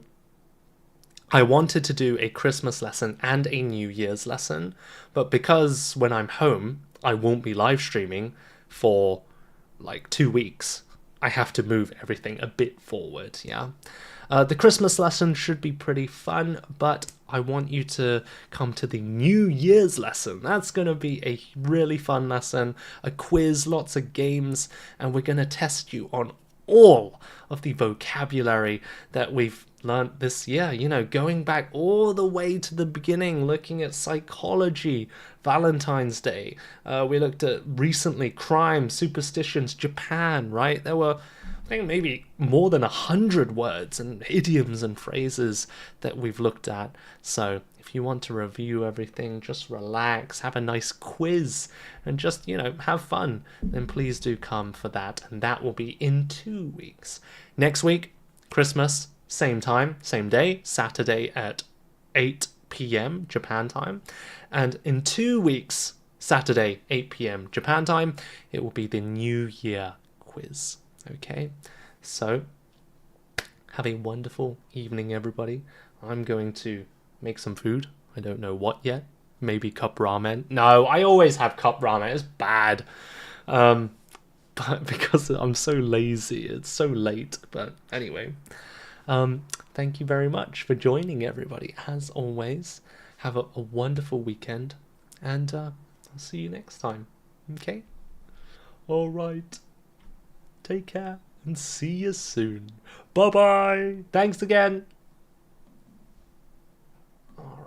I wanted to do a Christmas lesson and a New Year's lesson, but because when I'm home, I won't be live streaming for like 2 weeks. I have to move everything a bit forward, yeah? The Christmas lesson should be pretty fun, but I want you to come to the New Year's lesson. That's going to be a really fun lesson, a quiz, lots of games, and we're going to test you on all of the vocabulary that we've learnt this year, you know, going back all the way to the beginning, looking at psychology, Valentine's Day. We looked at recently crime, superstitions, Japan, right? There were, I think, maybe more than 100 words and idioms and phrases that we've looked at. So if you want to review everything, just relax, have a nice quiz, and just, you know, have fun, then please do come for that. And that will be in 2 weeks. Next week, Christmas, same time, same day, Saturday at 8 p.m. Japan time. And in 2 weeks, Saturday, 8 p.m. Japan time, it will be the New Year quiz. Okay? So, have a wonderful evening, everybody. I'm going to make some food. I don't know what yet. Maybe cup ramen. No, I always have cup ramen. It's bad. But because I'm so lazy, it's so late. But anyway, thank you very much for joining, everybody. As always, have a wonderful weekend, and I'll see you next time. Okay? All right. Take care and see you soon. Bye bye. Thanks again.